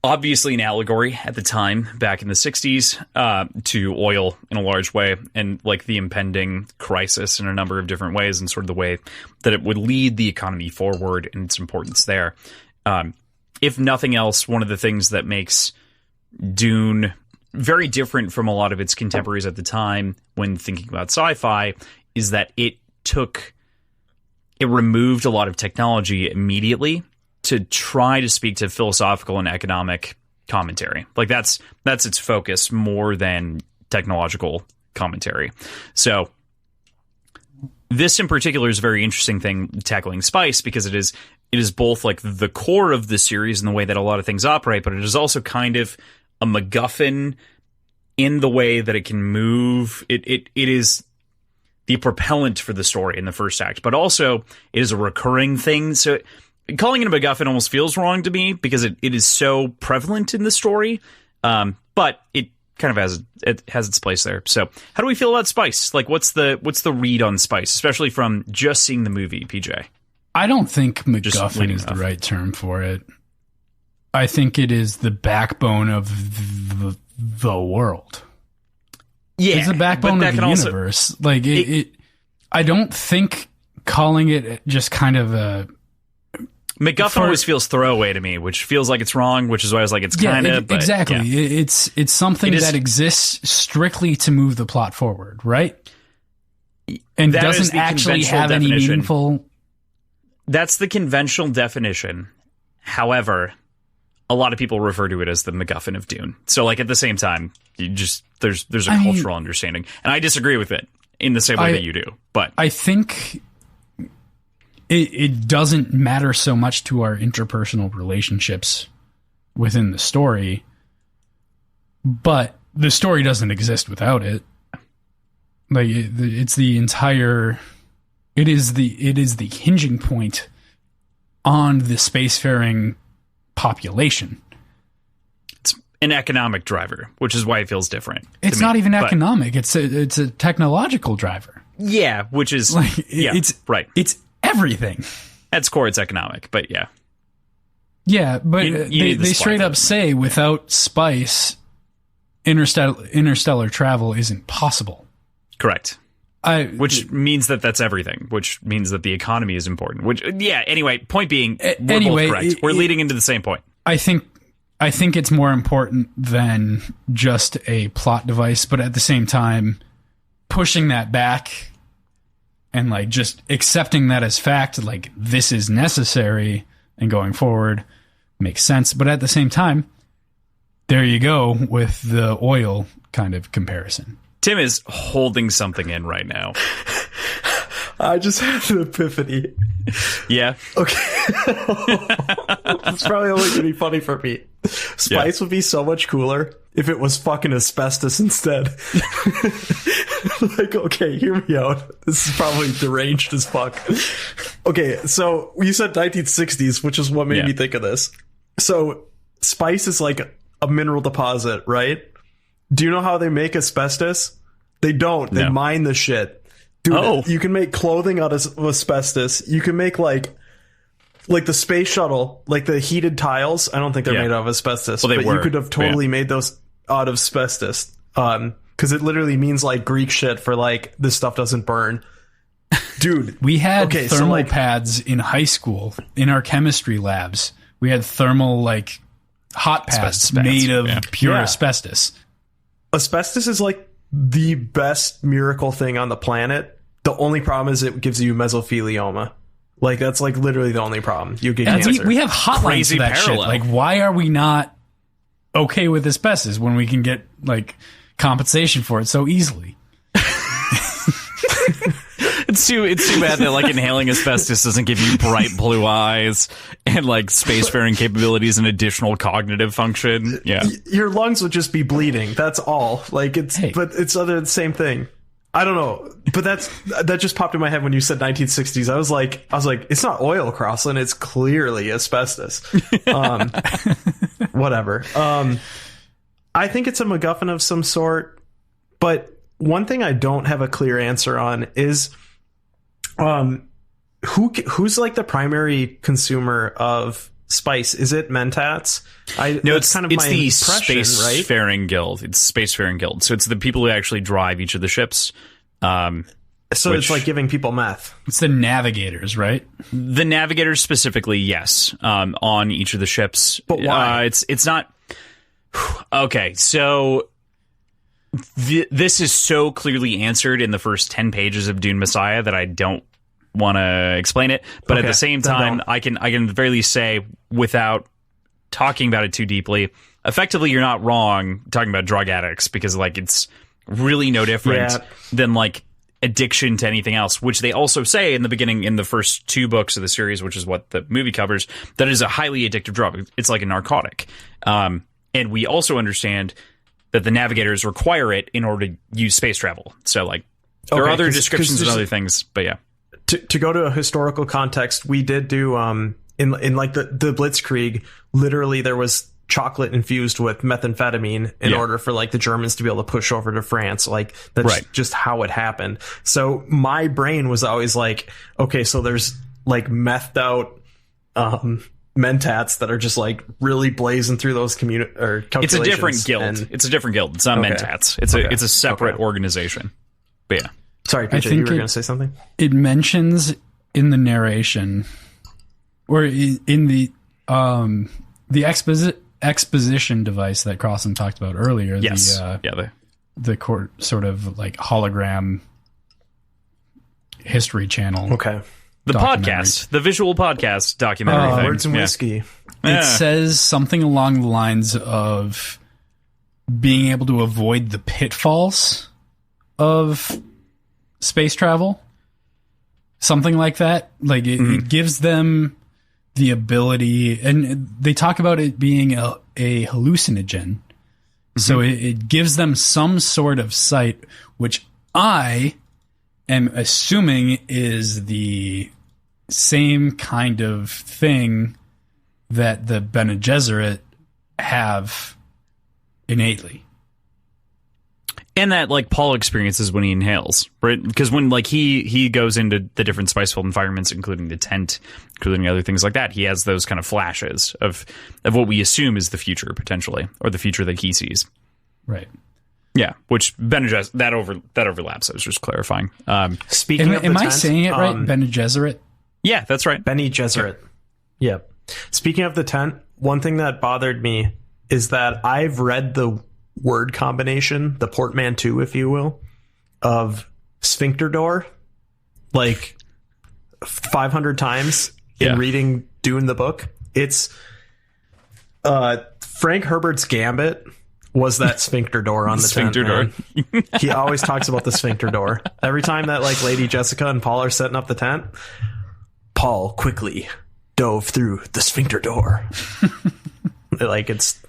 S2: obviously an allegory at the time, back in the 60s, to oil in a large way, and like the impending crisis in a number of different ways, and sort of the way that it would lead the economy forward and its importance there. If nothing else, one of the things that makes Dune very different from a lot of its contemporaries at the time when thinking about sci-fi is that it removed a lot of technology immediately to try to speak to philosophical and economic commentary. Like that's its focus more than technological commentary. So this in particular is a very interesting thing, tackling spice, because it is both like the core of the series in the way that a lot of things operate, but it is also kind of a MacGuffin in the way that it can move. It is the propellant for the story in the first act, but also it is a recurring thing. So calling it a MacGuffin almost feels wrong to me because it is so prevalent in the story, but it kind of has its place there. So how do we feel about spice? Like, what's the read on spice, especially from just seeing the movie, PJ?
S3: I don't think MacGuffin is the right term for it. I think it is the backbone of the world. Yeah, it's the backbone of the universe. Like I don't think calling it just kind of a
S2: MacGuffin always feels throwaway to me, which feels like it's wrong, which is why I was like, it's kind of...
S3: Exactly. Yeah. It's something that exists strictly to move the plot forward, right? And doesn't actually have any meaningful...
S2: That's the conventional definition. However, a lot of people refer to it as the MacGuffin of Dune. So, like, at the same time, there's a cultural understanding. And I disagree with it in the same way that you do. But
S3: I think... It doesn't matter so much to our interpersonal relationships within the story, but the story doesn't exist without it. Like it's the entire, it is the hinging point on the spacefaring population.
S2: It's an economic driver, which is why it feels different.
S3: It's not even economic. It's a technological driver.
S2: Yeah, which is
S3: like it's right. It's everything.
S2: At its core, it's economic, but yeah.
S3: Yeah, but they straight up say without spice, interstellar travel isn't possible.
S2: Correct. Which means that's everything, which means that the economy is important. Which, yeah, anyway, point being, we're both correct. We're leading into the same point.
S3: I think it's more important than just a plot device, but at the same time, pushing that back and like just accepting that as fact, like this is necessary and going forward makes sense. But at the same time, there you go with the oil kind of comparison.
S2: Tim is holding something in right now.
S1: I just had an epiphany.
S2: Yeah.
S1: Okay. It's probably only going to be funny for me. Spice would be so much cooler if it was fucking asbestos instead. Like, okay, hear me out. This is probably deranged as fuck. Okay, so you said 1960s, which is what made me think of this. So spice is like a mineral deposit, right? Do you know how they make asbestos? They don't. They mine the shit. Dude, you can make clothing out of asbestos. You can make like the space shuttle, like the heated tiles. I don't think they're made out of asbestos,
S2: well,
S1: but you could have totally made those out of asbestos. Because it literally means like Greek shit for like this stuff doesn't burn. Dude,
S3: we had thermal pads in high school in our chemistry labs. We had thermal like hot pads made of pure asbestos.
S1: Asbestos is like the best miracle thing on the planet. The only problem is it gives you mesothelioma. Like that's like literally the only problem. You get cancer.
S3: We have hotlines for that shit. Like, why are we not okay with asbestos when we can get like compensation for it so easily?
S2: It's too bad that like inhaling asbestos doesn't give you bright blue eyes and like spacefaring capabilities and additional cognitive function. Yeah,
S1: your lungs would just be bleeding. That's all. Like but it's other the same thing. I don't know, but that just popped in my head when you said 1960s. I was like, it's not oil, Crossland. It's clearly asbestos. Whatever. I think it's a MacGuffin of some sort, but one thing I don't have a clear answer on is, who's like the primary consumer of spice? Is it mentats?
S2: It's kind of the Spacefaring Guild. It's Spacefaring Guild. So it's the people who actually drive each of the ships.
S1: It's like giving people meth.
S3: It's the navigators, right?
S2: The navigators specifically, yes, on each of the ships.
S1: But why?
S2: It's not. Okay, so this is so clearly answered in the first 10 pages of Dune Messiah that I don't want to explain it. But at the same time, I can at the very least say, without talking about it too deeply, effectively you're not wrong talking about drug addicts, because like it's really no different than like addiction to anything else, which they also say in the beginning in the first 2 books of the series, which is what the movie covers, that it is a highly addictive drug. It's like a narcotic. And we also understand that the navigators require it in order to use space travel. So like there are other descriptions and other things, but yeah.
S1: To go to a historical context, we did do in like the Blitzkrieg, literally there was chocolate infused with methamphetamine in order for like the Germans to be able to push over to France. Like that's just how it happened. So my brain was always like, okay, so there's like methed out mentats that are just like really blazing through those calculations.
S2: It's a different guild. It's a different guild. It's not mentats. It's a separate organization. But yeah.
S1: Sorry, PJ, you were going to say something?
S3: It mentions in the narration, or in the exposition device that Crossland talked about earlier.
S2: Yes.
S3: The sort of like hologram history channel.
S1: Okay.
S2: The podcast, the visual podcast documentary thing.
S1: Words and Whiskey.
S3: It says something along the lines of being able to avoid the pitfalls of space travel. Something like that. Like it gives them the ability, and they talk about it being a hallucinogen. So it gives them some sort of sight, which I am assuming is the same kind of thing that the Bene Gesserit have innately.
S2: And that like Paul experiences when he inhales, right? Because when like he goes into the different spice-filled environments, including the tent, including other things like that, he has those kind of flashes of what we assume is the future potentially, or the future that he sees.
S3: Right.
S2: Yeah, which Bene Gesserit that overlaps. I was just clarifying.
S1: Speaking of the
S3: am
S1: tent,
S3: I saying it right? Bene Gesserit?
S2: Yeah, that's right.
S1: Bene Gesserit. Yeah. Speaking of the tent, one thing that bothered me is that I've read the word combination, the portmanteau, if you will, of sphincter door like 500 times in reading Dune the book. It's Frank Herbert's Gambit was that sphincter door on the
S2: sphincter
S1: tent,
S2: door.
S1: He always talks about the sphincter door. Every time that like Lady Jessica and Paul are setting up the tent, Paul quickly dove through the sphincter door. Like it's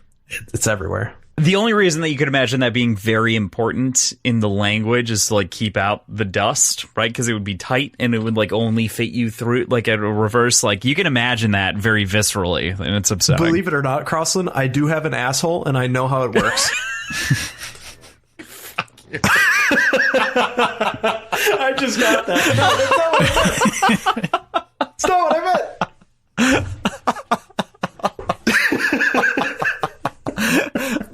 S1: everywhere.
S2: The only reason that you could imagine that being very important in the language is to like keep out the dust, right? Because it would be tight and it would like only fit you through like at a reverse. Like you can imagine that very viscerally, and it's upsetting.
S1: Believe it or not, Crossland, I do have an asshole and I know how it works.
S2: Fuck you.
S1: I just got that. It's not what I meant.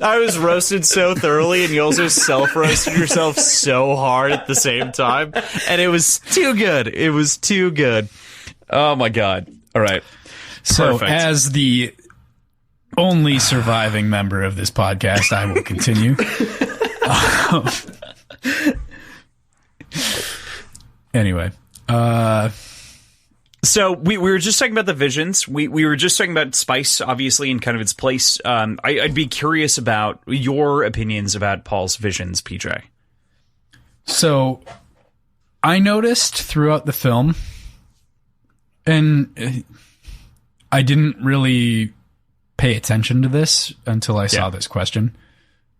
S2: I was roasted so thoroughly, and you also self-roasted yourself so hard at the same time, and it was too good. It was too good. Oh my god! All right.
S3: So,
S2: Perfect.
S3: as the only surviving member of this podcast, I will continue. Anyway,
S2: so we were just talking about the visions. We were just talking about spice, obviously, and kind of its place. I'd be curious about your opinions about Paul's visions, PJ.
S3: So I noticed throughout the film, and I didn't really pay attention to this until I saw this question,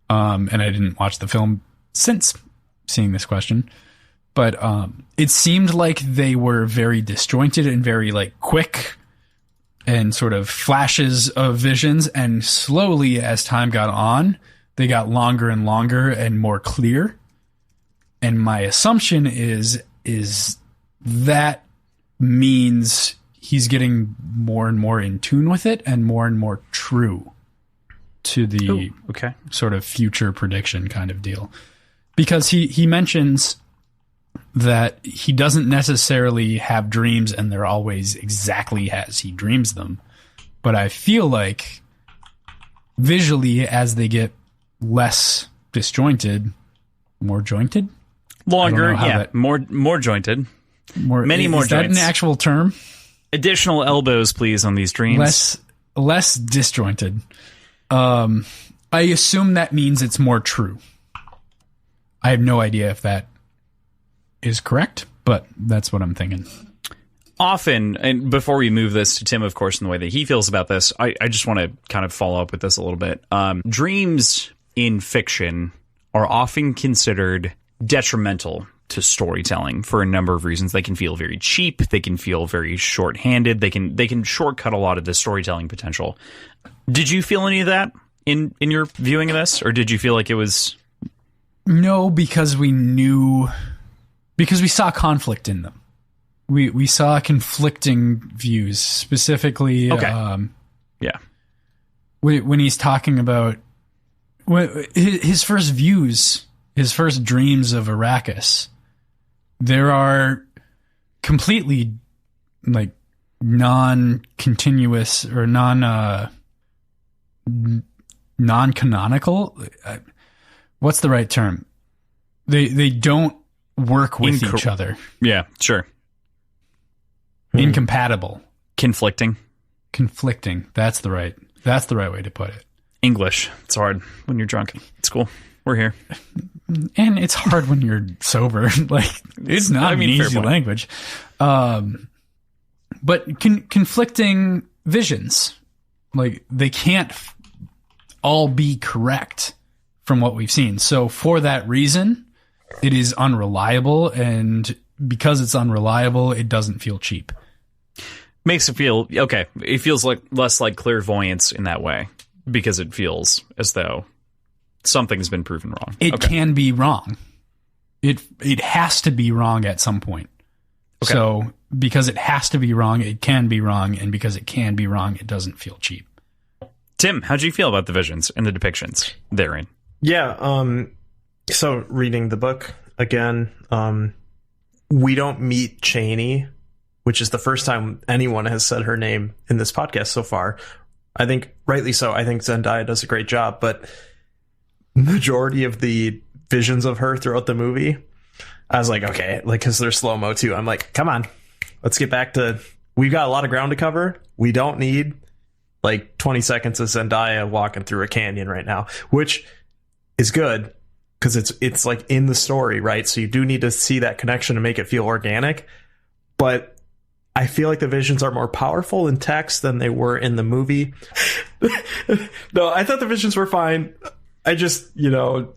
S3: and I didn't watch the film since seeing this question. But it seemed like they were very disjointed and very like quick and sort of flashes of visions. And slowly, as time got on, they got longer and longer and more clear. And my assumption is that means he's getting more and more in tune with it and more true to the sort of future prediction kind of deal. Because he mentions that he doesn't necessarily have dreams and they're always exactly as he dreams them. But I feel like visually, as they get less disjointed, more jointed?
S2: Longer, more jointed. Many more
S3: joints. Is that an actual term?
S2: Additional elbows, please, on these dreams.
S3: Less disjointed. I assume that means it's more true. I have no idea if that is correct, but that's what I'm thinking.
S2: Often, and before we move this to Tim, of course, in the way that he feels about this, I just want to kind of follow up with this a little bit. Dreams in fiction are often considered detrimental to storytelling for a number of reasons. They can feel very cheap. They can feel very short-handed. They can shortcut a lot of the storytelling potential. Did you feel any of that in your viewing of this, or did you feel like it was...
S3: No, because we saw conflict in them. We saw conflicting views, specifically.
S2: Okay.
S3: When he's talking about his first views, his first dreams of Arrakis, there are completely like non-continuous or non-canonical. What's the right term? They don't work with each other.
S2: Yeah, sure.
S3: Incompatible.
S2: Conflicting.
S3: That's the right way to put it.
S2: English. It's hard when you're drunk. It's cool. We're here.
S3: And it's hard when you're sober. Like it's not an easy language. But conflicting visions, like they can't all be correct from what we've seen. So for that reason, it is unreliable, and because it's unreliable, it doesn't feel cheap.
S2: Makes it feel okay. It feels like less like clairvoyance in that way because it feels as though something's been proven wrong.
S3: It can be wrong. It has to be wrong at some point. Okay. So because it has to be wrong, it can be wrong, and because it can be wrong, it doesn't feel cheap.
S2: Tim, how'd you feel about the visions and the depictions therein?
S1: Yeah. So reading the book again, we don't meet Chani, which is the first time anyone has said her name in this podcast so far. I think rightly so. I think Zendaya does a great job, but majority of the visions of her throughout the movie, I was like, okay, like, because they're slow-mo too. I'm like, come on, let's get back to, we've got a lot of ground to cover. We don't need like 20 seconds of Zendaya walking through a canyon right now, which is good because it's like in the story, right? So you do need to see that connection to make it feel organic. But I feel like the visions are more powerful in text than they were in the movie. No, I thought the visions were fine. I just, a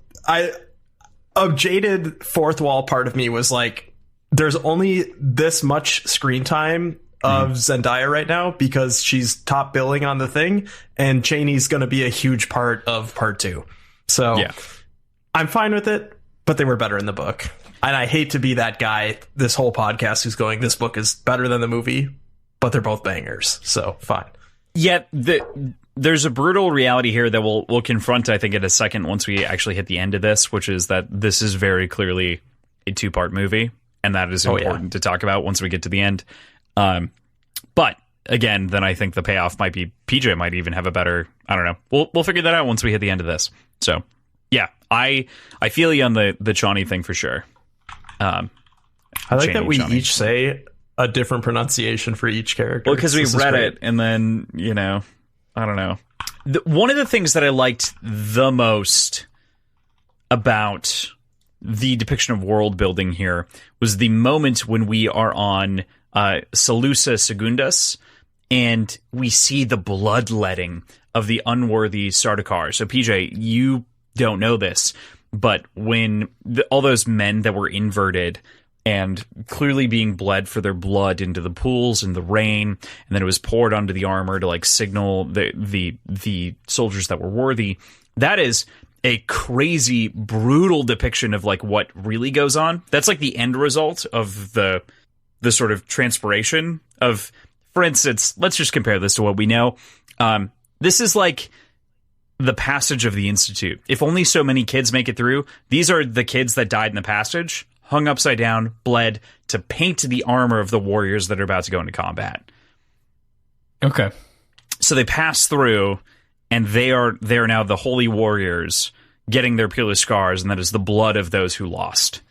S1: jaded fourth wall part of me was like, there's only this much screen time of Zendaya right now because she's top billing on the thing, and Cheney's going to be a huge part of part 2. So I'm fine with it, but they were better in the book. And I hate to be that guy this whole podcast who's going, this book is better than the movie, but they're both bangers. So fine.
S2: Yeah, there's a brutal reality here that we'll confront, I think, in a second once we actually hit the end of this, which is that this is very clearly a 2-part movie, and that is important to talk about once we get to the end. But again, then I think the payoff might be PJ might even have a better, I don't know. We'll figure that out once we hit the end of this. So yeah, I feel you on the Chani thing for sure.
S1: I like that we each say a different pronunciation for each character.
S2: Well, because we read it, and then, I don't know. One of the things that I liked the most about the depiction of world building here was the moment when we are on Salusa Secundus, and we see the bloodletting of the unworthy Sardaukar. So, PJ, you don't know this, but when all those men that were inverted and clearly being bled for their blood into the pools in the rain, and then it was poured onto the armor to signal the soldiers that were worthy, that is a crazy, brutal depiction of what really goes on. That's the end result of the sort of transpiration of, for instance, let's just compare this to what we know. This is the passage of the Institute. If only so many kids make it through, these are the kids that died in the passage, hung upside down, bled, to paint the armor of the warriors that are about to go into combat.
S3: Okay.
S2: So they pass through, and they are now the holy warriors getting their peerless scars, and that is the blood of those who lost.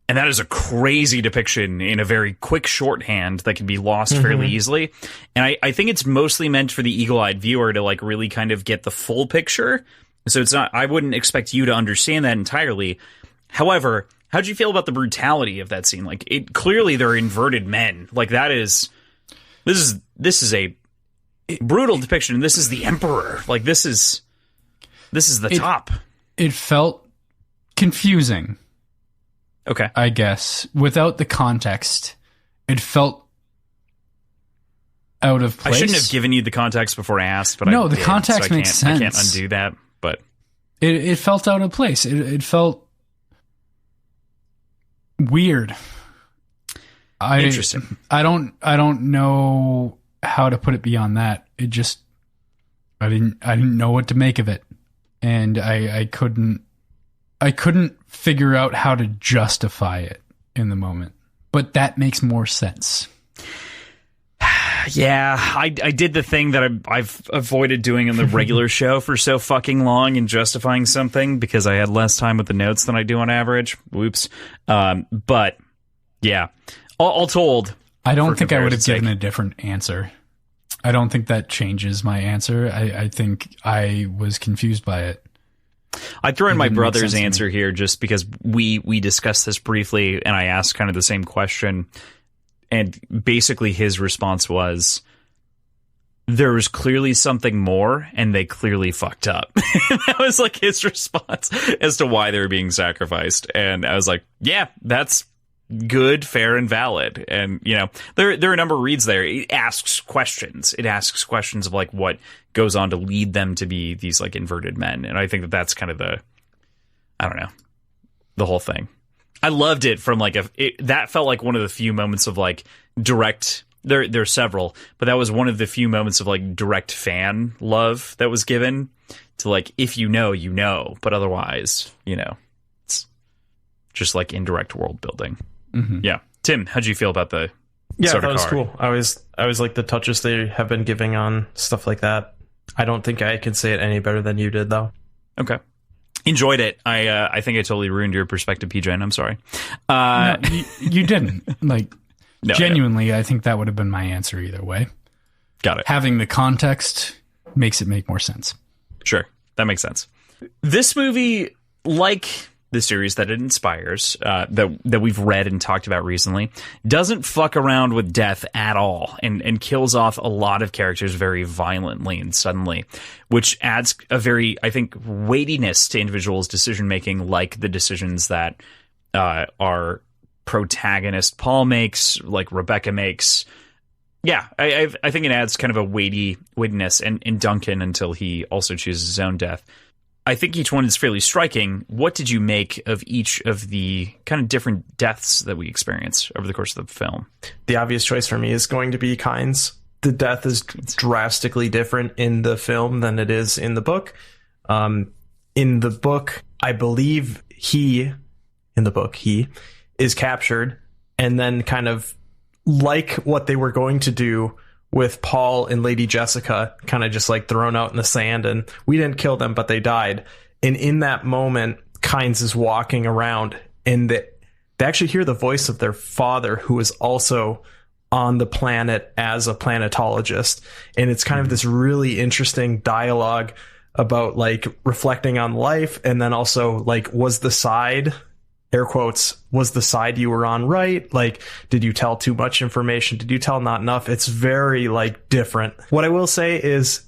S2: And that is a crazy depiction in a very quick shorthand that can be lost fairly easily. And I think it's mostly meant for the eagle-eyed viewer to really kind of get the full picture. So it's not, I wouldn't expect you to understand that entirely. However, how'd you feel about the brutality of that scene? Clearly they're inverted men. This is a brutal depiction. This is the emperor. This is the top.
S3: It felt confusing.
S2: Okay.
S3: I guess. Without the context, it felt out of place.
S2: I shouldn't have given you the context before I asked, but
S3: no, the context makes sense.
S2: I can't undo that, but
S3: it felt out of place. It felt weird.
S2: Interesting.
S3: I don't know how to put it beyond that. It just I didn't know what to make of it, and I couldn't figure out how to justify it in the moment. But that makes more sense.
S2: Yeah, I did the thing that I've avoided doing on the regular show for so fucking long in justifying something because I had less time with the notes than I do on average. Whoops. But yeah, all told,
S3: I don't think I would have given a different answer. I don't think that changes my answer. I think I was confused by it.
S2: I throw in my brother's answer here just because we discussed this briefly and I asked kind of the same question. And basically his response was, there was clearly something more and they clearly fucked up. That was his response as to why they were being sacrificed. And I was like, yeah, that's good, fair, and valid. And, there are a number of reads there. It asks questions. It asks questions of what goes on to lead them to be these inverted men. And I think that's kind of the whole thing. I loved it from that felt like one of the few moments of direct, there's several, but that was one of the few moments of direct fan love that was given to if you know, but otherwise, it's just indirect world building. Mm-hmm. Yeah. Tim, how'd you feel about the
S1: Sardaukar? That was cool. I always like the touches they have been giving on stuff like that. I don't think I can say it any better than you did, though.
S2: Okay. Enjoyed it. I think I totally ruined your perspective, PJ, and I'm sorry.
S3: No, you didn't. Genuinely, I think that would have been my answer either way.
S2: Got it.
S3: Having the context makes it make more sense.
S2: Sure. That makes sense. This movie, like the series that it inspires, that we've read and talked about recently, doesn't fuck around with death at all, and kills off a lot of characters very violently and suddenly, which adds a very, I think, weightiness to individuals' decision making, like the decisions that our protagonist Paul makes, like Rebecca makes. Yeah, I think it adds kind of a weightiness in Duncan until he also chooses his own death. I think each one is fairly striking. What did you make of each of the kind of different deaths that we experience over the course of the film?
S1: The obvious choice for me is going to be Kynes. The death is drastically different in the film than it is in the book. In the book, I believe he is captured and then kind of, like what they were going to do with Paul and Lady Jessica, kind of just like thrown out in the sand, and we didn't kill them, but they died. And in that moment, Kynes is walking around, and they actually hear the voice of their father, who is also on the planet as a planetologist. And it's kind of this really interesting dialogue about like reflecting on life, and then also like, was the side, air quotes, was the side you were on right? Like, did you tell too much information? Did you tell not enough? It's very like different. What I will say is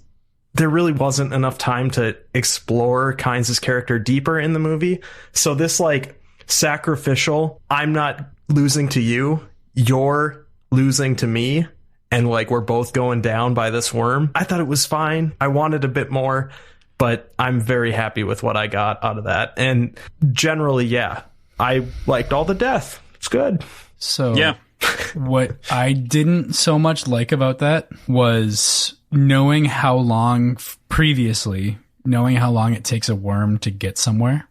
S1: there really wasn't enough time to explore Kynes' character deeper in the movie. So this like sacrificial, I'm not losing to you, you're losing to me, and like we're both going down by this worm, I thought it was fine. I wanted a bit more, but I'm very happy with what I got out of that. And generally, yeah, I liked all the death. It's good.
S3: So yeah. What I didn't so much like about that was knowing how long it takes a worm to get somewhere.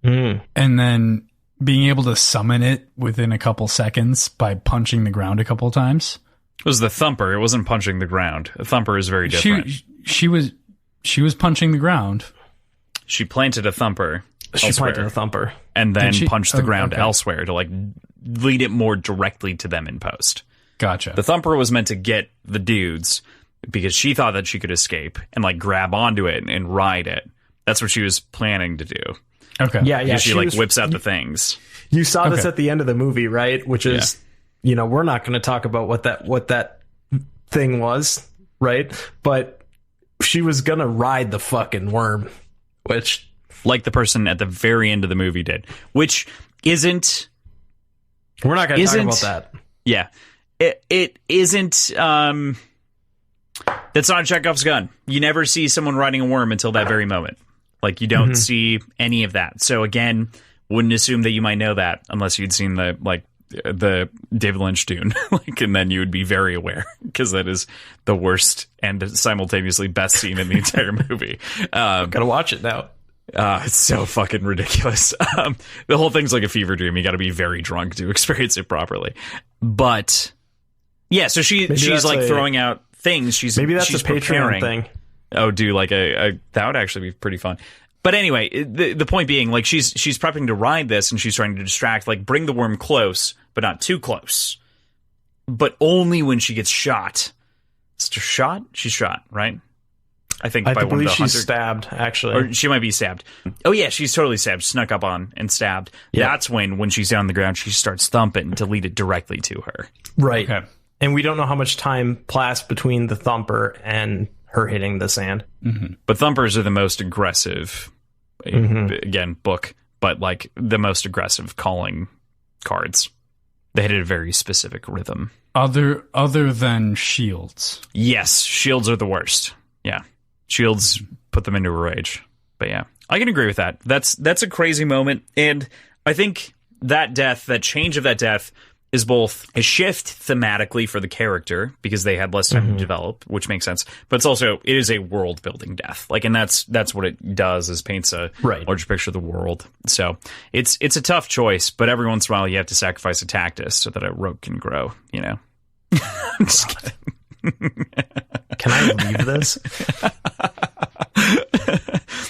S3: And then being able to summon it within a couple seconds by punching the ground a couple times.
S2: It was the thumper. It wasn't punching the ground. A thumper is very different.
S3: She was punching the ground.
S2: She planted a thumper.
S1: She planted a thumper.
S2: And then punched the ground elsewhere to like lead it more directly to them in post.
S3: Gotcha.
S2: The thumper was meant to get the dudes because she thought that she could escape and like grab onto it and ride it. That's what she was planning to do.
S3: Okay.
S1: Yeah.
S2: Because she like whips out the things.
S1: You saw this at the end of the movie, right? Which is, you know, we're not going to talk about what that thing was, right? But she was going to ride the fucking worm, which,
S2: like the person at the very end of the movie did, which isn't.
S1: We're not going to talk about that.
S2: Yeah, it isn't. That's not Chekhov's gun. You never see someone riding a worm until that very moment. Like you don't see any of that. So again, wouldn't assume that you might know that unless you'd seen the David Lynch Dune, like, and then you would be very aware because that is the worst and simultaneously best scene in the entire movie.
S1: Gotta watch it now.
S2: It's so fucking ridiculous. The whole thing's like a fever dream. You got to be very drunk to experience it properly. But yeah, so she's like throwing out things. She's a Patreon
S1: thing.
S2: Oh, do like a that would actually be pretty fun. But anyway, the point being, like she's prepping to ride this, and she's trying to distract, like bring the worm close, but not too close. But only when she gets shot. Shot? She's shot, right? I think by one of the
S1: believe she's
S2: hunter,
S1: stabbed, actually.
S2: Or she might be stabbed. Oh yeah, she's totally stabbed. Snuck up on and stabbed. Yeah. That's when she's down on the ground, she starts thumping to lead it directly to her.
S1: Right. Okay. And we don't know how much time passed between the thumper and her hitting the sand.
S2: But thumpers are the most aggressive, again, book, but like the most aggressive calling cards. They hit a very specific rhythm.
S3: Other than shields.
S2: Yes, shields are the worst. Yeah. Shields put them into a rage. But yeah, I can agree with that. That's a crazy moment. And I think that change of that death is both a shift thematically for the character because they had less time to develop, which makes sense. But it is a world building death. Like, and that's what it does, is paints a larger picture of the world. So it's a tough choice, but every once in a while you have to sacrifice a cactus so that a rogue can grow, you know? I'm just kidding.
S1: Can I leave this?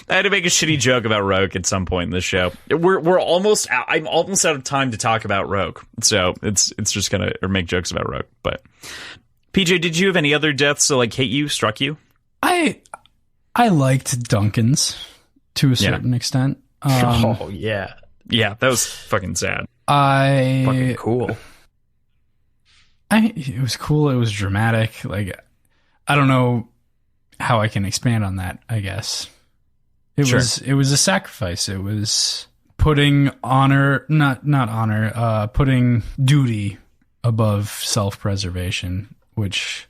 S2: I had to make a shitty joke about Rogue at some point in this show. We're almost out. I'm almost out of time to talk about Rogue, so it's just gonna make jokes about Rogue. But PJ, did you have any other deaths that like struck you?
S3: I liked Duncan's to a certain extent.
S1: Oh yeah,
S2: yeah, that was fucking sad.
S1: Fucking cool.
S3: It was cool. It was dramatic. Like, I don't know how I can expand on that. I guess it was a sacrifice. It was putting putting duty above self-preservation, which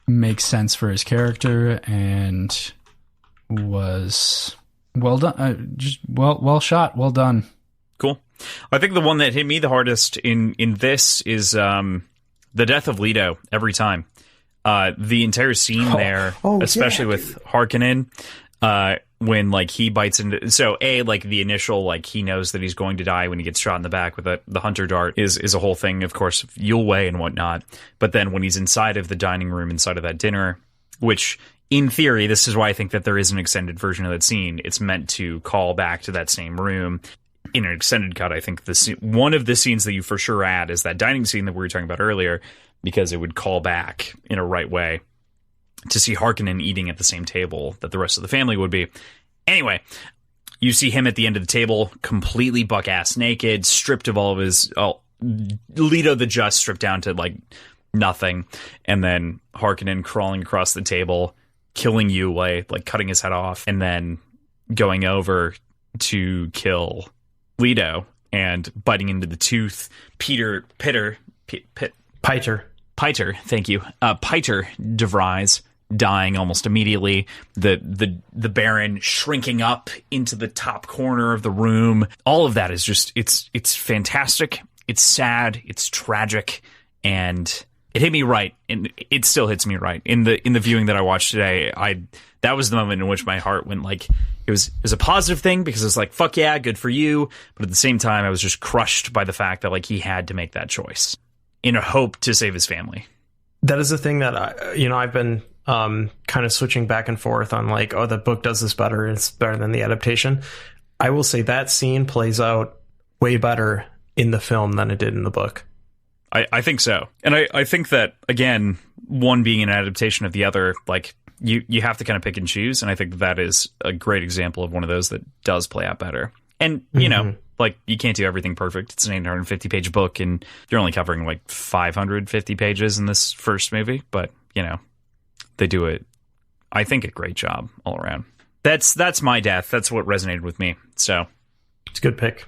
S3: makes sense for his character and was well done. Just well shot. Well done.
S2: Cool. I think the one that hit me the hardest in this is the death of Leto every time. The entire scene there, especially with Harkonnen, when like he bites into, so like the initial, like he knows that he's going to die when he gets shot in the back with the hunter dart is a whole thing, of course, Yulway and whatnot. But then when he's inside of the dining room, inside of that dinner, which in theory, this is why I think that there is an extended version of that scene. It's meant to call back to that same room. In an extended cut, I think one of the scenes that you for sure add is that dining scene that we were talking about earlier, because it would call back in a right way to see Harkonnen eating at the same table that the rest of the family would be. Anyway, you see him at the end of the table, completely buck-ass naked, stripped of all of his... Leto the Just stripped down to, like, nothing. And then Harkonnen crawling across the table, killing Yulway, like, cutting his head off, and then going over to kill Leto and biting into the tooth. Piter, thank you. Piter DeVries dying almost immediately. The Baron shrinking up into the top corner of the room. All of that is just it's fantastic. It's sad. It's tragic, and it hit me right, and it still hits me right in the viewing that I watched today. That was the moment in which my heart went like. It was a positive thing because it's like, fuck yeah, good for you. But at the same time, I was just crushed by the fact that like he had to make that choice in a hope to save his family.
S1: That is the thing that I've been kind of switching back and forth on, like, oh, the book does this better. It's better than the adaptation. I will say that scene plays out way better in the film than it did in the book.
S2: I think so. And I think that, again, one being an adaptation of the other, like, you have to kind of pick and choose, and I think that is a great example of one of those that does play out better. And, you know, like, you can't do everything perfect. It's an 850-page book, and you're only covering, like, 550 pages in this first movie. But, you know, they do it, I think, a great job all around. That's my death. That's what resonated with me. So
S1: it's a good pick.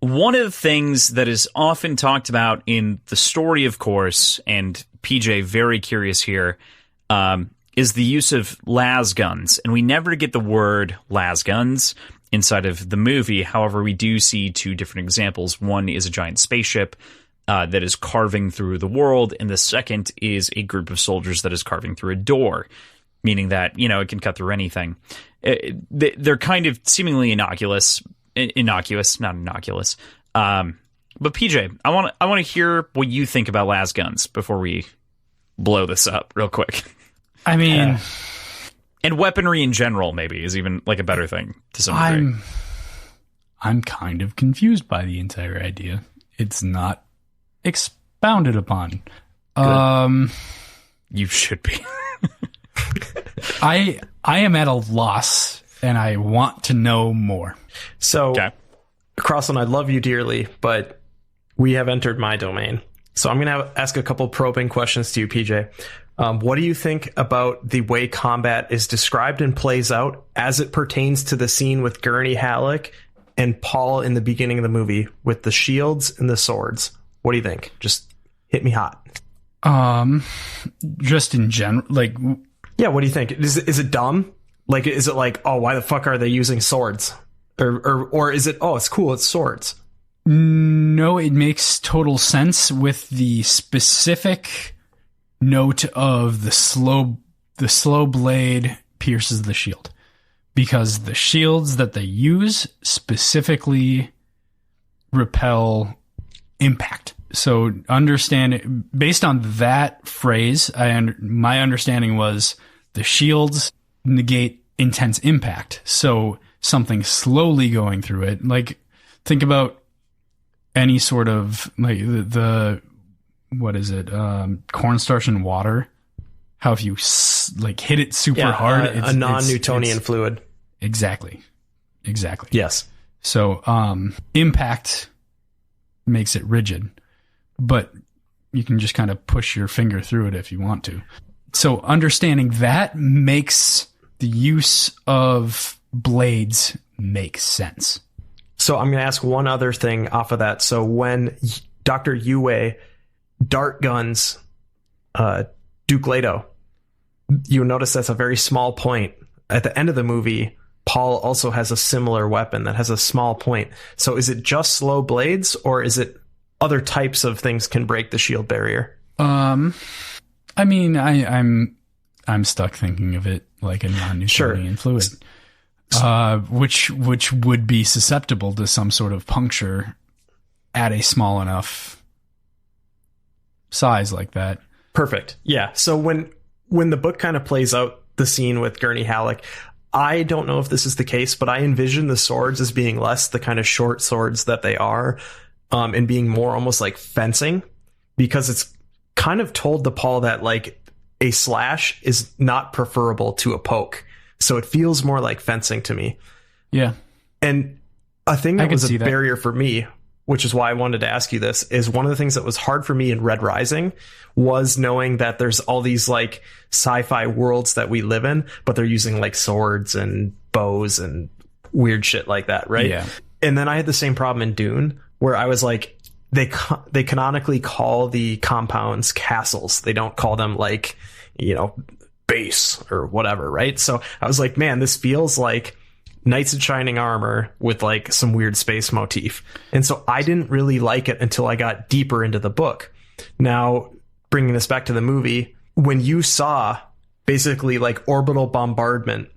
S2: One of the things that is often talked about in the story, of course, and PJ very curious here, is the use of las guns. And we never get the word las guns inside of the movie. However, we do see two different examples. One is a giant spaceship that is carving through the world, and the second is a group of soldiers that is carving through a door, meaning that, you know, it can cut through anything. They're kind of seemingly innocuous, not innocuous. But PJ, I want to hear what you think about las guns before we blow this up real quick.
S3: I mean,
S2: and weaponry in general maybe is even like a better thing to some degree.
S3: I'm kind of confused by the entire idea. It's not expounded upon.
S2: You should be.
S3: I am at a loss, and I want to know more.
S1: So, Crossland, I love you dearly, but we have entered my domain. So I'm going to ask a couple probing questions to you, PJ. What do you think about the way combat is described and plays out as it pertains to the scene with Gurney Hallick and Paul in the beginning of the movie with the shields and the swords? What do you think? Just hit me hot.
S3: Just in general, like,
S1: yeah. What do you think? Is it dumb? Like, is it like, oh, why the fuck are they using swords? Or is it, oh, it's cool, it's swords?
S3: No, it makes total sense with the specific note of the slow blade pierces the shield, because the shields that they use specifically repel impact. So based on that phrase, my understanding was the shields negate intense impact. So something slowly going through it, like, think about any sort of, like, the what is it? Cornstarch and water. How if you like hit it super hard,
S1: it's a non-Newtonian fluid.
S3: Exactly.
S1: Yes.
S3: So impact makes it rigid, but you can just kind of push your finger through it if you want to. So understanding that makes the use of blades make sense.
S1: So I'm going to ask one other thing off of that. So when Dr. Yue dart guns Duke Leto, you notice that's a very small point. At the end of the movie, Paul also has a similar weapon that has a small point. So is it just slow blades, or is it other types of things can break the shield barrier?
S3: I mean, I'm stuck thinking of it like a non-Newtonian fluid, which would be susceptible to some sort of puncture at a small enough size like that.
S1: Perfect. Yeah. So when the book kind of plays out the scene with Gurney Hallick, I don't know if this is the case, but I envision the swords as being less the kind of short swords that they are, and being more almost like fencing, because it's kind of told to Paul that like a slash is not preferable to a poke. So it feels more like fencing to me.
S3: Yeah.
S1: And a thing that was a barrier for me, which is why I wanted to ask you this, is one of the things that was hard for me in Red Rising was knowing that there's all these like sci-fi worlds that we live in, but they're using like swords and bows and weird shit like that, right?
S3: Yeah.
S1: And then I had the same problem in Dune, where I was like, they canonically call the compounds castles. They don't call them like, you know, base or whatever, right? So I was like, man, this feels like Knights in Shining Armor with like some weird space motif. And so I didn't really like it until I got deeper into the book. Now, bringing this back to the movie, when you saw basically like orbital bombardment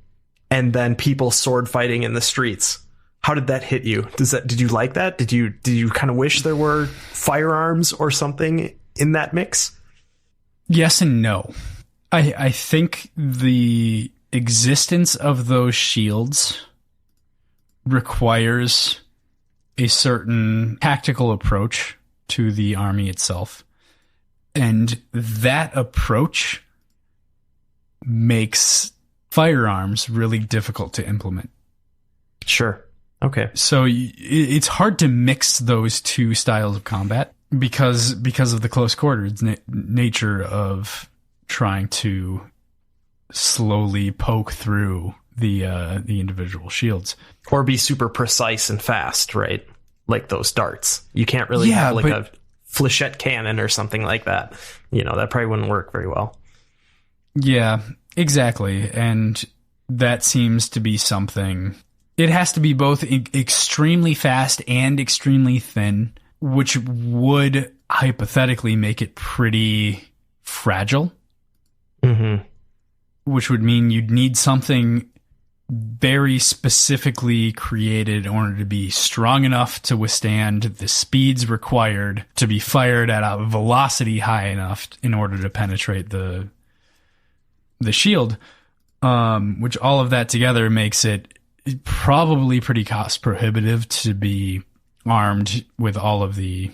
S1: and then people sword fighting in the streets, how did that hit you? Did you like that? Did you kind of wish there were firearms or something in that mix?
S3: Yes and no. I think the existence of those shields requires a certain tactical approach to the army itself. And that approach makes firearms really difficult to implement.
S1: Sure. Okay.
S3: So it's hard to mix those two styles of combat because of the close quarters nature of trying to slowly poke through the individual shields,
S1: or be super precise and fast, right? Like those darts. You can't really have like a flechette cannon or something like that. You know, that probably wouldn't work very well.
S3: Yeah, exactly. And that seems to be something. It has to be both extremely fast and extremely thin, which would hypothetically make it pretty fragile.
S1: Mm-hmm.
S3: Which would mean you'd need something very specifically created in order to be strong enough to withstand the speeds required to be fired at a velocity high enough in order to penetrate the shield, which all of that together makes it probably pretty cost prohibitive to be armed with all of the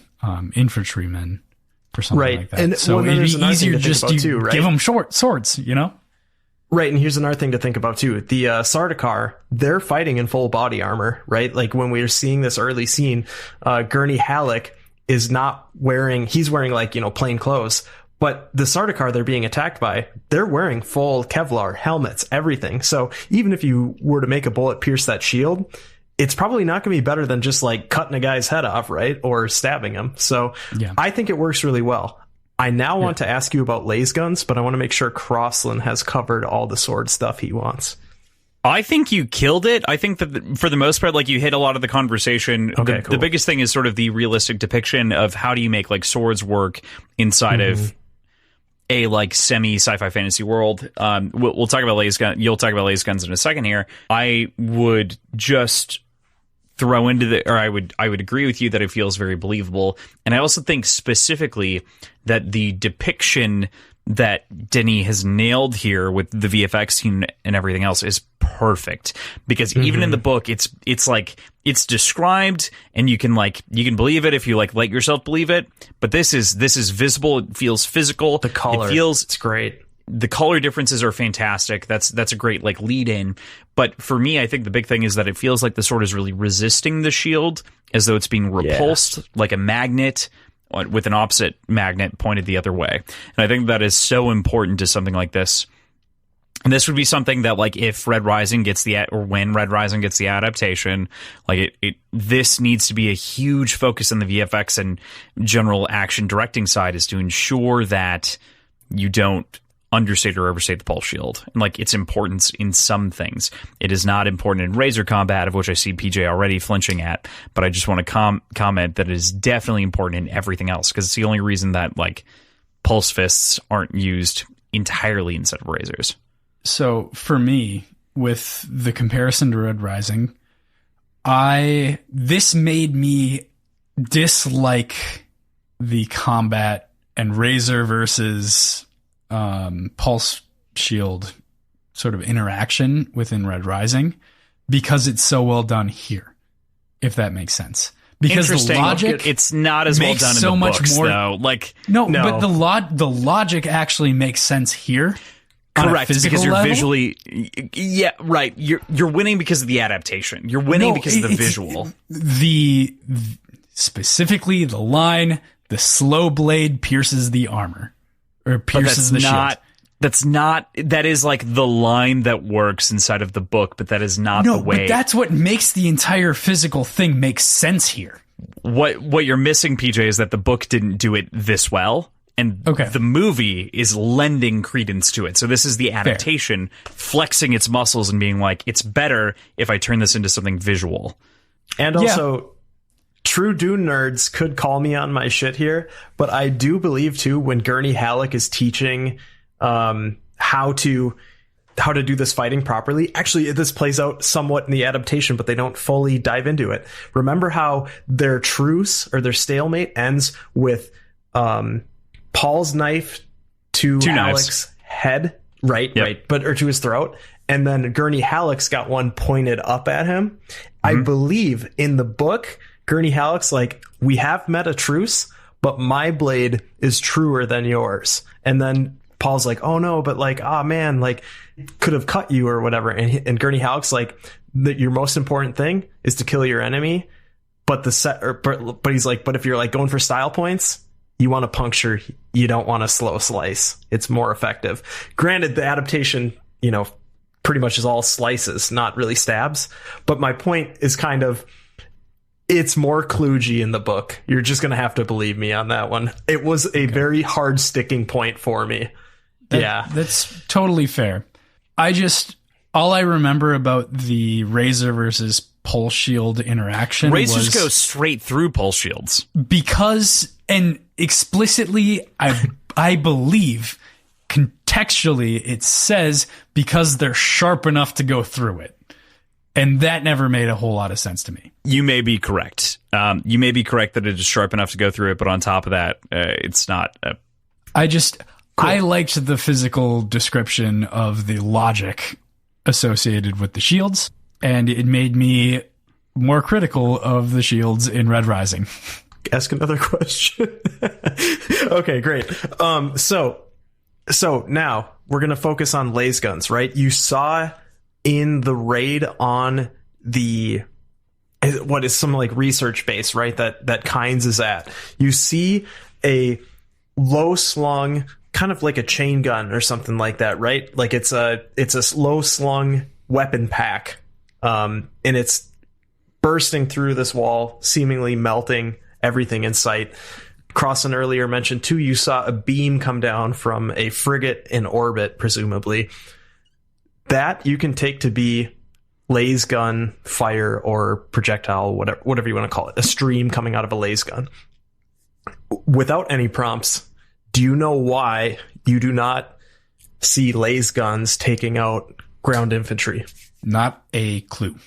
S3: infantrymen for something like that.
S1: And
S3: so it'd be easier just to give them short swords, you know?
S1: Right, and here's another thing to think about too. The Sardaukar, they're fighting in full body armor, right? Like when we were seeing this early scene, Gurney Hallick is not wearing, he's wearing like, you know, plain clothes. But the Sardaukar they're being attacked by, they're wearing full Kevlar helmets, everything. So even if you were to make a bullet pierce that shield, it's probably not going to be better than just like cutting a guy's head off, right? Or stabbing him. So yeah. I think it works really well. I now want to ask you about laser guns, but I want to make sure Crossland has covered all the sword stuff he wants.
S2: I think you killed it. I think that for the most part, like you hit a lot of the conversation. Okay, cool. The biggest thing is sort of the realistic depiction of how do you make like swords work inside of a like semi sci-fi fantasy world. We'll talk about laser guns. You'll talk about laser guns in a second here. I would just throw into I would agree with you that it feels very believable. And I also think specifically that the depiction that Denis has nailed here with the VFX team and everything else is perfect, because even in the book, it's like it's described and you can believe it if you like let yourself believe it. But this is visible. It feels physical.
S1: The color, it's great.
S2: the color differences are fantastic. That's a great like lead in. But for me, I think the big thing is that it feels like the sword is really resisting the shield, as though it's being repulsed like a magnet with an opposite magnet pointed the other way. And I think that is so important to something like this. And this would be something that, like, if Red Rising gets when Red Rising gets the adaptation, like this needs to be a huge focus on the VFX and general action directing side, is to ensure that you don't understate or overstate the pulse shield and like its importance in some things. It is not important in Razor combat, of which I see PJ already flinching at, but I just want to comment that it is definitely important in everything else, because it's the only reason that like pulse fists aren't used entirely instead of razors.
S3: So for me, with the comparison to Red Rising, this made me dislike the combat and razor versus pulse shield sort of interaction within Red Rising, because it's so well done here, if that makes sense. Because the logic,
S2: it's not as well done in the books, though. Like
S3: no, but the logic actually makes sense here.
S2: Correct, because you're visually, right. You're winning because of the adaptation. You're winning because of the visual.
S3: Specifically the line, the slow blade pierces the armor, or pierces the shield.
S2: That is like the line that works inside of the book, but that is not the way.
S3: But that's what makes the entire physical thing make sense here.
S2: What you're missing, PJ, is that the book didn't do it this well. And the movie is lending credence to it. So this is the adaptation flexing its muscles and being like, it's better if I turn this into something visual.
S1: And also, true Dune nerds could call me on my shit here, but I do believe, too, when Gurney Hallick is teaching how to do this fighting properly, actually, this plays out somewhat in the adaptation, but they don't fully dive into it. Remember how their truce or their stalemate ends with Paul's knife to Halleck's head, right, or to his throat, and then Gurney Halleck's got one pointed up at him. I believe in the book, Gurney Halleck's like, we have met a truce, but my blade is truer than yours. And then Paul's like, oh no, but like, oh man, like could have cut you or whatever. And Gurney Halleck's like, your most important thing is to kill your enemy, but but he's like, but if you're like going for style points, you want to puncture, you don't want to slow slice. It's more effective. Granted, the adaptation, pretty much is all slices, not really stabs. But my point is kind of, it's more kludgy in the book. You're just going to have to believe me on that one. It was a very hard sticking point for me.
S3: That's totally fair. All I remember about the razor versus pulse shield interaction
S2: razors go straight through pulse shields.
S3: Because, and explicitly, I believe, contextually, it says because they're sharp enough to go through it. And that never made a whole lot of sense to me.
S2: You may be correct. You may be correct that it is sharp enough to go through it, but on top of that, it's not.
S3: I liked the physical description of the logic associated with the shields, and it made me more critical of the shields in Red Rising.
S1: Ask another question. Okay, great. So now we're going to focus on laser guns, right? You saw in the raid on what is some like research base, right? That Kynes is at. You see a low slung, kind of like a chain gun or something like that, right? Like it's a low slung weapon pack, and it's bursting through this wall, seemingly melting everything in sight. Crossan earlier mentioned too, you saw a beam come down from a frigate in orbit, presumably. That you can take to be laser gun fire or projectile, whatever you want to call it, a stream coming out of a laser gun. Without any prompts, do you know why you do not see laser guns taking out ground infantry?
S3: Not a clue.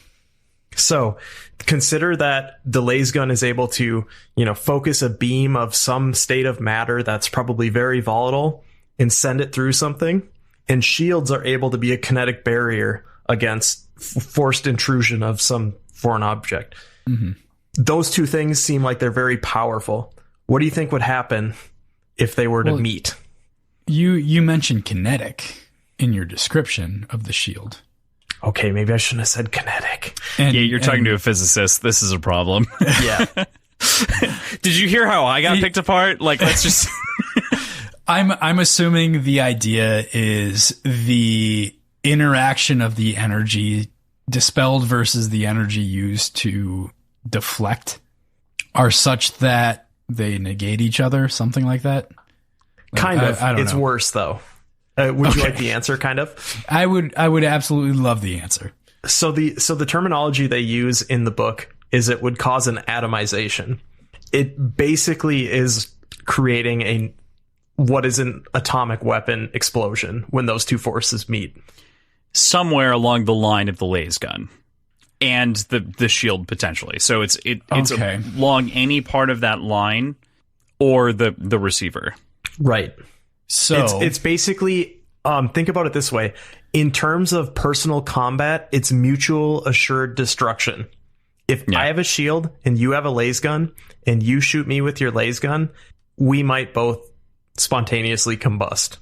S1: So consider that the laser gun is able to, focus a beam of some state of matter that's probably very volatile and send it through something. And shields are able to be a kinetic barrier against forced intrusion of some foreign object. Mm-hmm. Those two things seem like they're very powerful. What do you think would happen if they were to meet?
S3: You mentioned kinetic in your description of the shield.
S1: Okay, maybe I shouldn't have said kinetic.
S2: Yeah, you're talking to a physicist. This is a problem.
S1: Yeah.
S2: Did you hear how I got picked apart? Like, let's just...
S3: I'm assuming the idea is the interaction of the energy dispelled versus the energy used to deflect are such that they negate each other, something like that.
S1: Kind of.
S3: I don't
S1: it's
S3: know.
S1: worse though. Would you like the answer? Kind of.
S3: I would absolutely love the answer.
S1: So the terminology they use in the book is it would cause an atomization. It basically is creating what is an atomic weapon explosion when those two forces meet.
S2: Somewhere along the line of the laser gun and the shield potentially. So it's
S3: Okay.
S2: along any part of that line or the receiver.
S1: Right.
S3: So
S1: It's basically think about it this way. In terms of personal combat, it's mutual assured destruction. If I have a shield and you have a laser gun and you shoot me with your laser gun, we might both spontaneously combust.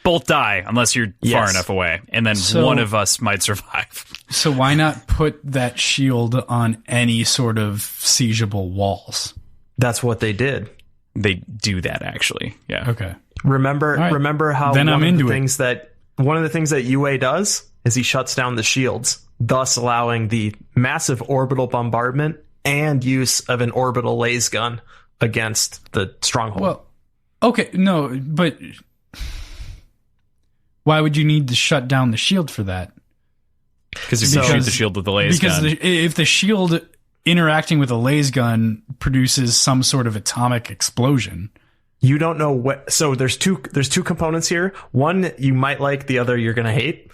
S2: Both die unless you're far enough away, and then one of us might survive.
S3: So why not put that shield on any sort of siegeable walls?
S1: That's what they did.
S2: They do that actually. Yeah.
S3: Okay.
S1: Remember how
S3: Then
S1: one
S3: I'm
S1: of
S3: into
S1: the
S3: it.
S1: things that UA does is he shuts down the shields, thus allowing the massive orbital bombardment and use of an orbital laser gun against the stronghold.
S3: Well, okay, no, but why would you need to shut down the shield for that?
S2: Because if you shoot the shield with the laser gun.
S3: Because if the shield interacting with a laser gun produces some sort of atomic explosion.
S1: You don't know what. So there's two components here. One you might like, the other you're going to hate.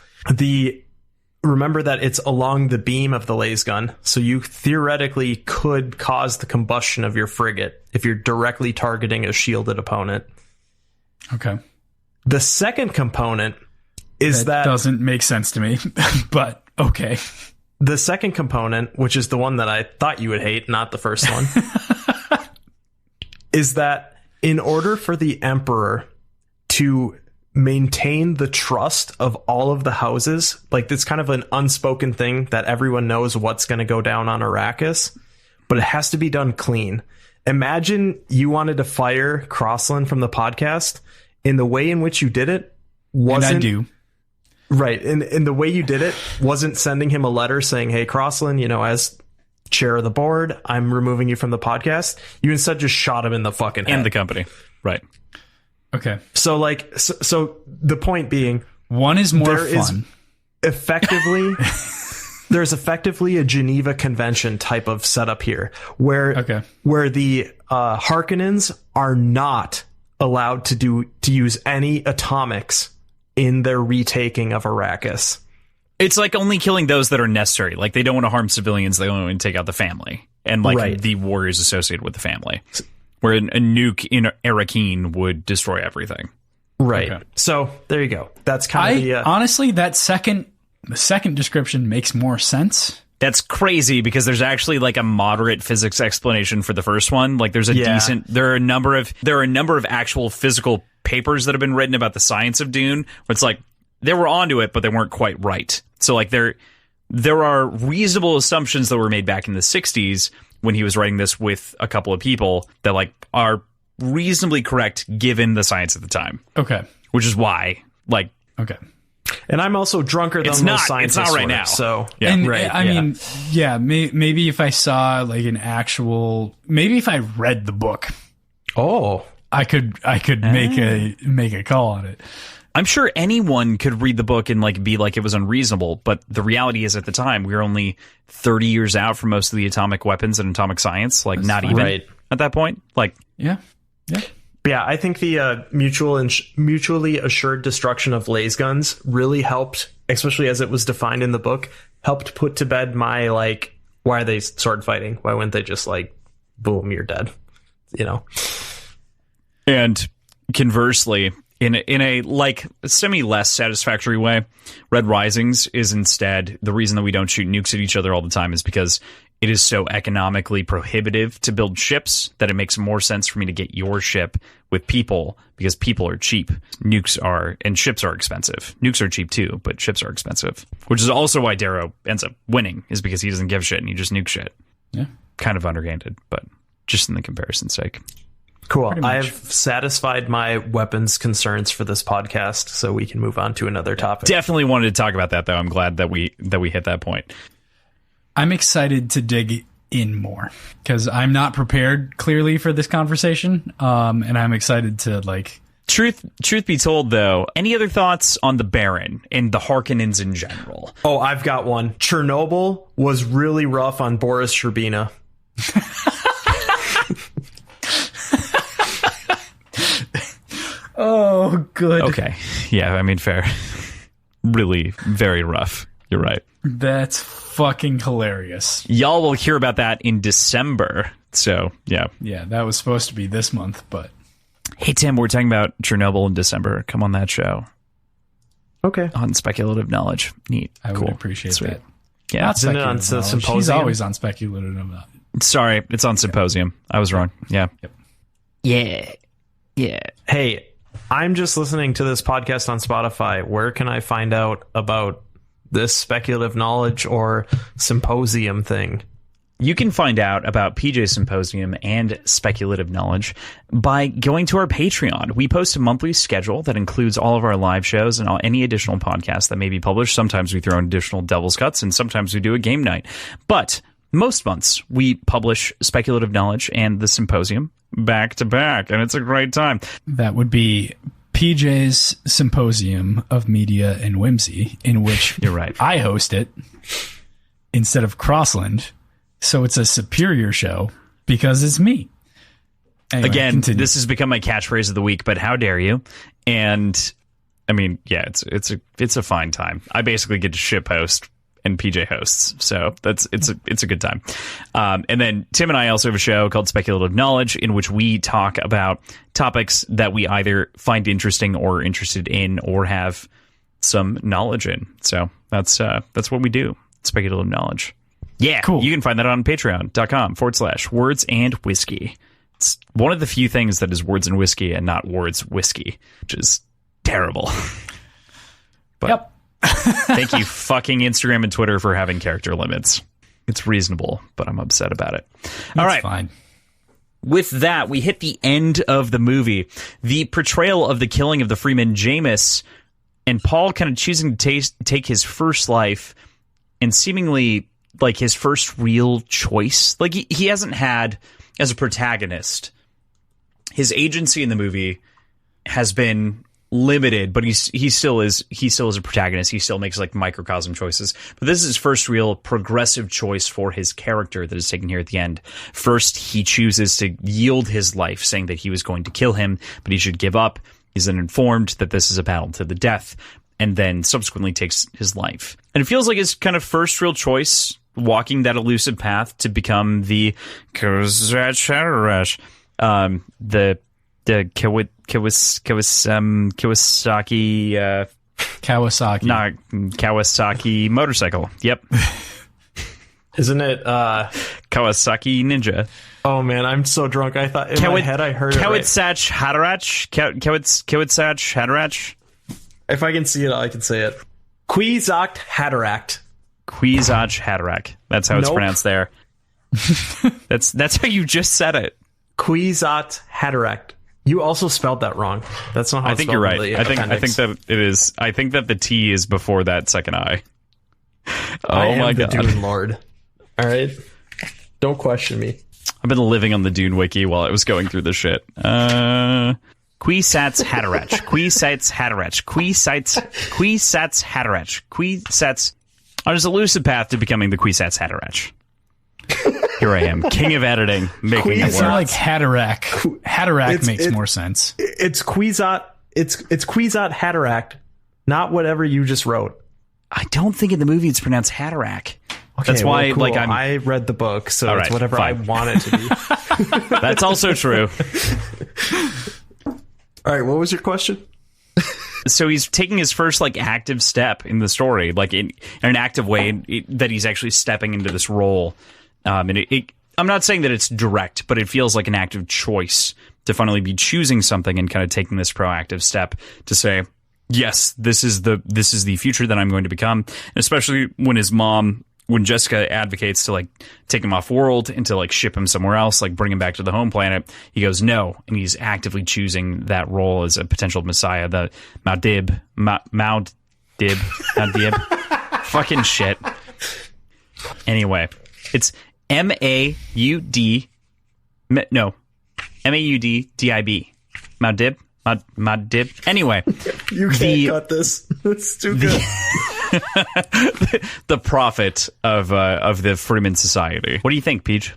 S1: Remember that it's along the beam of the laser gun, so you theoretically could cause the combustion of your frigate if you're directly targeting a shielded opponent.
S3: Okay.
S1: The second component is that
S3: doesn't make sense to me, but okay.
S1: The second component, which is the one that I thought you would hate, not the first one, is that in order for the Emperor to maintain the trust of all of the houses, like it's kind of an unspoken thing that everyone knows what's going to go down on Arrakis, but it has to be done clean. Imagine you wanted to fire Crossland from the podcast, and the way in which you did it wasn't...
S3: And I do.
S1: Right. And the way you did it wasn't sending him a letter saying, hey, Crossland, as chair of the board, I'm removing you from the podcast. You instead just shot him in the fucking head.
S2: And the company. Right.
S3: Okay.
S1: So so the point being,
S3: one is more fun.
S1: There's effectively a Geneva Convention type of setup here where the Harkonnens are not allowed to use any atomics in their retaking of Arrakis.
S2: It's like only killing those that are necessary. Like, they don't want to harm civilians. They only want to take out the family and the warriors associated with the family. Where a nuke in Arrakeen would destroy everything.
S1: Right. Okay. So there you go. That's kind of
S3: honestly, the second description makes more sense.
S2: That's crazy because there's actually like a moderate physics explanation for the first one. Like, there's a decent. There are a number of actual physical papers that have been written about the science of Dune. Where it's like they were onto it, but they weren't quite right. So like there are reasonable assumptions that were made back in the 60s when he was writing this with a couple of people that like are reasonably correct given the science at the time.
S3: Okay.
S2: Which is why, like,
S3: okay.
S1: And I'm also drunker than most scientists.
S2: It's not right now.
S1: So
S3: yeah, and, right. I mean, maybe if I saw like maybe if I read the book, I could make a call on it.
S2: I'm sure anyone could read the book and like be like it was unreasonable, but the reality is at the time we were only 30 years out from most of the atomic weapons and atomic science, like not even at that point. Like
S1: yeah, I think the mutually assured destruction of laser guns really helped, especially as it was defined in the book, helped put to bed my like, why are they sword fighting? Why wouldn't they just like, boom, you're dead,
S2: And conversely, in a like semi less satisfactory way, Red Risings is instead the reason that we don't shoot nukes at each other all the time is because it is so economically prohibitive to build ships that it makes more sense for me to get your ship with people, because people are cheap. Nukes are, and ships are expensive. Nukes are cheap too, but ships are expensive. Which is also why Darrow ends up winning, is because he doesn't give a shit and he just nuke shit.
S3: Yeah.
S2: Kind of underhanded, but just in the comparison's sake.
S1: Cool. I've satisfied my weapons concerns for this podcast, so we can move on to another topic.
S2: Definitely wanted to talk about that, though. I'm glad that we hit that point.
S3: I'm excited to dig in more because I'm not prepared clearly for this conversation, and I'm excited to like.
S2: Truth be told, though, any other thoughts on the Baron and the Harkonnens in general?
S1: Oh, I've got one. Chernobyl was really rough on Boris Sherbina.
S3: Oh, good.
S2: Okay. Yeah, I mean, fair. Really very rough. You're right.
S3: That's fucking hilarious.
S2: Y'all will hear about that in December. So, yeah.
S3: Yeah, that was supposed to be this month, but...
S2: Hey, Tim, we're talking about Chernobyl in December. Come on that show.
S1: Okay.
S2: On Speculative Knowledge. Neat.
S3: I
S2: cool.
S3: would appreciate
S2: Sweet.
S3: that.
S2: Yeah.
S3: Not
S1: Isn't it on
S3: speculative knowledge.
S1: Symposium?
S3: He's always on speculative knowledge.
S2: Sorry, it's on Symposium. I was wrong. Yeah.
S3: Yep.
S2: Yeah. Yeah.
S1: Hey, I'm just listening to this podcast on Spotify. Where can I find out about this speculative knowledge or symposium thing?
S2: You can find out about PJ Symposium and Speculative Knowledge by going to our Patreon. We post a monthly schedule that includes all of our live shows and any additional podcasts that may be published. Sometimes we throw in additional Devil's Cuts, and sometimes we do a game night. But most months, we publish Speculative Knowledge and the Symposium back to back, and it's a great time.
S3: That would be PJ's Symposium of Media and Whimsy, in which
S2: You're right.
S3: I host it instead of Crossland. So it's a superior show because it's me. Anyway,
S2: Again,
S3: continue.
S2: this has become my catchphrase of the week, but how dare you? And I mean, yeah, it's a fine time. I basically get to ship host and PJ hosts, so it's a good time. And then Tim and I also have a show called Speculative Knowledge, in which we talk about topics that we either find interesting or interested in or have some knowledge in. So that's what we do. Speculative Knowledge. Yeah,
S3: cool.
S2: You can find that on patreon.com/words and whiskey. It's one of the few things that is words and whiskey and not words whiskey, which is terrible. But
S3: Yep.
S2: thank you fucking Instagram and Twitter for having character limits. It's reasonable, but I'm upset about it. All right.
S3: Fine.
S2: With that, we hit the end of the movie. The portrayal of the killing of the Freeman Jameis and Paul kind of choosing to take his first life and seemingly like his first real choice. Like he hasn't had, as a protagonist, his agency in the movie has been limited, but he still is a protagonist. He still makes like microcosm choices. But this is his first real progressive choice for his character that is taken here at the end. First, he chooses to yield his life, saying that he was going to kill him, but he should give up. He's then informed that this is a battle to the death, and then subsequently takes his life. And it feels like his kind of first real choice, walking that elusive path to become the Kawasaki Kawasaki motorcycle. Yep.
S1: Isn't it
S2: Kawasaki Ninja?
S1: Oh man, I'm so drunk. I thought in my head I heard it right.
S2: Kawasaki Hadarach.
S1: If I can see it, I can say it. Kwisatz Haderach.
S2: Kwisatz Haderach. That's how it's
S1: Nope.
S2: pronounced there. That's how you just said it.
S1: Kwisatz Haderach. You also spelled that wrong. That's not how
S2: I think you're right. I think that it is. I think that the T is before that second I.
S1: Oh
S2: my
S1: the
S2: god.
S1: Dune Lord. All right. Don't question me.
S2: I've been living on the Dune wiki while I was going through this shit. Kwisatz Haderach. Kwisatz Haderach. Kwisatz Haderach. Kwisatz. On his elusive path to becoming the Kwisatz Haderach. Here I am, king of editing, making it
S3: I
S2: work.
S3: feel like Haderach. Haderach makes
S1: it's-
S3: more sense.
S1: It's Kwisatz. It's Kwisatz Haderach, not whatever you just wrote.
S2: I don't think in the movie it's pronounced Haderach.
S1: Okay,
S2: That's why,
S1: well, cool.
S2: like,
S1: I read the book, so
S2: All
S1: it's
S2: right,
S1: whatever
S2: fine.
S1: I want it to be.
S2: That's also true.
S1: All right, what was your question?
S2: So he's taking his first like active step in the story, like in an active way that he's actually stepping into this role And I'm not saying that it's direct, but it feels like an active choice to finally be choosing something and kind of taking this proactive step to say, yes, this is the future that I'm going to become. And especially when Jessica advocates to like take him off world and to like ship him somewhere else, like bring him back to the home planet, he goes no, and he's actively choosing that role as a potential messiah. The Maudib, fucking shit. Anyway, it's Maudib, Maudib. Anyway,
S1: you can't cut this. It's too good.
S2: The prophet of the Freeman Society. What do you think, Peach?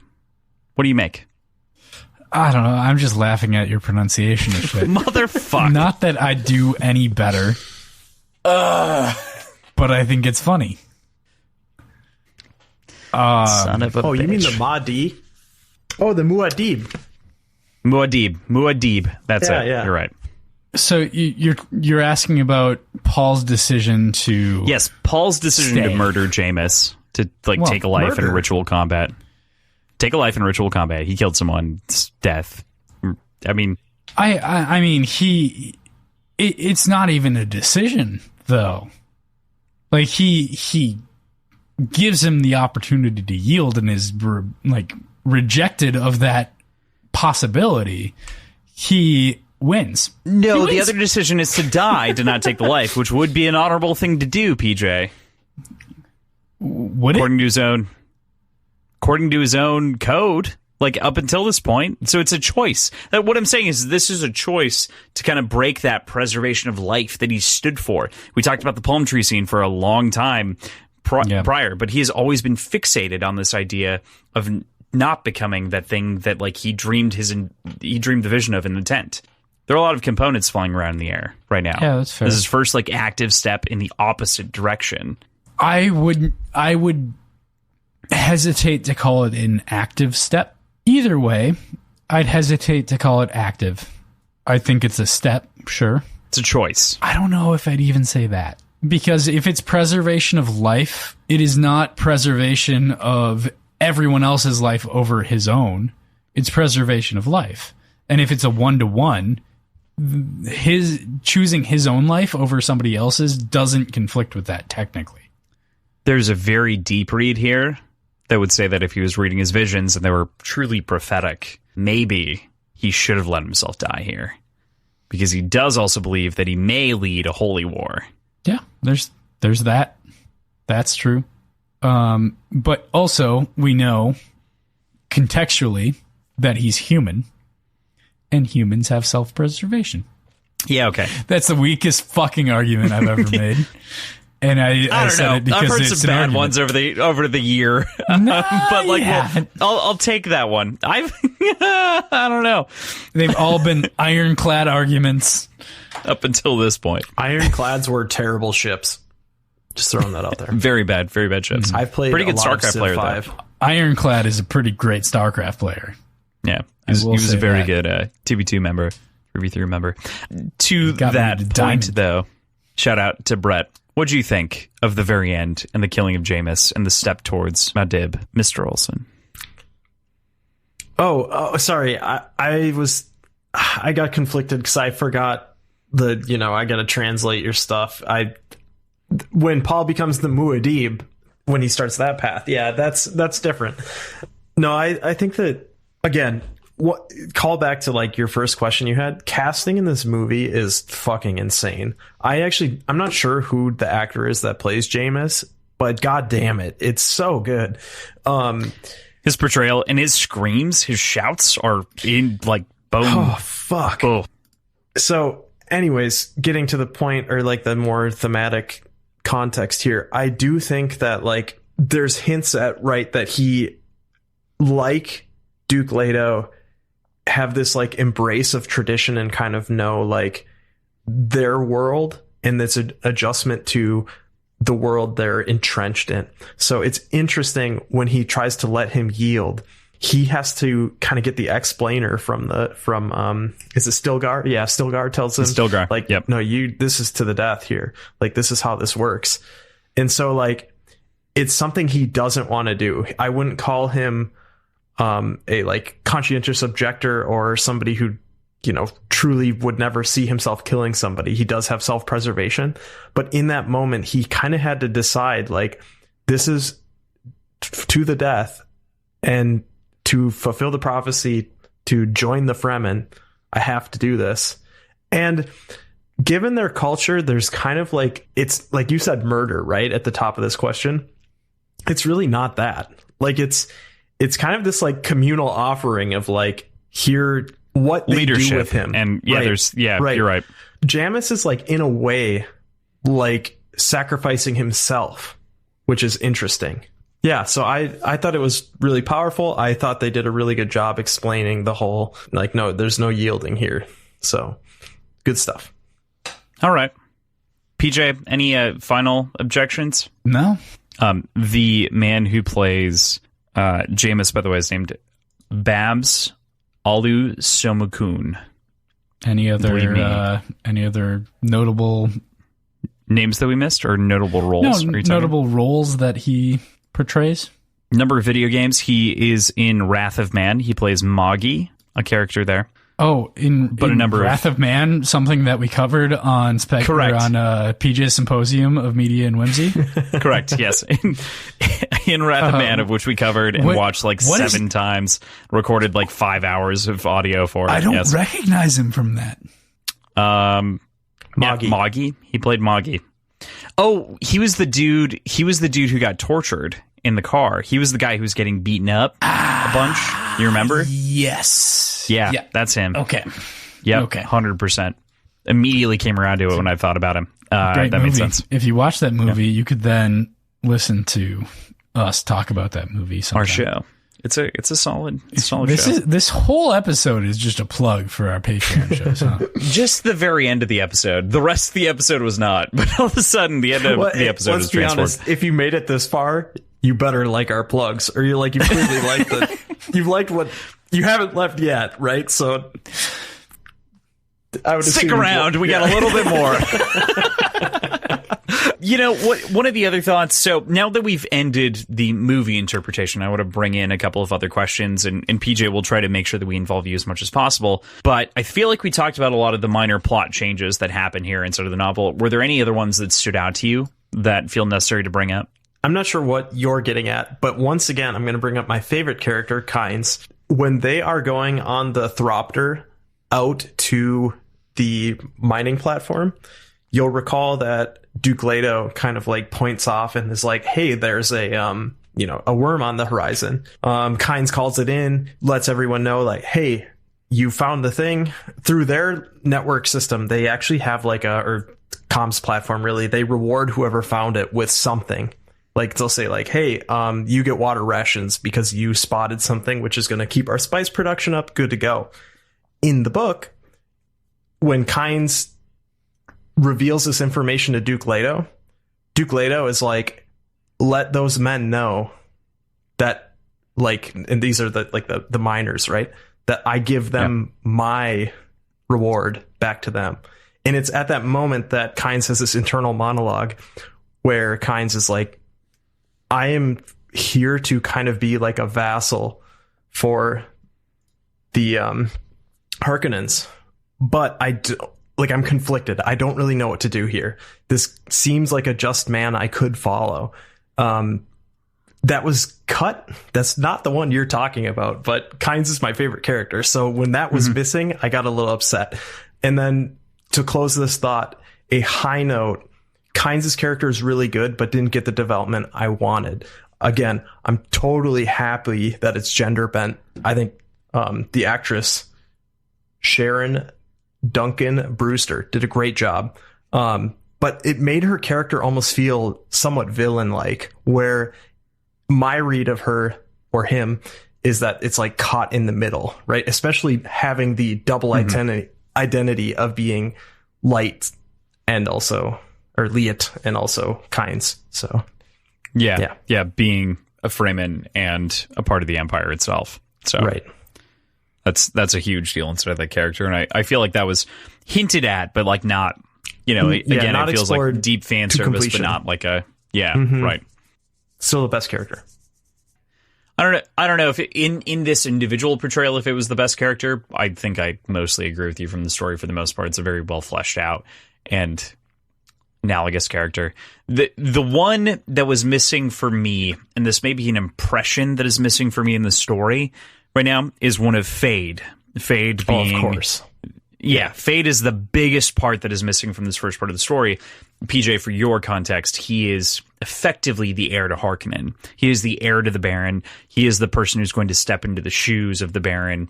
S2: What do you make?
S3: I don't know. I'm just laughing at your pronunciation of shit.
S2: Motherfucker.
S3: Not that I do any better. But I think it's funny.
S2: Son of a bitch.
S1: You mean the Mahdi? Oh, the Muad'Dib.
S2: Muad'Dib. That's it. Yeah. You're right.
S3: So you're asking about Paul's decision to...
S2: Yes, Paul's decision to murder Jameis, to take a life in ritual combat. Take a life in ritual combat. He killed someone. It's death. I mean...
S3: I mean, it's not even a decision, though. Like, he gives him the opportunity to yield and is, rejected of that possibility. He wins.
S2: No, the other decision is to die, to not take the life, which would be an honorable thing to do, PJ. According to his own code, like up until this point. So it's a choice. What I'm saying is this is a choice to kind of break that preservation of life that he stood for. We talked about the palm tree scene for a long time prior, but he has always been fixated on this idea of not becoming that thing that like he dreamed the vision of in the tent. There are a lot of components flying around in the air right now.
S3: Yeah, that's fair.
S2: This is his first like active step in the opposite direction.
S3: I would hesitate to call it an active step. Either way, I'd hesitate to call it active. I think it's a step, sure.
S2: It's a choice.
S3: I don't know if I'd even say that. Because if it's preservation of life, it is not preservation of everyone else's life over his own. It's preservation of life. And if it's a 1-to-1, his choosing his own life over somebody else's doesn't conflict with that technically.
S2: There's a very deep read here that would say that if he was reading his visions and they were truly prophetic, maybe he should have let himself die here. Because he does also believe that he may lead a holy war.
S3: Yeah, there's that. That's true. But also, we know contextually that he's human, and humans have self-preservation.
S2: Yeah, okay.
S3: That's the weakest fucking argument I've ever made. And I said it because
S2: I've heard
S3: it's
S2: some bad
S3: argument.
S2: ones over the year, but like, I'll take that one. I don't know.
S3: They've all been ironclad arguments
S2: up until this point.
S1: Ironclads were terrible ships. Just throwing that out there.
S2: Very bad ships.
S1: I've played
S2: pretty good
S1: a lot
S2: StarCraft
S1: of
S2: player
S1: 5.
S2: though.
S3: Ironclad is a pretty great StarCraft player.
S2: Yeah, he was a very good 2v2 member, 3v3 member. To that point, though, shout out to Brett. What do you think of the very end and the killing of Jameis and the step towards Maud'Dib, Mr. Olson?
S1: Oh, sorry. I got conflicted because I forgot I got to translate your stuff. When Paul becomes the Muad'Dib, when he starts that path, yeah, that's different. No, I think that, again, call back to like your first question you had. Casting in this movie is fucking insane. I'm not sure who the actor is that plays Jameis, but god damn it, it's so good.
S2: His portrayal and his screams, his shouts are in like bone.
S1: Oh fuck.
S2: Oh.
S1: So anyways, getting to the point, or like the more thematic context here, I do think that like there's hints at that he, like Duke Leto, have this like embrace of tradition and kind of know like their world and this adjustment to the world they're entrenched in. So it's interesting when he tries to let him yield, he has to kind of get the explainer from is it Stilgar? Yeah, Stilgar tells him,
S2: Stilgar,
S1: like,
S2: yep.
S1: No, this is to the death here. Like, this is how this works. And so like it's something he doesn't want to do. I wouldn't call him a like conscientious objector or somebody who, you know, truly would never see himself killing somebody. He does have self-preservation, but in that moment, he kind of had to decide, like, this is to the death, and to fulfill the prophecy, to join the Fremen, I have to do this. And given their culture, there's kind of like, it's like you said, murder, right? At the top of this question. It's really not that. Like, it's kind of this like communal offering of like, here, what they
S2: leadership
S1: do with him.
S2: And yeah,
S1: right.
S2: You're right.
S1: Jamis is like, in a way, like sacrificing himself, which is interesting. Yeah, so I thought it was really powerful. I thought they did a really good job explaining the whole, like, no, there's no yielding here. So, good stuff.
S2: All right. PJ, any final objections?
S3: No.
S2: The man who plays Jamis, by the way, is named Babs Alu Somakun.
S3: Any other notable
S2: names that we missed, or notable roles?
S3: No, notable roles that he portrays.
S2: Number of video games. He is in Wrath of Man. He plays Moggy, a character there.
S3: Oh, in Wrath of Man, something that we covered on PJ's Symposium of Media and Whimsy.
S2: Correct. Yes, in Wrath of Man, of which we covered and watched like 7 times, recorded like 5 hours of audio for it.
S3: I don't recognize him from that.
S2: Moggy. Yeah, Moggy. He played Moggy. Oh, he was the dude who got tortured in the car. He was the guy who was getting beaten up a bunch. You remember?
S3: Yes.
S2: Yeah, that's him.
S3: Okay.
S2: Yep.
S3: Okay.
S2: 100%. Immediately came around to it when I thought about him.
S3: Great
S2: that
S3: movie.
S2: made sense.
S3: If you watch that movie, you could then listen to us talk about that movie sometime.
S2: Our show. It's a solid show.
S3: This whole episode is just a plug for our Patreon shows, huh?
S2: Just the very end of the episode. The rest of the episode was not. But all of a sudden, the end of the episode was transformed.
S1: Honest, if you made it this far, you better like our plugs, or you clearly like the. You've liked what you haven't left yet, right? So I would
S2: stick around. We got a little bit more. You know what? One of the other thoughts. So now that we've ended the movie interpretation, I want to bring in a couple of other questions, and PJ will try to make sure that we involve you as much as possible. But I feel like we talked about a lot of the minor plot changes that happen here inside of the novel. Were there any other ones that stood out to you that feel necessary to bring up?
S1: I'm not sure what you're getting at, but once again, I'm going to bring up my favorite character, Kynes. When they are going on the Thopter out to the mining platform, you'll recall that Duke Leto kind of like points off and is like, hey, there's a worm on the horizon. Kynes calls it in, lets everyone know, like, hey, you found the thing. Through their network system, they actually have like or comms platform, really. They reward whoever found it with something. Like, they'll say, like, hey, you get water rations because you spotted something, which is going to keep our spice production up. Good to go. In the book, when Kynes reveals this information to Duke Leto is like, let those men know that, like, and these are the miners, right? That I give them my reward back to them. And it's at that moment that Kynes has this internal monologue where Kynes is like, I am here to kind of be like a vassal for the Harkonnens, but I'm conflicted. I don't really know what to do here. This seems like a just man I could follow. That was cut. That's not the one you're talking about, but Kynes is my favorite character. So when that was missing, I got a little upset. And then to close this thought, a high note, Kynes' character is really good, but didn't get the development I wanted. Again, I'm totally happy that it's gender bent. I think the actress Sharon Duncan Brewster did a great job. But it made her character almost feel somewhat villain-like, where my read of her or him is that it's like caught in the middle, right? Especially having the double identity of being light and also, or Liet and also Kynes. So
S2: yeah, being a Fremen and a part of the Empire itself. So
S1: right.
S2: That's a huge deal inside of that character, and I feel like that was hinted at, but like not, again,
S1: not
S2: it feels like deep fan service, but not like a right.
S1: Still the best character.
S2: I don't know if in this individual portrayal, if it was the best character. I think I mostly agree with you from the story for the most part. It's a very well fleshed out and analogous character. The one that was missing for me, and this may be an impression that is missing for me in the story right now, is one of Fade. Fade being,
S1: of course.
S2: Yeah, Fade is the biggest part that is missing from this first part of the story. PJ, for your context, he is effectively the heir to Harkonnen. He is the heir to the Baron. He is the person who's going to step into the shoes of the Baron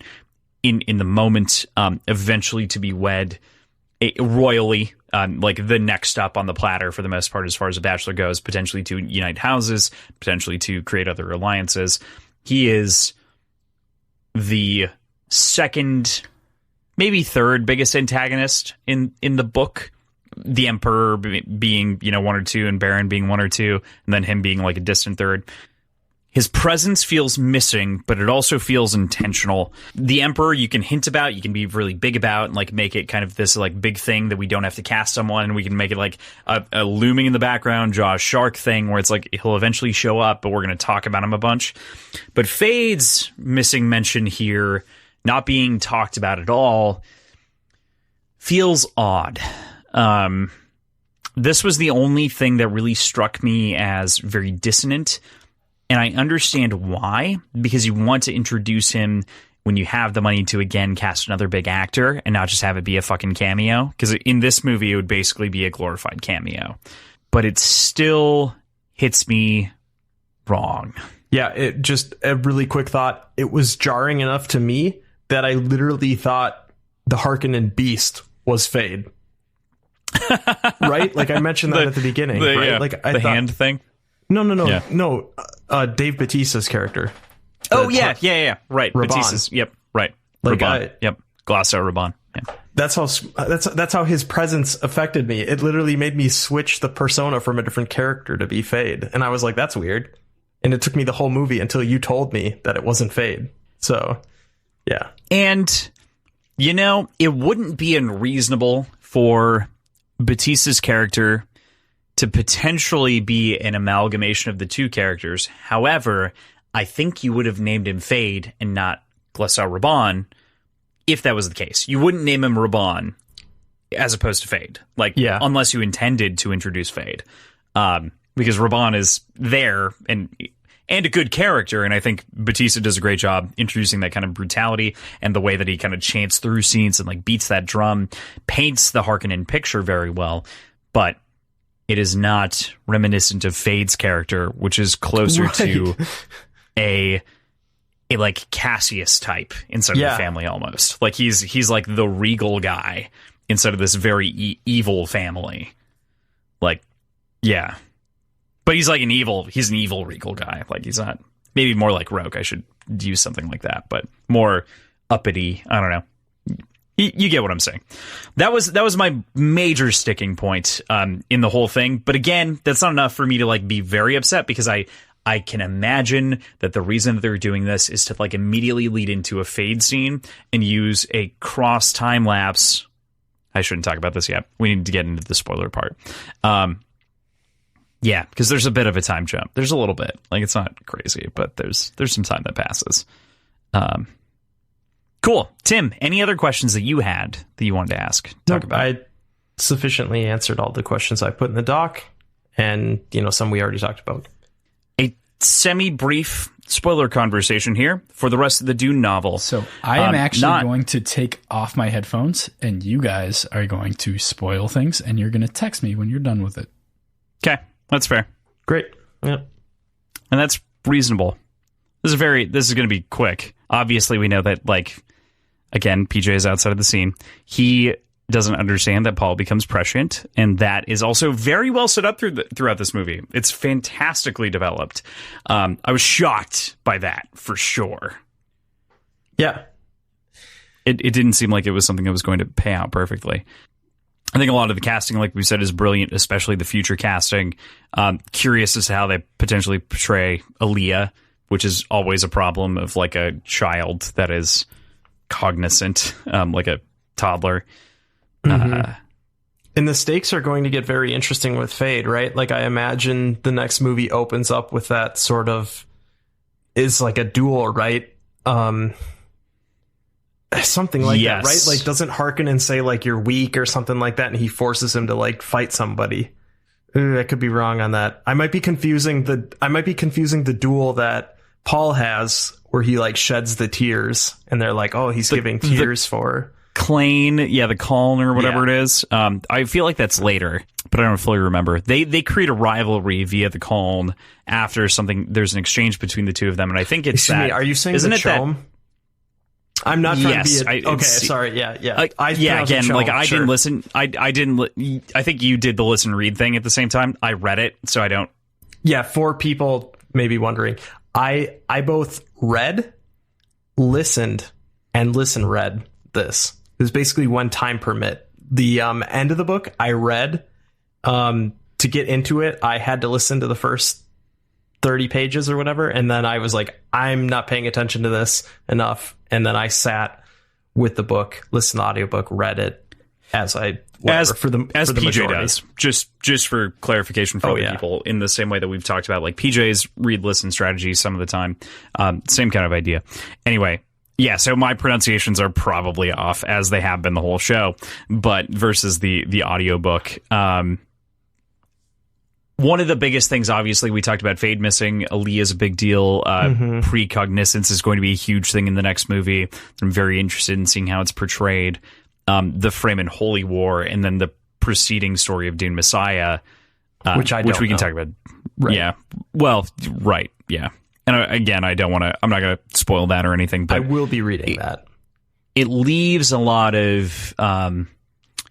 S2: in the moment, eventually to be wed royally, like the next up on the platter for the most part as far as a bachelor goes, potentially to unite houses, potentially to create other alliances. He is the second, maybe third biggest antagonist in the book. The Emperor being, one or two, and Baron being one or two, and then him being like a distant third. His presence feels missing, but it also feels intentional. The Emperor you can hint about, you can be really big about, and like make it kind of this like big thing that we don't have to cast someone, and we can make it like a looming in the background Jaws shark thing where it's like he'll eventually show up, but we're going to talk about him a bunch. But Fade's missing mention here, not being talked about at all, feels odd. This was the only thing that really struck me as very dissonant, and I understand why, because you want to introduce him when you have the money to again cast another big actor and not just have it be a fucking cameo, because in this movie it would basically be a glorified cameo, but it still hits me wrong.
S1: Yeah, it just a really quick thought. It was jarring enough to me that I literally thought the Harkonnen beast was Fade. Right? Like I mentioned that at the beginning, right?
S2: Yeah,
S1: like I
S2: the
S1: thought,
S2: hand thing.
S1: No. Dave Bautista's character.
S2: Yeah. Right.
S1: Raban.
S2: Bautista's. Yep. Right.
S1: Like
S2: Raban. Yep. Glasso Raban. Yeah.
S1: That's how his presence affected me. It literally made me switch the persona from a different character to be Fade, and I was like, that's weird. And it took me the whole movie until you told me that it wasn't Fade. So, yeah.
S2: And it wouldn't be unreasonable for Bautista's character to potentially be an amalgamation of the two characters. However, I think you would have named him Fade and not Glasso Raban if that was the case. You wouldn't name him Raban as opposed to Fade. Unless you intended to introduce Fade. Because Raban is there and a good character, and I think Bautista does a great job introducing that kind of brutality, and the way that he kind of chants through scenes and like beats that drum paints the Harkonnen picture very well, but it is not reminiscent of Fade's character, which is closer to a like Cassius type inside of the family almost. Like he's like the regal guy instead of this very evil family. Like, yeah. But he's like he's an evil regal guy. Like he's not, maybe more like Rogue. I should use something like that, but more uppity. I don't know. You get what I'm saying. That was my major sticking point in the whole thing. But again, that's not enough for me to like be very upset, because I can imagine that the reason that they're doing this is to like immediately lead into a Fade scene and use a cross time lapse. I shouldn't talk about this yet. We need to get into the spoiler part. Yeah, because there's a bit of a time jump. There's a little bit. Like, it's not crazy, but there's some time that passes. Cool. Tim, any other questions that you had that you wanted to ask? Talk about?
S1: I sufficiently answered all the questions I put in the doc, and, some we already talked about.
S2: A semi-brief spoiler conversation here for the rest of the Dune novel.
S3: So I am actually going to take off my headphones, and you guys are going to spoil things, and you're going to text me when you're done with it.
S2: Okay. That's fair.
S1: Great. Yep.
S2: And that's reasonable. This is going to be quick. Obviously, we know that, like, again, PJ is outside of the scene. He doesn't understand that Paul becomes prescient, and that is also very well set up throughout this movie. It's fantastically developed. I was shocked by that, for sure.
S1: Yeah.
S2: It didn't seem like it was something that was going to pay out perfectly. I think a lot of the casting, like we said, is brilliant, especially the future casting. Curious as to how they potentially portray Aaliyah, which is always a problem of like a child that is cognizant, like a toddler.
S1: Mm-hmm. And the stakes are going to get very interesting with Fade, right? Like, I imagine the next movie opens up with that sort of, is like a duel, right? Something like that, right? Like, doesn't hearken and say like you're weak or something like that, and he forces him to like fight somebody. I could be wrong on that. I might be confusing the duel that Paul has, where he like sheds the tears, and they're like, oh, he's giving tears for
S2: Klain, the Kaln or whatever it is. I feel like that's later, but I don't fully remember. They create a rivalry via the Kaln after something. There's an exchange between the two of them, and I think it's
S1: Excuse me, are you saying
S2: isn't
S1: the
S2: it
S1: Chom? I'm not trying to be
S2: okay,
S1: sorry. Yeah.
S2: Again,
S1: Chom,
S2: like I
S1: sure.
S2: didn't listen. I didn't. I think you did the listen read thing at the same time. I read it, so I don't.
S1: Yeah, for people maybe wondering, I both read, listened, and read this. It was basically one time permit. The end of the book I read. To get into it, I had to listen to the first 30 pages or whatever, and then I was like, I'm not paying attention to this enough. And then I sat with the book, listened to the audiobook, read it as PJ
S2: majority. Does. Just for clarification for other people, in the same way that we've talked about, like PJ's read listen strategy some of the time, same kind of idea. Anyway, so my pronunciations are probably off, as they have been the whole show, but versus the audiobook. One of the biggest things, obviously, we talked about Fade missing. Ali is a big deal. Precognizance is going to be a huge thing in the next movie. I'm very interested in seeing how it's portrayed. The Fremen Holy War, and then the preceding story of Dune Messiah, which we can talk about.
S1: Right.
S2: Yeah. Well, right. Yeah. And again, I'm not going to spoil that or anything, but
S1: I will be reading that.
S2: It leaves a lot of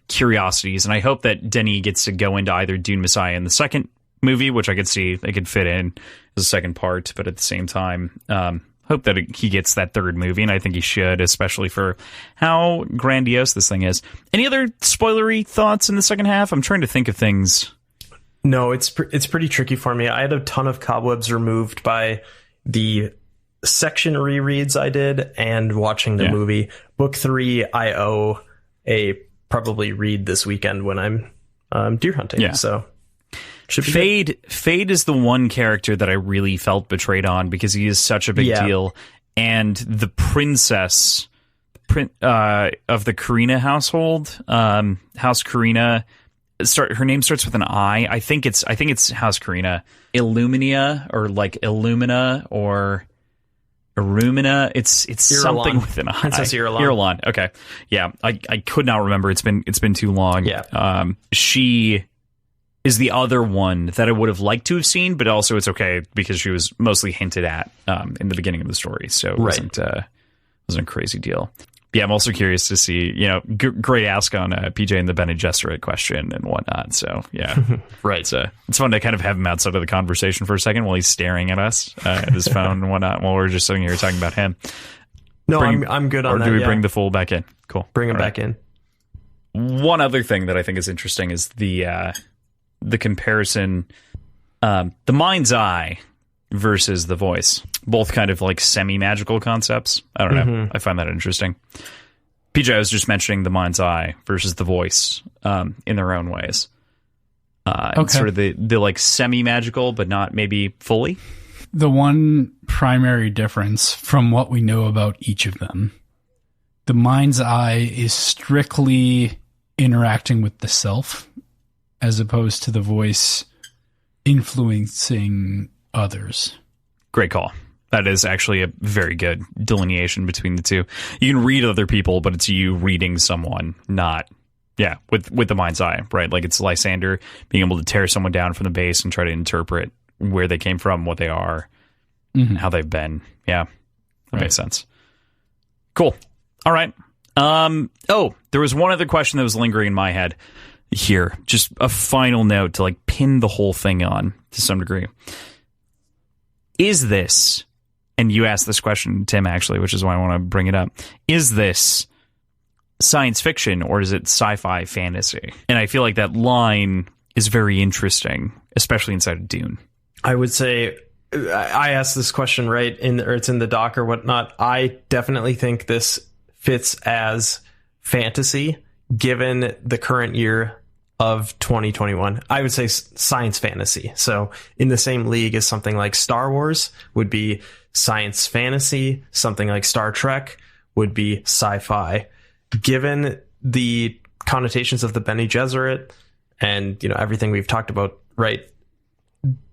S2: curiosities, and I hope that Denis gets to go into either Dune Messiah in the second movie, which I could see they could fit in as a second part, but at the same time, hope that he gets that third movie, and I think he should, especially for how grandiose this thing is. Any other spoilery thoughts in the second half? I'm trying to think of things.
S1: No, it's pretty tricky for me. I had a ton of cobwebs removed by the section rereads I did and watching the movie. Book 3, I owe a probably read this weekend when I'm deer hunting. Yeah. So
S2: Fade is the one character that I really felt betrayed on, because he is such a big deal, and the princess of the Karina household, House Karina. Her name starts with an I. I think it's House Karina. Illumina, or like Illumina, or Irumina. It's Irulan. Something with an I.
S1: Princess Irulan.
S2: Irulan. Okay. Yeah. I could not remember. It's been too long.
S1: Yeah.
S2: She is the other one that I would have liked to have seen, but also it's okay because she was mostly hinted at in the beginning of the story. So it wasn't a crazy deal. Yeah, I'm also curious to see, great ask on PJ and the Bene Gesserit question and whatnot. So, yeah.
S1: Right.
S2: It's fun to kind of have him outside of the conversation for a second while he's staring at us at his phone and whatnot, while we're just sitting here talking about him.
S1: No, I'm good on that.
S2: Or do we bring the fool back in? Cool.
S1: Bring him back in.
S2: One other thing that I think is interesting is the comparison, the mind's eye versus the voice. Both kind of like semi-magical concepts. I don't know. I find that interesting. PJ was just mentioning the mind's eye versus the voice in their own ways. It's sort of the like semi-magical, but not maybe fully.
S3: The one primary difference from what we know about each of them, the mind's eye is strictly interacting with the self, as opposed to the voice influencing others.
S2: Great call. That is actually a very good delineation between the two. You can read other people, but it's you reading someone, not, with the mind's eye, right? Like it's Lysander being able to tear someone down from the base and try to interpret where they came from, what they are, how they've been. Yeah, that makes sense. Cool. All right. There was one other question that was lingering in my head here. Just a final note to like pin the whole thing on to some degree. Is this, and you asked this question, Tim, actually, which is why I want to bring it up. Is this science fiction or is it sci-fi fantasy? And I feel like that line is very interesting, especially inside of Dune.
S1: I would say, I asked this question or it's in the doc or whatnot. I definitely think this fits as fantasy, given the current year of 2021. I would say science fantasy. So in the same league as something like Star Wars would be science fantasy. Something like Star Trek would be sci-fi. Given the connotations of the Bene Gesserit and, you know, everything we've talked about, right?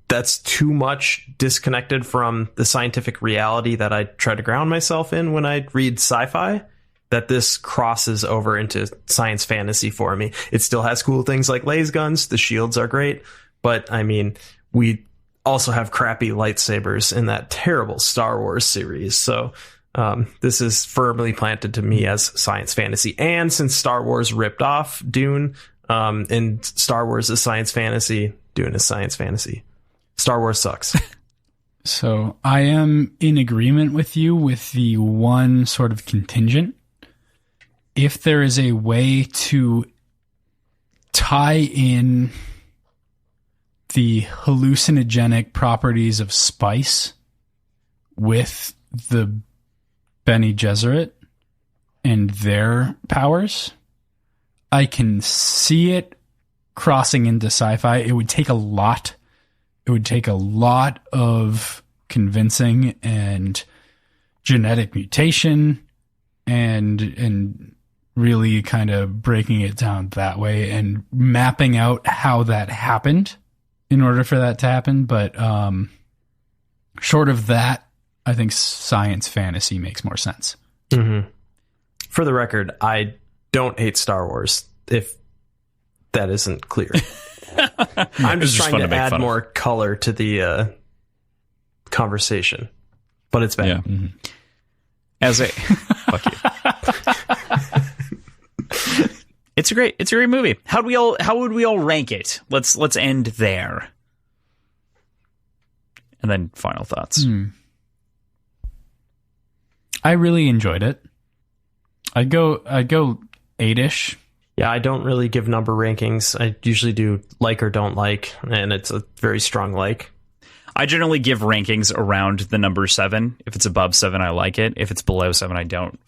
S1: That's too much disconnected from the scientific reality that I try to ground myself in when I read sci-fi, that this crosses over into science fantasy for me. It still has cool things like laser guns. The shields are great. But I mean, we also have crappy lightsabers in that terrible Star Wars series. So this is firmly planted to me as science fantasy. And since Star Wars ripped off Dune, and Star Wars is science fantasy, Dune is science fantasy. Star Wars sucks.
S3: So I am in agreement with you with the one sort of contingent. If there is a way to tie in the hallucinogenic properties of spice with the Bene Gesserit and their powers, I can see it crossing into sci-fi. It would take a lot. It would take a lot of convincing and genetic mutation and really kind of breaking it down that way and mapping out how that happened in order for that to happen. But short of that, I think science fantasy makes more sense.
S1: Mm-hmm. For the record, I don't hate Star Wars, if that isn't clear. I'm just trying to add more color to the conversation, but it's bad.
S2: Yeah. Mm-hmm. As a fuck you. It's a great movie. How would we all rank it? Let's end there. And then final thoughts.
S3: I really enjoyed it. I'd go 8-ish.
S1: Yeah, I don't really give number rankings. I usually do like or don't like, and it's a very strong like.
S2: I generally give rankings around the number 7. If it's above 7, I like it. If it's below 7, I don't.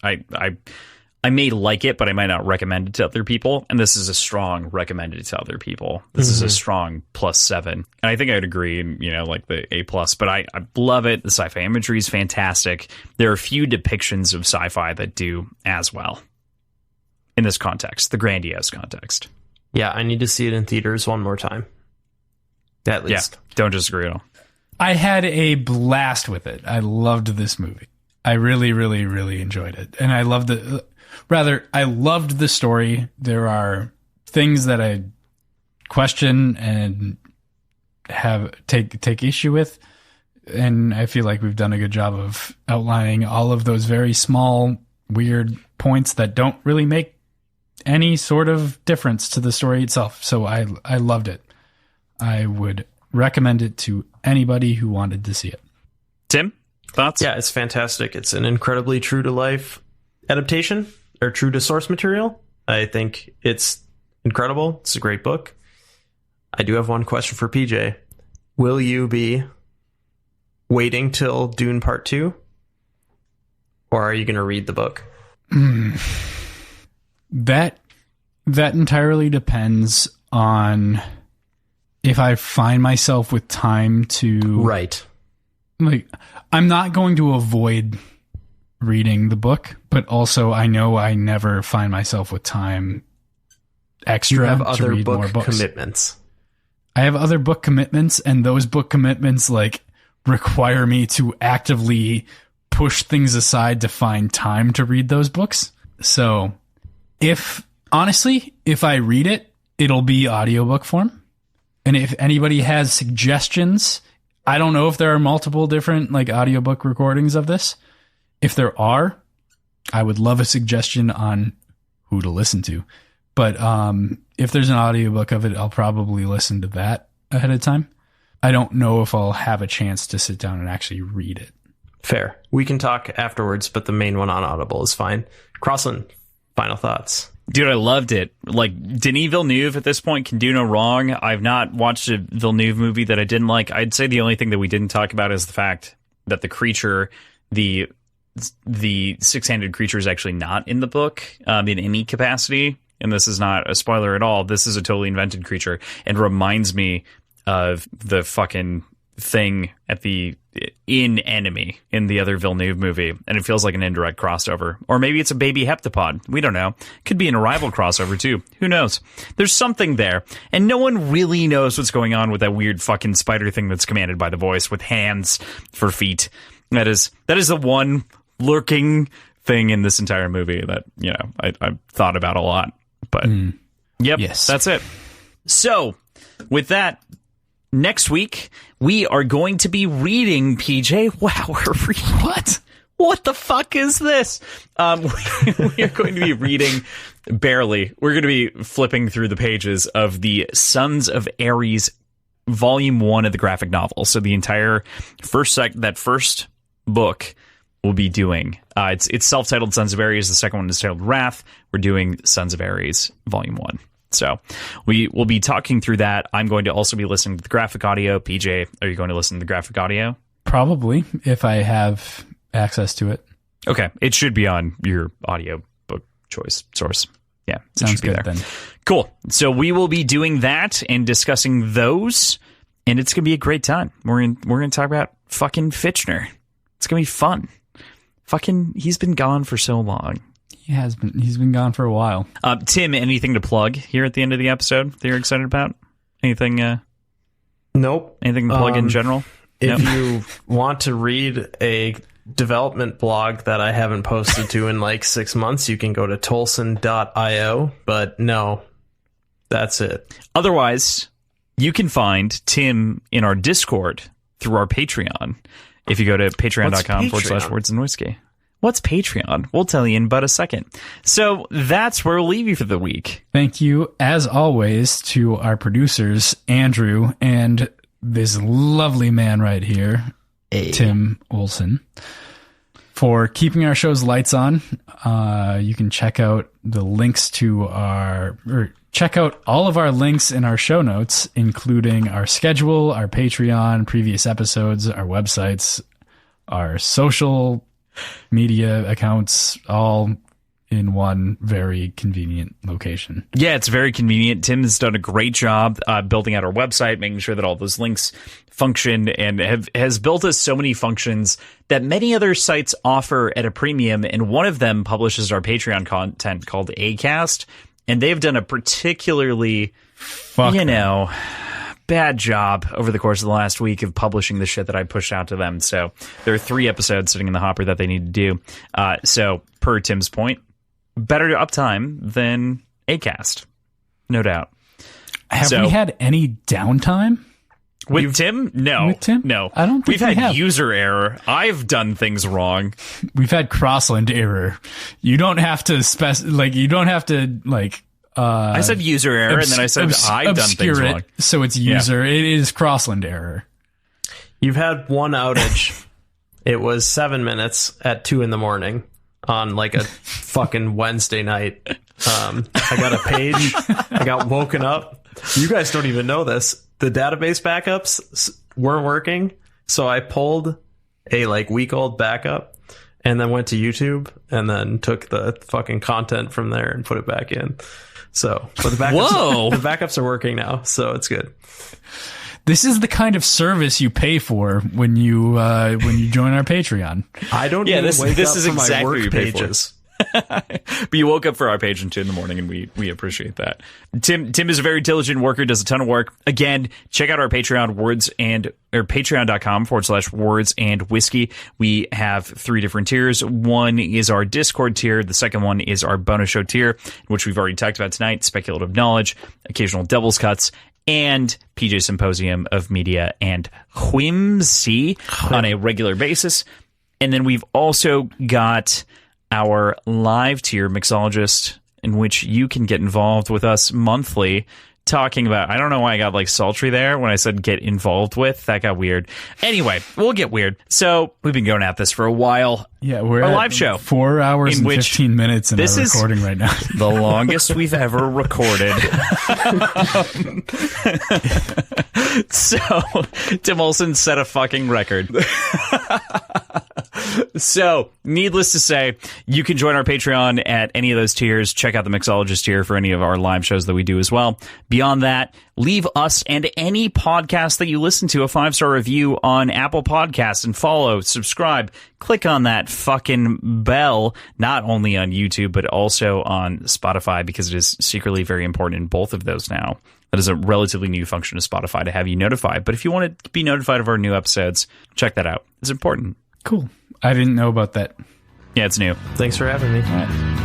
S2: I may like it, but I might not recommend it to other people. And this is a strong recommended to other people. This is a strong +7. And I think I'd agree, you know, like the A+. But I love it. The sci-fi imagery is fantastic. There are few depictions of sci-fi that do as well in this context, the grandiose context.
S1: Yeah, I need to see it in theaters one more time. At least.
S2: Yeah, don't disagree at all.
S3: I had a blast with it. I loved this movie. I really, really, really enjoyed it. And I loved I loved the story. There are things that I question and take issue with. And I feel like we've done a good job of outlining all of those very small, weird points that don't really make any sort of difference to the story itself. So I loved it. I would recommend it to anybody who wanted to see it.
S2: Tim, thoughts?
S1: Yeah, it's fantastic. It's an incredibly true to life adaptation, or true to source material. I think it's incredible. It's a great book. I do have one question for PJ. Will you be waiting till Dune Part 2? Or are you going to read the book?
S3: That entirely depends on if I find myself with time to...
S1: Right.
S3: Like, I'm not going to avoid reading the book, but also I know I never find myself with time extra
S1: you have
S3: to
S1: other
S3: read
S1: book
S3: more books.
S1: commitments.
S3: I have other book commitments, and those book commitments like require me to actively push things aside to find time to read those books. So if I read it, it'll be audiobook form. And if anybody has suggestions, I don't know if there are multiple different like audiobook recordings of this. If there are, I would love a suggestion on who to listen to. But if there's an audiobook of it, I'll probably listen to that ahead of time. I don't know if I'll have a chance to sit down and actually read it.
S1: Fair. We can talk afterwards, but the main one on Audible is fine. Crossland, final thoughts.
S2: Dude, I loved it. Like, Denis Villeneuve at this point can do no wrong. I've not watched a Villeneuve movie that I didn't like. I'd say the only thing that we didn't talk about is the fact that the creature, the six-handed creature, is actually not in the book in any capacity. and this is not a spoiler at all, this is a totally invented creature and reminds me of the fucking thing in Enemy in the other Villeneuve movie, and it feels like an indirect crossover. Or maybe it's a baby heptapod. We don't know. Could be an Arrival crossover too. Who knows? There's something there, and no one really knows what's going on with that weird fucking spider thing that's commanded by the voice with hands for feet. That is the one lurking thing in this entire movie that, you know, I've thought about a lot. But yep, yes, that's it. So with that, next week, we are going to be reading, PJ. Wow, we're reading. What? What the fuck is this? We are going to be reading, barely, we're going to be flipping through the pages of the Sons of Ares Volume 1 of the graphic novel. So the entire that first book we'll be doing. It's self-titled Sons of Ares. The second one is titled Wrath. We're doing Sons of Ares Volume 1. So we will be talking through that. I'm going to also be listening to the graphic audio. PJ, are you going to listen to the graphic audio?
S3: Probably, if I have access to it.
S2: Okay. It should be on your audio book choice source. Yeah.
S3: Sounds good then.
S2: Cool. So we will be doing that and discussing those, and it's going to be a great time. We're going to talk about fucking Fitchner. It's going to be fun. Fucking, he's been gone for so long.
S3: He's been gone for a while.
S2: Tim, anything to plug here at the end of the episode that you're excited about? Anything?
S1: Nope.
S2: Anything to plug in general?
S1: If you want to read a development blog that I haven't posted to in like 6 months, you can go to tolson.io. But no, that's it.
S2: Otherwise, you can find Tim in our Discord through our Patreon. If you go to patreon.com/words and whiskey. What's Patreon? We'll tell you in but a second. So that's where we'll leave you for the week.
S3: Thank you, as always, to our producers, Andrew, and this lovely man right here, Tim Olson, for keeping our show's lights on. You can check out the links to check out all of our links in our show notes, including our schedule, our Patreon, previous episodes, our websites, our social media accounts, all in one very convenient location.
S2: Yeah, it's very convenient. Tim has done a great job building out our website, making sure that all those links function, and has built us so many functions that many other sites offer at a premium, and one of them publishes our Patreon content called Acast, and they've done a particularly, bad job over the course of the last week of publishing the shit that I pushed out to them. So there are 3 episodes sitting in the hopper that they need to do. So per Tim's point, better uptime than Acast. No doubt.
S3: Have we had any downtime?
S2: With Tim? No.
S3: With Tim?
S2: No.
S3: I don't think
S2: we've had user error. I've done things wrong.
S3: We've had Crossland error. You don't have to
S2: I said user error, and then I said I've done things wrong.
S3: So it's user. Yeah. It is Crossland error.
S1: You've had one outage. It was 7 minutes at 2 a.m. on like a fucking Wednesday night. I got a page. I got woken up. You guys don't even know this. The database backups weren't working, so I pulled a like week-old backup and then went to YouTube and then took the fucking content from there and put it back in. So, but the backups are working now, so it's good.
S3: This is the kind of service you pay for when you join our Patreon.
S1: I don't even wake up for my work pages.
S2: But you woke up for our page at 2 a.m, and we appreciate that. Tim is a very diligent worker, does a ton of work. Again, check out our Patreon, patreon.com/words and whiskey. We have 3 different tiers. One is our Discord tier. The second one is our bonus show tier, which we've already talked about tonight: speculative knowledge, occasional devil's cuts, and PJ Symposium of Media and Whimsy on a regular basis. And then we've also got our live tier, Mixologist, in which you can get involved with us monthly, talking about, I don't know why I got like sultry there when I said get involved with. That got weird. Anyway, we'll get weird. So we've been going at this for a while.
S3: Yeah, we're
S2: our
S3: at
S2: live show,
S3: 4 hours and 15 minutes in our recording right now.
S2: The longest we've ever recorded. So Tim Olson set a fucking record. So, needless to say, you can join our Patreon at any of those tiers. Check out the Mixologist tier for any of our live shows that we do as well. Beyond that, leave us and any podcast that you listen to a 5-star review on Apple Podcasts and follow, subscribe, click on that fucking bell, not only on YouTube, but also on Spotify, because it is secretly very important in both of those now. That is a relatively new function of Spotify to have you notified. But if you want to be notified of our new episodes, check that out. It's important.
S3: Cool. I didn't know about that.
S2: Yeah, it's new.
S1: Thanks for having me.
S3: All right.